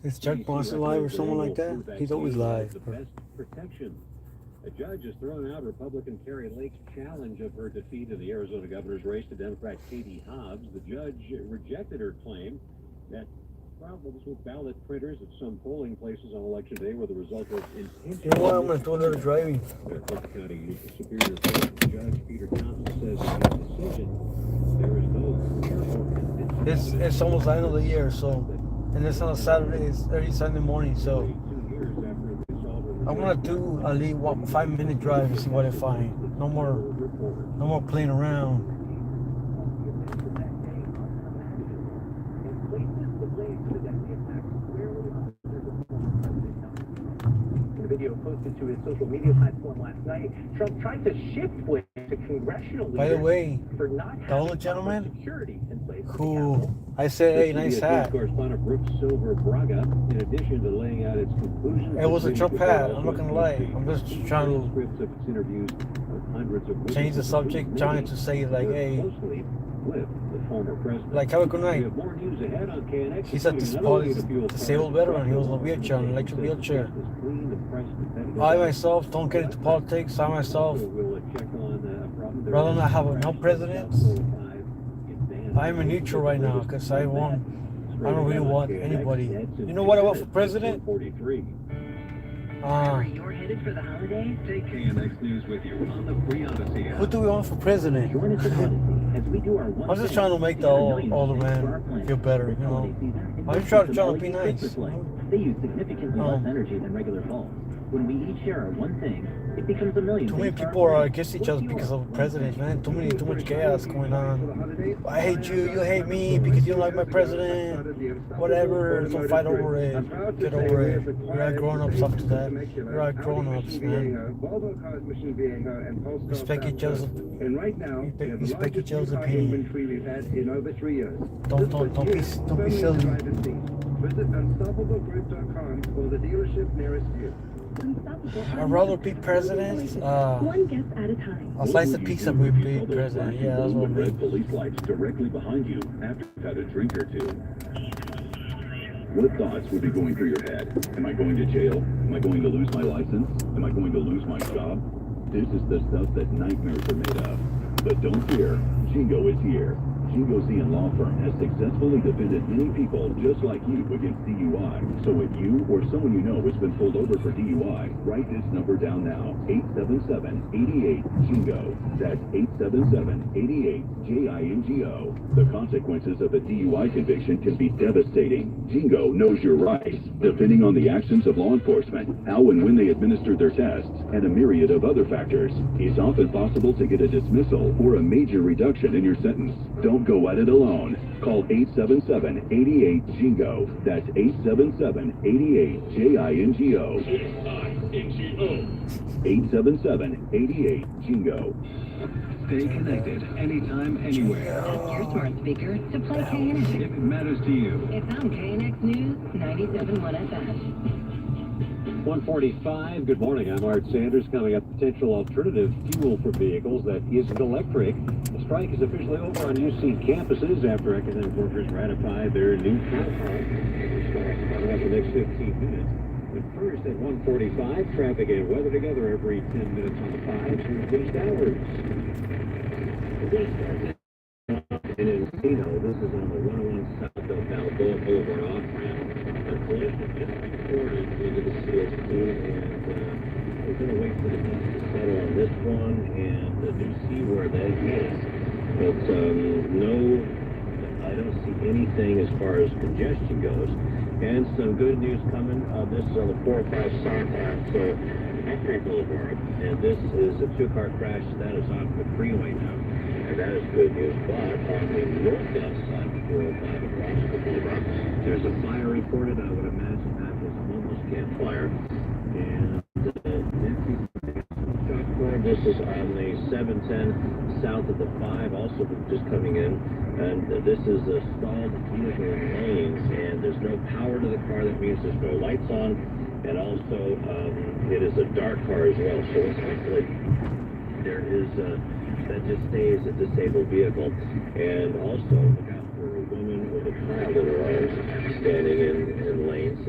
Is Chuck Bronson live or someone like that? He's always live. The best protection. A judge has thrown out Republican Carrie Lake's challenge of her defeat in the Arizona governor's race to Democrat Katie Hobbs. The judge rejected her claim that problems with ballot printers at some polling places on election day were the result of intentional. You know what? I'm going to do a little driving. Cook County Superior Court Judge Peter Thompson says in his decision there is no clear or convincing. It's almost the end of the year, so, and it's on a Saturday. It's early Sunday morning, so I'm gonna do a least 5-minute drive and see what I find. No more playing around. Video posted to his social media platform last night, Trump tried to shift blame to congressional leaders By the way, for not the old gentleman security in place. who I said, hey, nice hat. Correspondent Brooks Silver Braga, in addition to laying out its conclusions. It was a Trump hat. I'm not gonna lie. I'm just trying to Scripts of its interviews with hundreds of change the subject, trying to say like, hey, with the former president. like have a good night. We have more news ahead on KNX. He's a disabled veteran. He was in a wheelchair, an electric wheelchair. I myself don't get into politics. I myself, rather than have no presidents, I'm a neutral right now because I don't really want anybody. You know what I want for president? You're headed for the holiday? Take KNX News with you on the free Odyssey app. What do we want for president? Join us at Odyssey as we do our one I'm just trying to make the older man feel better, you know. I'm just trying to be nice. They use significantly less energy than regular bulbs. When we each share our one thing, it becomes a million. Too many people are against each other because of presidents, man. Too much chaos going on. I hate you, you hate me because you don't like my president. Whatever, don't fight over it. Get over it. We're all grown-ups up to that. We're all grown-ups, man. Respect each other's opinion. Don't be silly. Visit unstoppablegroup.com or the dealership nearest you. I'd rather be president. One guest at a time. I'll slice a pizza with be president. Yeah, that's what I mean. Police lights directly behind you after you've had a drink or two. What thoughts would be going through your head? Am I going to jail? Am I going to lose my license? Am I going to lose my job? This is the stuff that nightmares are made of. But don't fear, Jingo is here. Jingo Z and Law Firm has successfully defended many people just like you against DUI. So if you or someone you know has been pulled over for DUI, write this number down now. 877-88-JINGO. That's 877-88-JINGO. The consequences of a DUI conviction can be devastating. Jingo knows your rights, depending on the actions of law enforcement, how and when they administer their tests, and a myriad of other factors. It's often possible to get a dismissal or a major reduction in your sentence. Don't go at it alone. Call 877-88-JINGO. That's 877-88-JINGO. 877-88-JINGO. Stay connected anytime, anywhere. On your smart speaker to play KNX. If it matters to you. It's on KNX News 97.1 FM. 145, good morning. I'm Art Sanders. Coming up, potential alternative fuel for vehicles that isn't electric. The strike is officially over on UC campuses after academic workers ratify their new contract. We'll start coming up the next 15 minutes. But first, at 145, traffic and weather together every 10 minutes on the 5 through peak hours. Police in Encino, this is on the 101 south of Balboa Boulevard off-ramp. A collision just reported into the CST, and we're going to wait for the dust to settle on this one and do see where that is. But I don't see anything as far as congestion goes. And some good news coming. This is on the 405 south at Hickory Boulevard, and this is a two-car crash that is off the freeway now. And that is good news, but on the northbound side of 405 across the boulevard, there's a fire reported. I would imagine that was a homeless campfire. And this is on the 710 south of the 5, also just coming in. And this is a stalled vehicle lanes, and there's no power to the car. That means there's no lights on. And also, it is a dark car as well. So it's likely there is that just stays a disabled vehicle. And also, look out for a woman with a child in her arms standing in lanes.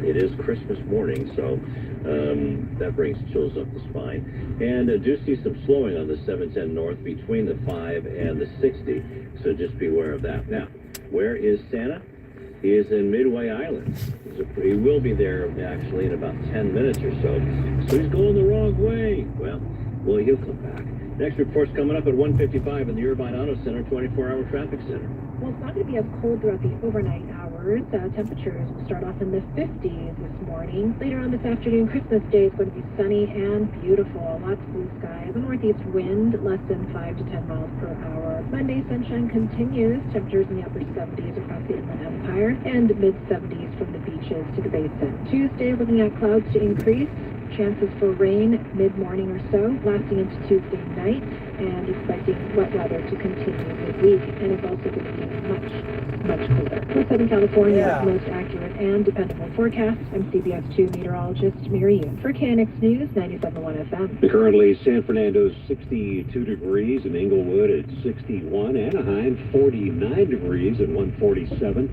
It is Christmas morning, so that brings chills up the spine. And do see some slowing on the 710 north between the 5 and the 60, so just be aware of that. Now, where is Santa? He is in Midway Island. He will be there actually in about 10 minutes or so. So he's going the wrong way. Well, he'll come back. Next report's coming up at 1:55 in the Irvine Auto Center 24-hour traffic center. Well, it's not going to be as cold throughout the overnight hours. Temperatures will start off in the 50s this morning. Later on this afternoon, Christmas Day is going to be sunny and beautiful. Lots of blue skies. The northeast wind, less than 5 to 10 miles per hour. Monday, sunshine continues. Temperatures in the upper 70s across the Inland Empire and mid-70s from the beaches to the basin. Tuesday, looking at clouds to increase. Chances for rain mid-morning or so, lasting into Tuesday night, and expecting wet weather to continue midweek. And it's also going to be much colder. For Southern California's most accurate and dependable forecast, I'm CBS 2 meteorologist Mary Yoon for KNX News 97.1 FM. Currently, San Fernando's 62 degrees, and Inglewood at 61, Anaheim 49 degrees at 147.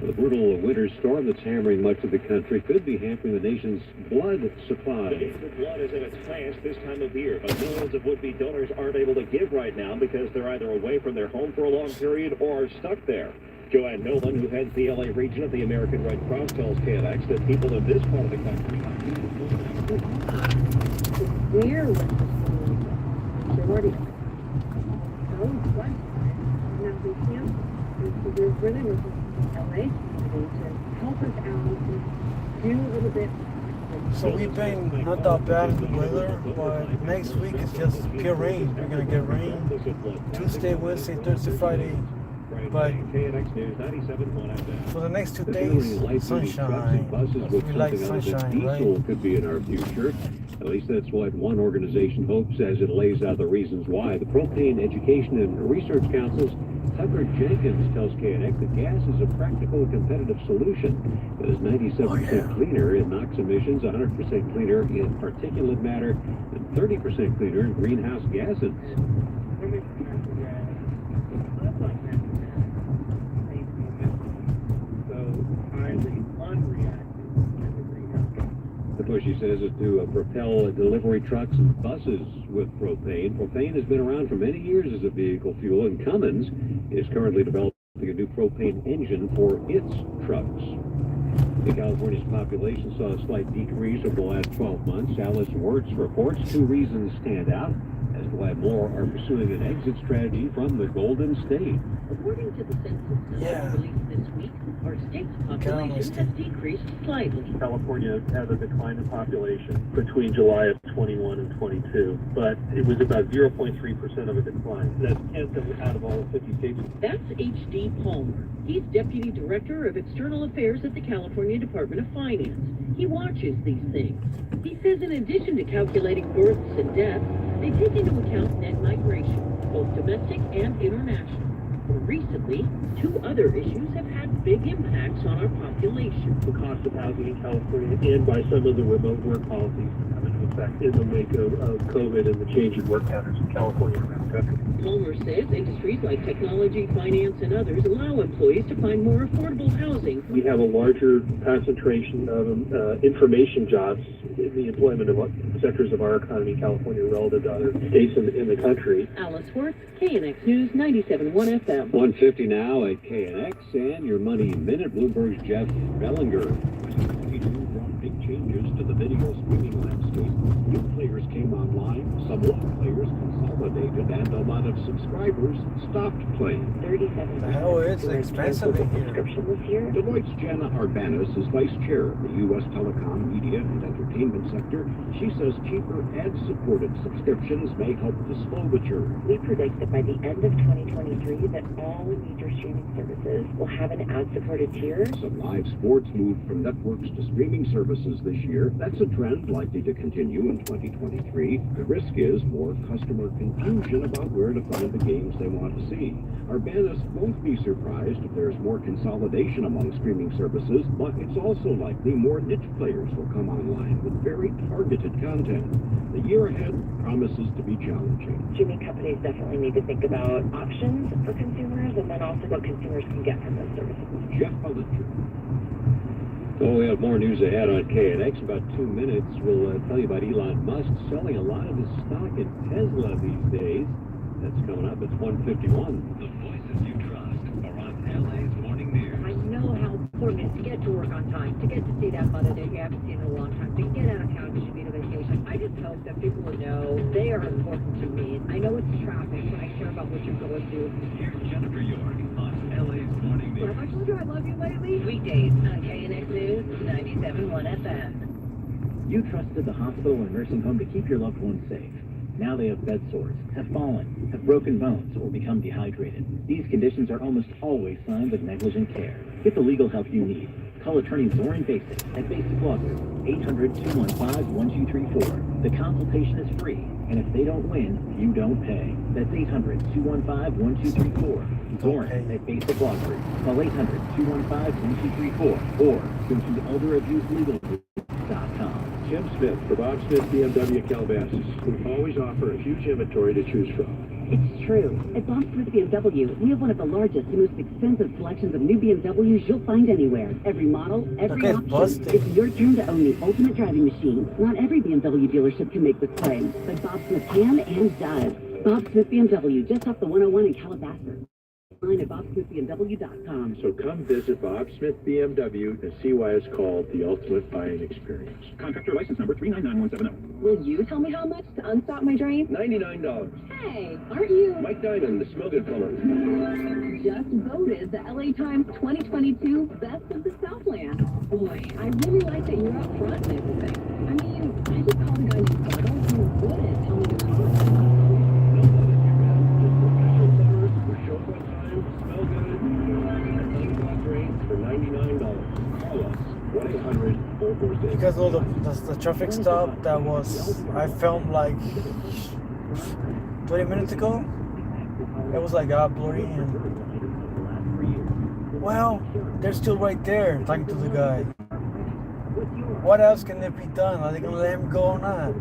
The brutal winter storm that's hammering much of the country could be hampering the nation's blood supply. The blood is in its plants this time of year, but millions of would-be donors aren't able to give right now because they're either away from their home for a long period or are stuck there. Joanne Nolan, who heads the LA region of the American Red Cross, tells KNX that people in this part of the country Where was the majority of it? Those blood now we can't. We're really looking LA to help us out and do a little bit. So we've been not that bad in the weather, but next week it's just pure rain. We're gonna get rain Tuesday, Wednesday, Thursday, Friday. But for the next 2 days, sunshine. We like sunshine, right? Could be in our future. At least that's what one organization hopes as it lays out the reasons why. The Propane Education and Research Council's Tucker Jenkins tells KNX that gas is a practical and competitive solution that is 97% cleaner in NOx emissions, 100% cleaner in particulate matter, and 30% cleaner in greenhouse gases. push, he says, is to propel delivery trucks and buses with propane. Propane has been around for many years as a vehicle fuel, and Cummins is currently developing a new propane engine for its trucks. California's population saw a slight decrease over the last 12 months. Alice Wirtz reports 2 reasons stand out as to why more are pursuing an exit strategy from the Golden State. According to the census numbers released this week, our state's population has decreased slightly. California has a decline in population between July of 21 and 22, but it was about 0.3% of a decline. That's 10th out of all 50 states. That's H.D. Palmer. He's Deputy Director of External Affairs at the California Department of Finance. He watches these things. He says in addition to calculating births and deaths, they take into account net migration, both domestic and international. Recently, 2 other issues have had big impacts on our population. The cost of housing in California and by some of the remote work policies that come into effect in the wake of COVID and the change in work patterns in California and around the country. Palmer says industries like technology, finance, and others allow employees to find more affordable housing. We have a larger concentration of information jobs in the employment of sectors of our economy in California relative to other states in the country. Alice Wirtz, KNX News 97.1 FM. 1:50 now at KNX, and your Money Minute. Bloomberg's Jeff Bellinger. 2022 brought big changes to the video streaming landscape. New players came online, some old players consolidated, and a lot of subscribers stopped playing. 37. The hell, it's expensive in here. Subscription this year. Deloitte's Jana Arbanis is vice chair of the U.S. telecom, media, and entertainment sector. She says cheaper ad-supported subscriptions may help to slow the churn. We predict that by the end of 2023 that all major streaming services will have an ad-supported tier. Some live sports moved from networks to streaming services this year. That's a trend likely to continue in 2023. The risk is more customer confusion about where to find the games they want to see. Arbanis won't be surprised if there's more consolidation among streaming services, but it's also likely more niche players will come online with very targeted content. The year ahead promises to be challenging. Streaming companies definitely need to think about options for consumers and then also what consumers can get from those services. Jeff Bellinger. Well, we have more news ahead on KNX. About 2 minutes, we'll tell you about Elon Musk selling a lot of his stock in Tesla these days. That's coming up. It's 1:51. The voices you trust are on LA's Morning News. I know how important it is to get to work on time, to get to see that mother that you haven't seen in a long time, to get out of town because you need a vacation. I just hope that people will know they are important to me. I know it's traffic, but I care about what you're going through. Here's Jennifer York on LA's Morning News. Have I told you I love you lately? Weekdays on KNX News 97.1 FM. You trusted the hospital and nursing home to keep your loved ones safe. Now they have bed sores, have fallen, have broken bones, or become dehydrated. These conditions are almost always signs of negligent care. Get the legal help you need. Call attorney Zoran Basic at Basic Law Group, 800-215-1234. The consultation is free, and if they don't win, you don't pay. That's 800-215-1234. Zoran at Basic Law Group. Call 800-215-1234 or go to ElderAbuseLegalGroup.com. Jim Smith for Bob Smith BMW Calabasas, who always offer a huge inventory to choose from. It's true. At Bob Smith BMW, we have one of the largest and most extensive selections of new BMWs you'll find anywhere. Every model, every option. It's your turn to own the ultimate driving machine. Not every BMW dealership can make this claim, but Bob Smith can and does. Bob Smith BMW, just off the 101 in Calabasas. Online at BobSmithBMW.com. So come visit Bob Smith BMW and see why it's called the ultimate buying experience. Contractor license number 399170. Will you tell me how much to unstop my drain? $99. Hey, aren't you? Mike Diamond, the Smell Good plumber. Just voted the LA Times 2022 Best of the Southland. Boy, I really like that you're up front and everything. I mean, I just called a guy named Bartle who wouldn't tell me the truth. Because all the traffic stop that was I filmed like 20 minutes ago, it was like blurry and well, they're still right there talking to the guy. What else can there be done? Are they gonna let him go or not?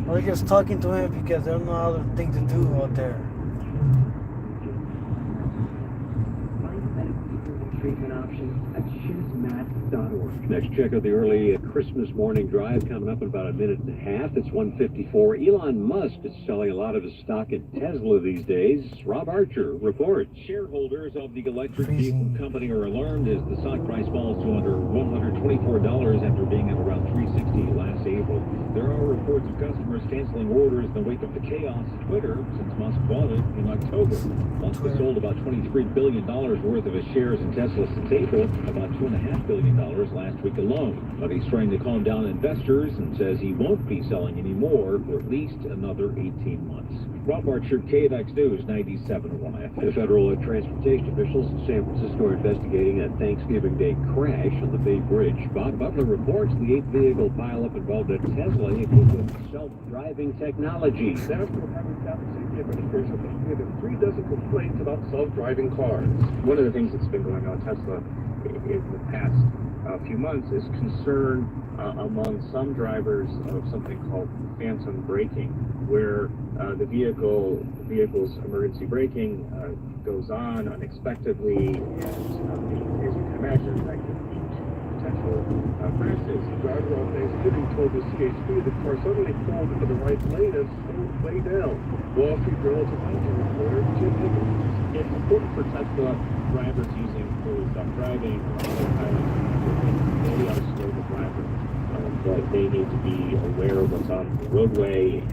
Or they're just talking to him because there's no other thing to do out there. Treatment options at Choose Matt FedEx.org. Next check of the early Christmas morning drive coming up in about a minute and a half. It's 1:54. Elon Musk is selling a lot of his stock in Tesla these days. Rob Archer reports. Shareholders of the electric vehicle company are alarmed as the stock price falls to under $124 after being at around $360 last April. There are reports of customers canceling orders in the wake of the chaos at Twitter since Musk bought it in October. Musk has sold about $23 billion worth of his shares in Tesla since April, about $2.5 billion last week alone. But he's trying to calm down investors and says he won't be selling any more for at least another 18 months. Rob Archer, KNX News, 97.1 FM. The federal transportation officials in San Francisco are investigating a Thanksgiving Day crash on the Bay Bridge. Bob Butler reports the 8th vehicle pileup involved a Tesla equipped with self-driving technology. National Highway Traffic Safety Administration has given 3 dozen complaints about self-driving cars. One of the things that's been going on at Tesla in the past few months is concern among some drivers of something called phantom braking, where the vehicle's emergency braking goes on unexpectedly, and as you can imagine, that can lead to potential crashes. The driver on Thanksgiving told the CHP the car suddenly pulled into the right lane and slowed way down. Wall Street Journal's Washington reporter Jim Higgins. It's important for Tesla drivers using fully self-driving or autopilot. They are slow to driver, but they need to be aware of what's on the roadway and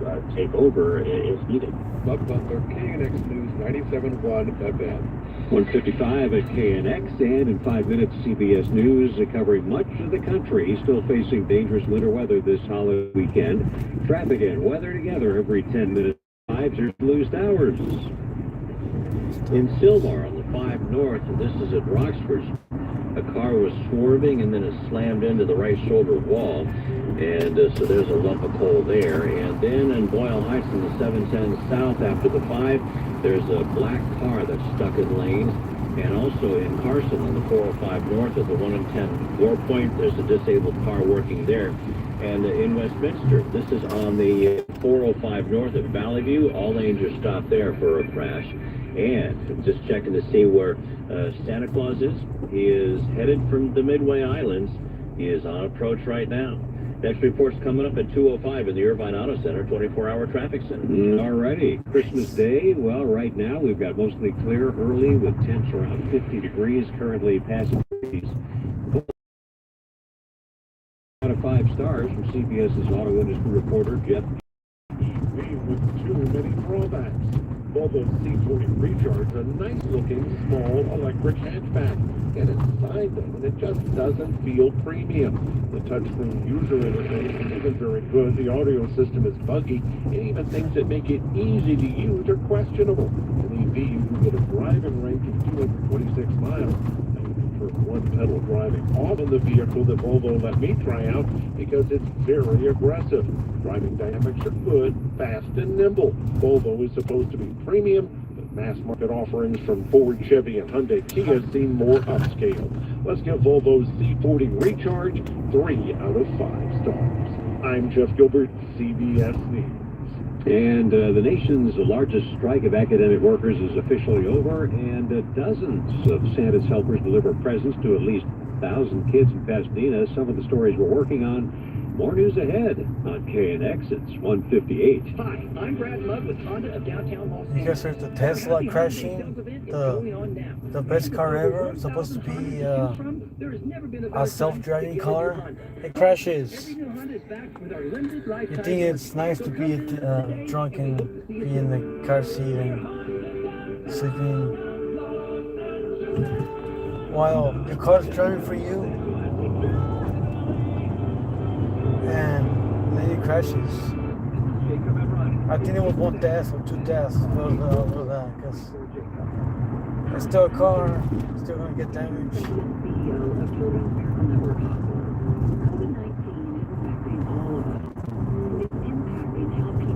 to take over if needed. Bob Butler, KNX News, 97.1 FM. 1:55 at KNX, and in 5 minutes, CBS News covering much of the country still facing dangerous winter weather this holiday weekend. Traffic and weather together every 10 minutes. 5 or lose hours. In Sylmar on the 5 North, and this is at Roxford, a car was swerving and then it slammed into the right shoulder wall, and so there's a lump of coal there. And then in Boyle Heights in the 710 South after the 5, there's a black car that's stuck in lanes. And also in Carson on the 405 North at the 1 and 10 War Point, there's a disabled car working there. And in Westminster, this is on the 405 North at Valley View. All lanes are stopped there for a crash. And just checking to see where Santa Claus is. He is headed from the Midway Islands. He is on approach right now. Next report's coming up at 2:05 in the Irvine Auto Center, 24-hour traffic center. Alrighty, Christmas Day. Well, right now we've got mostly clear early with temps around 50 degrees. Currently passing out of 5 stars from CBS's auto industry reporter Jeff. With too many drawbacks. Volvo C40 Recharge, a nice-looking, small electric hatchback. And inside, though, and it just doesn't feel premium. The touchscreen user interface isn't very good. The audio system is buggy, and even things that make it easy to use are questionable. An EV, you can get a driving range of 226 miles. For one-pedal driving off in the vehicle that Volvo let me try out because it's very aggressive. Driving dynamics are good, fast, and nimble. Volvo is supposed to be premium, but mass-market offerings from Ford, Chevy, and Hyundai Kia seem more upscale. Let's give Volvo's C40 Recharge 3 out of 5 stars. I'm Jeff Gilbert, CBS News. And the nation's largest strike of academic workers is officially over, and dozens of Santa's helpers deliver presents to at least 1,000 kids in Pasadena. Some of the stories we're working on. More news ahead on KNX. It's 1:58. Hi, I'm Brad Mudd with Honda of downtown Los Angeles. You guys heard the Tesla crashing? The best car ever. It's supposed to be a self-driving car. It crashes. You think it's nice to be drunk and be in the car seat and sleeping while the car's driving for you, and then it crashes. I think it was 1 death or 2 deaths over that, because it's still a car, still gonna get damaged.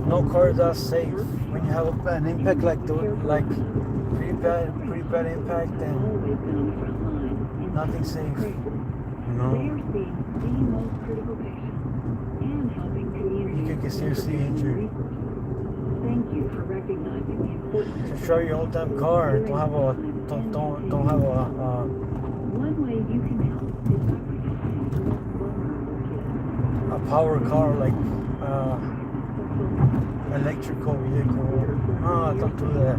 No car is that safe. When you have an impact like pretty bad impact, then nothing's safe. You know, you could get seriously injured. Thank you for recognizing the importance. Just drive your old damn car. Don't have a One way you can help is by protecting the most vulnerable kids. A power car, like electrical vehicle. Ah, don't do that.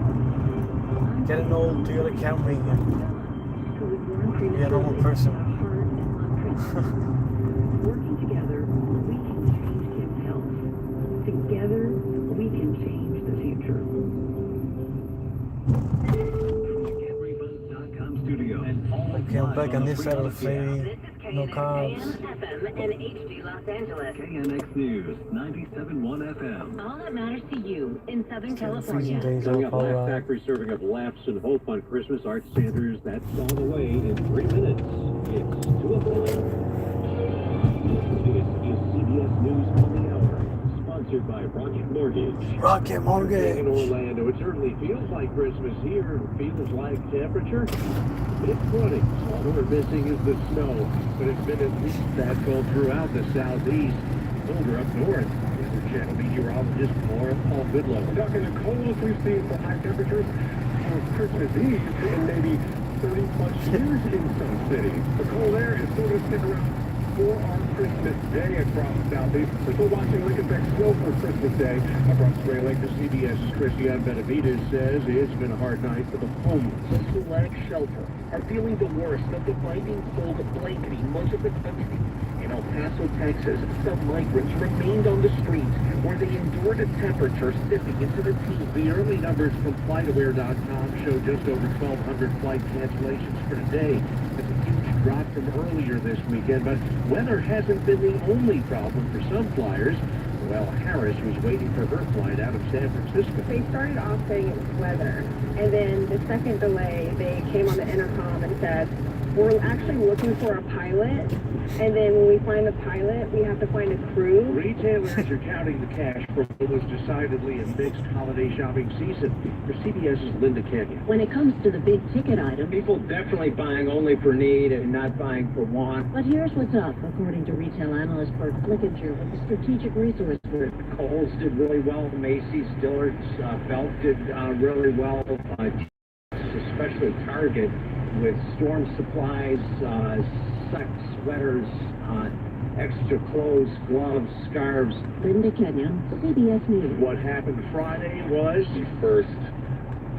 Get an old Toyota Camry and be a normal person. Working together, we can change kids' health. Together, we can change the future. Okay, I'm back on this side of the ferry. No cops. FM and HD Los Angeles. KNX News, 97.1 FM. All that matters to you in Southern Freezing California. days Coming off, up, Laugh alright. Factory serving up laughs and hope on Christmas. Art Sanders, that's on the way in 3 minutes. It's 2 o'clock. This is CBS News on the Hour, sponsored by Rocket Mortgage. Rocket Mortgage. In Orlando, it certainly feels like Christmas here. It feels like temperature. It's 20. All we're missing is the snow, but it's been at least that cold throughout the southeast. Colder up north. Weather Channel meteorologist Paul Goodlow. Talking the coldest we've seen for high temperatures for Christmas Eve in maybe 30 plus years in some cities. The cold air is still going to stick around for our Christmas Day across the southeast. We're still watching Lincoln Beck snow for Christmas Day across Spray Lake. The CBS's Christiane Benavides says it's been a hard night for the homeless. Those who lack shelter are feeling the worst of the blinding cold blanketing much of the country. In El Paso, Texas, some migrants remained on the streets where they endured a temperature slipping into the teens. The early numbers from FlightAware.com show just over 1,200 flight cancellations for today. That's a huge drop from earlier this weekend, but weather hasn't been the only problem for some flyers. Well, Harris was waiting for her flight out of San Francisco. They started off saying it was weather, and then the second delay, they came on the intercom and said, we're actually looking for a pilot, and then when we find the pilot, we have to find a crew. Retailers are counting the cash for what was decidedly a mixed holiday shopping season. For CBS's Linda Kenyon. When it comes to the big ticket items, People definitely buying only for need and not buying for want. but here's what's up, according to retail analyst Bert Flickinger with the Strategic Resource Group. Kohl's did really well. Macy's, Dillard's, Belk did really well. Especially Target with storm supplies, socks, sweaters, extra clothes, gloves, scarves. Linda Kenyon, CBS News. What happened Friday was The first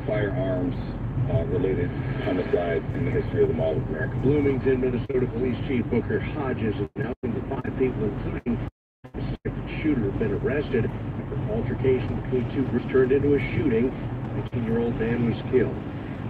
firearms related homicide in the history of the Mall of America. Bloomington, Minnesota Police Chief Booker Hodges announcing that 5 people, including the suspected shooter, have been arrested after an altercation between two groups turned into a shooting. A 19-year-old man was killed.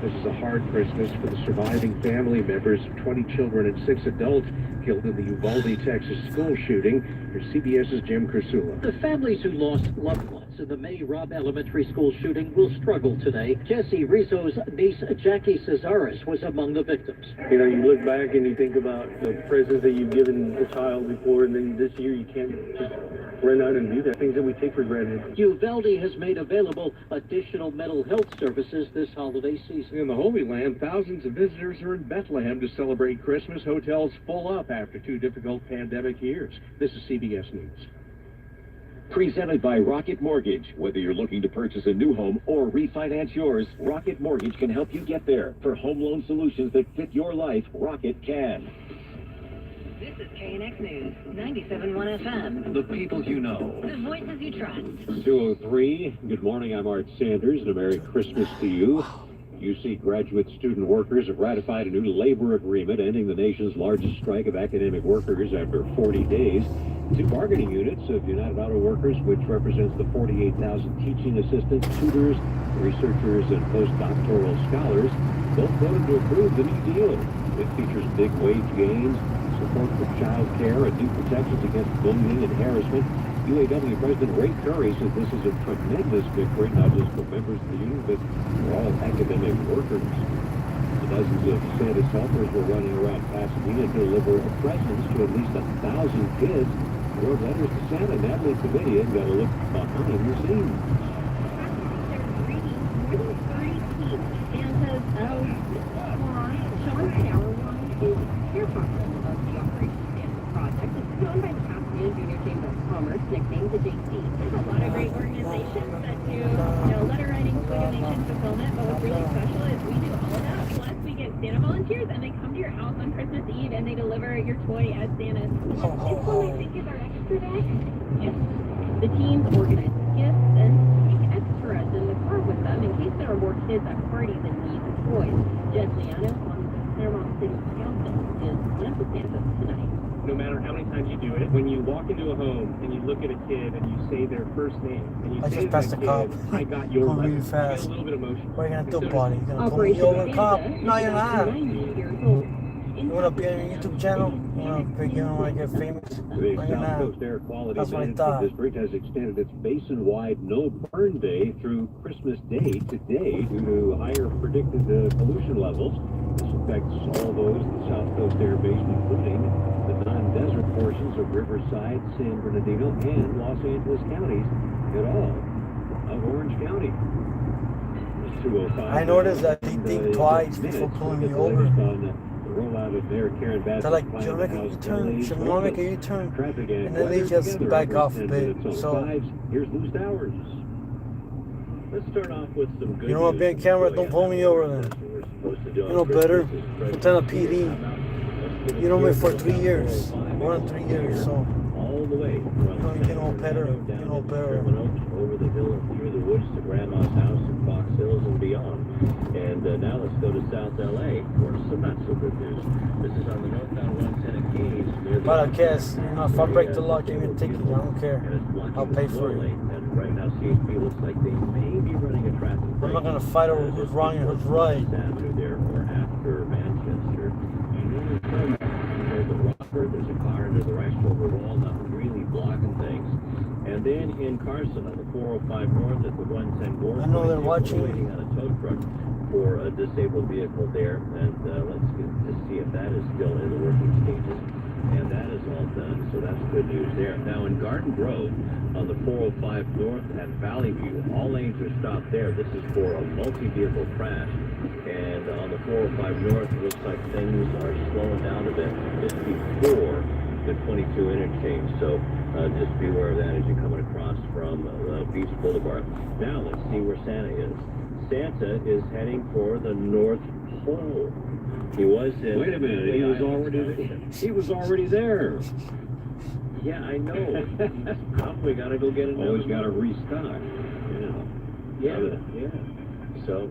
This is a hard Christmas for the surviving family members of 20 children and 6 adults killed in the Uvalde, Texas school shooting. Here's CBS's Jim Kursula. The families who lost loved ones in the May Robb Elementary School shooting will struggle today. Jesse Rizzo's niece, Jackie Cesaris, was among the victims. You know, you look back and you think about the presents that you've given a child before, and then this year you can't just run out and do that. Things that we take for granted. Uvalde has made available additional mental health services this holiday season. In the Holy Land, thousands of visitors are in Bethlehem to celebrate Christmas. Hotels full up after 2 difficult pandemic years. This is CBS News. Presented by Rocket Mortgage. Whether you're looking to purchase a new home or refinance yours, Rocket Mortgage can help you get there. For home loan solutions that fit your life, Rocket can. This is KNX News, 97.1 FM. The people you know. The voices you trust. 2:03. Good morning, I'm Art Sanders, and a Merry Christmas to you. UC graduate student workers have ratified a new labor agreement ending the nation's largest strike of academic workers after 40 days. 2 bargaining units of United Auto Workers, which represents the 48,000 teaching assistants, tutors, researchers, and postdoctoral scholars, both voted to approve the new deal. It features big wage gains, support for child care, and new protections against bullying and harassment. UAW President Ray Curry says this is a tremendous victory, not just for members of the union, but for all academic workers. Dozens of Santa's helpers were running around Pasadena to deliver presents to at least 1,000 kids who wrote letters to Santa. Natalie Covidia got a look behind the scenes. Santa's Sean Sauerwein is chairperson of the Operation Santa project. It's run by the Pasadena Junior Chamber of Commerce, nicknamed the JC. There's a lot of great organizations that do, letter writing, donation fulfillment, but what's really special is we do all of that. Plus, we get Santa volunteers, and they come to your house on Christmas Eve, and they deliver your toy as Santa. It's when I think kids are extra day. Yes. The teens organize gifts and take extras in the car with them in case there are more kids at parties and need toys. Jed Liano on the Paramount City Council is one of the Santas tonight. No matter how many times you do it, when you walk into a home and you look at a kid and you say their first name and you I say just to passed that the cop. kid, I got your Going really letter, fast. you get a little bit emotional. What are you gonna do, And so buddy? You gonna pull me Operation over, cop? Santa No, is you're about not. 90 years old. You wanna be on your YouTube channel? You wanna begin when I get famous? The No, you're South not. Coast Air Quality That's what I Management thought. District has extended its basin-wide no burn day through Christmas Day today due to higher predicted pollution levels. This affects all those in the South Coast Air Basin, including the non-desert portions of Riverside, San Bernardino, and Los Angeles counties, and all of Orange County. It's 2:05. I noticed that they think twice before pulling me over. The rollout of Mayor Karen Bassett's They're like, plan should to I make a house U-turn? LA's Should I make a longest U-turn? traffic And then they weather just together back over off a 10 bit. minutes on So, fives. Here's Lou Stowers. Let's start off with some good you know what, news being from camera, Joy don't on pull that me over one. then. That's what we're supposed to do You on know Christmas better. is try to Fontana figure PD. it out. Let's get You know me it for started 3 on years. 405 More than 3 years, so all the way from you know San better. Bernardino You down know into better. Sherman Oaks, over the hill and through the woods to Grandma's house in Fox Hills and beyond. And now let's go to South LA for some not so good news. This is on the northbound 110 at Case near the But I guess, you know, if I break the law, give me a ticket. I don't care. I'll pay for it. And right now CHP looks like they may be running a traffic I'm not gonna fight over who's wrong and who's right. Avenue there or after Manchester. There's a Rockford, there's a car under the Rice Rover wall, nothing really blocking things. And then in Carson on the 405 north at the 110 north, I know they're watching. waiting on a tow truck for a disabled vehicle there, and let's get to see if that is still in the working stages. And that is all done, so that's good news there. Now in Garden Grove on the 405 north at Valley View, all lanes are stopped there. This is for a multi-vehicle crash. And on the 405 north, it looks like things are slowing down a bit just before the 22 interchange. So just be aware of that as you're coming across from Beach Boulevard. Now let's see where Santa is. Santa is heading for the North Pole. He was in... Wait a minute, he was already there. Yeah, I know. We gotta go get another. Always got to restock. Yeah. So,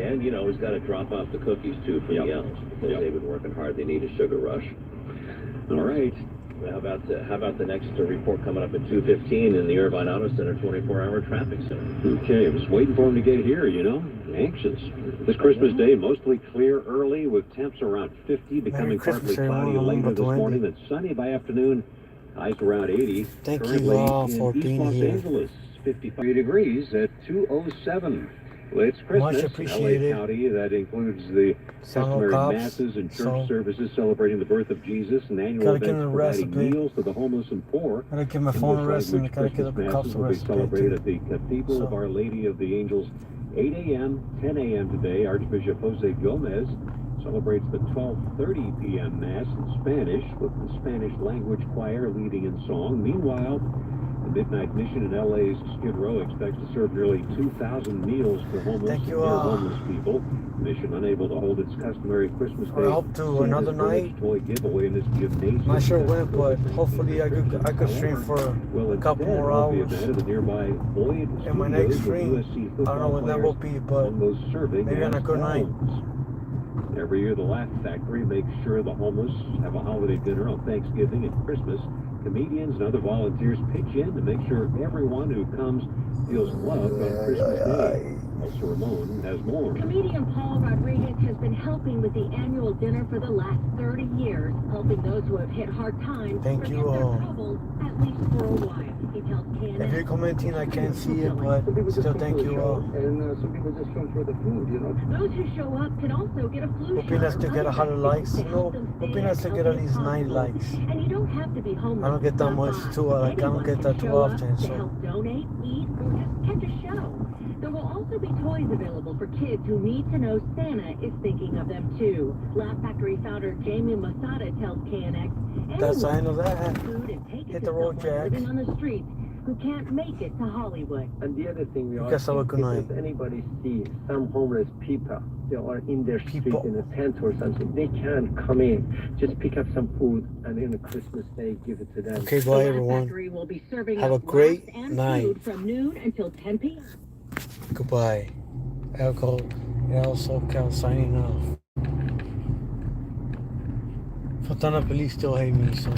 and you know, he's got to drop off the cookies too for the elves because they've been working hard. They need a sugar rush. All right. How about the next report coming up at 2:15 in the Irvine Auto Center 24-hour traffic center? Okay, I was waiting for him to get here, you know. Anxious. This Christmas Day, mostly clear early with temps around 50, becoming partly cloudy later this morning, then sunny by afternoon. Highs around 80. Thank Currently you all in for East being Los here. Angeles, 55 degrees at 2:07. Well, it's Christmas. Much appreciated. LA County, that includes the customary cops, masses and church so services celebrating the birth of Jesus and annual gotta give events him a rest providing a bit. meals to the homeless and poor. Gotta give my And phone a just rest like and which gotta give Christmas the cops masses a will be rest a bit, celebrated too. at the Cathedral So. of Our Lady of the Angels, 8 a.m., 10 a.m. today. Archbishop Jose Gomez celebrates the 12:30 p.m. Mass in Spanish with the Spanish language choir leading in song. Meanwhile, the Midnight Mission in LA's Skid Row expects to serve nearly 2,000 meals for homeless Thank and you near all. homeless people. Mission unable to hold its customary Christmas Day I hope to another night. toy giveaway in this gymnasium. Not sure when, but hopefully I could stream for a couple more hours. In my next stream, I don't know when that will be, but maybe on a good night. Every year, the Laugh Factory makes sure the homeless have a holiday dinner on Thanksgiving and Christmas. Comedians and other volunteers pitch in to make sure everyone who comes feels loved on Christmas Day. Elsa Ramon has more. Comedian Paul Rodriguez has been helping with the annual dinner for the last 30 years, helping those who have hit hard times Thank forget you their all. troubles, at least for a while. He tells If KNX. you're commenting, I can't see it, but still thank you all. And some people just come for the food, you know. Those who show up can also get a flu Hoping shot us to or get other 100 likes, vaccines you to know. help them stay Hoping as us to get healthy at as least 9 possible. likes. And you don't have to be homeless. I don't get that Stop much by. too. I don't Anyone get can that too show up often, to so. help donate, eat, or just catch a show. There will also be toys available for kids who need to know Santa is thinking of them too. Laugh Factory founder Jamie Masada tells KNX, That's the end of that. food and take it Hit to the road, someone Jack. living on the streets who can't make it to Hollywood. And the other thing we You are guys have a good night. if anybody see some homeless people, they are in their street in a tent or something, they can come in, just pick up some food, and in a Christmas day, give it to them. Okay, The bye Laugh everyone. Factory will be serving Have a up great laughs and night. food from noon until 10 p.m. Goodbye. SoCal signing off. Fontana police still hate me, so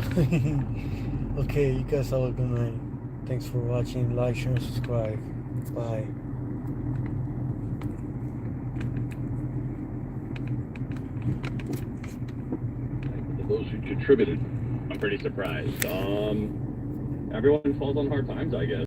okay, you guys have a good night. Thanks for watching. Like, share, and subscribe. Bye. Those who contributed. I'm pretty surprised. Everyone falls on hard times, I guess.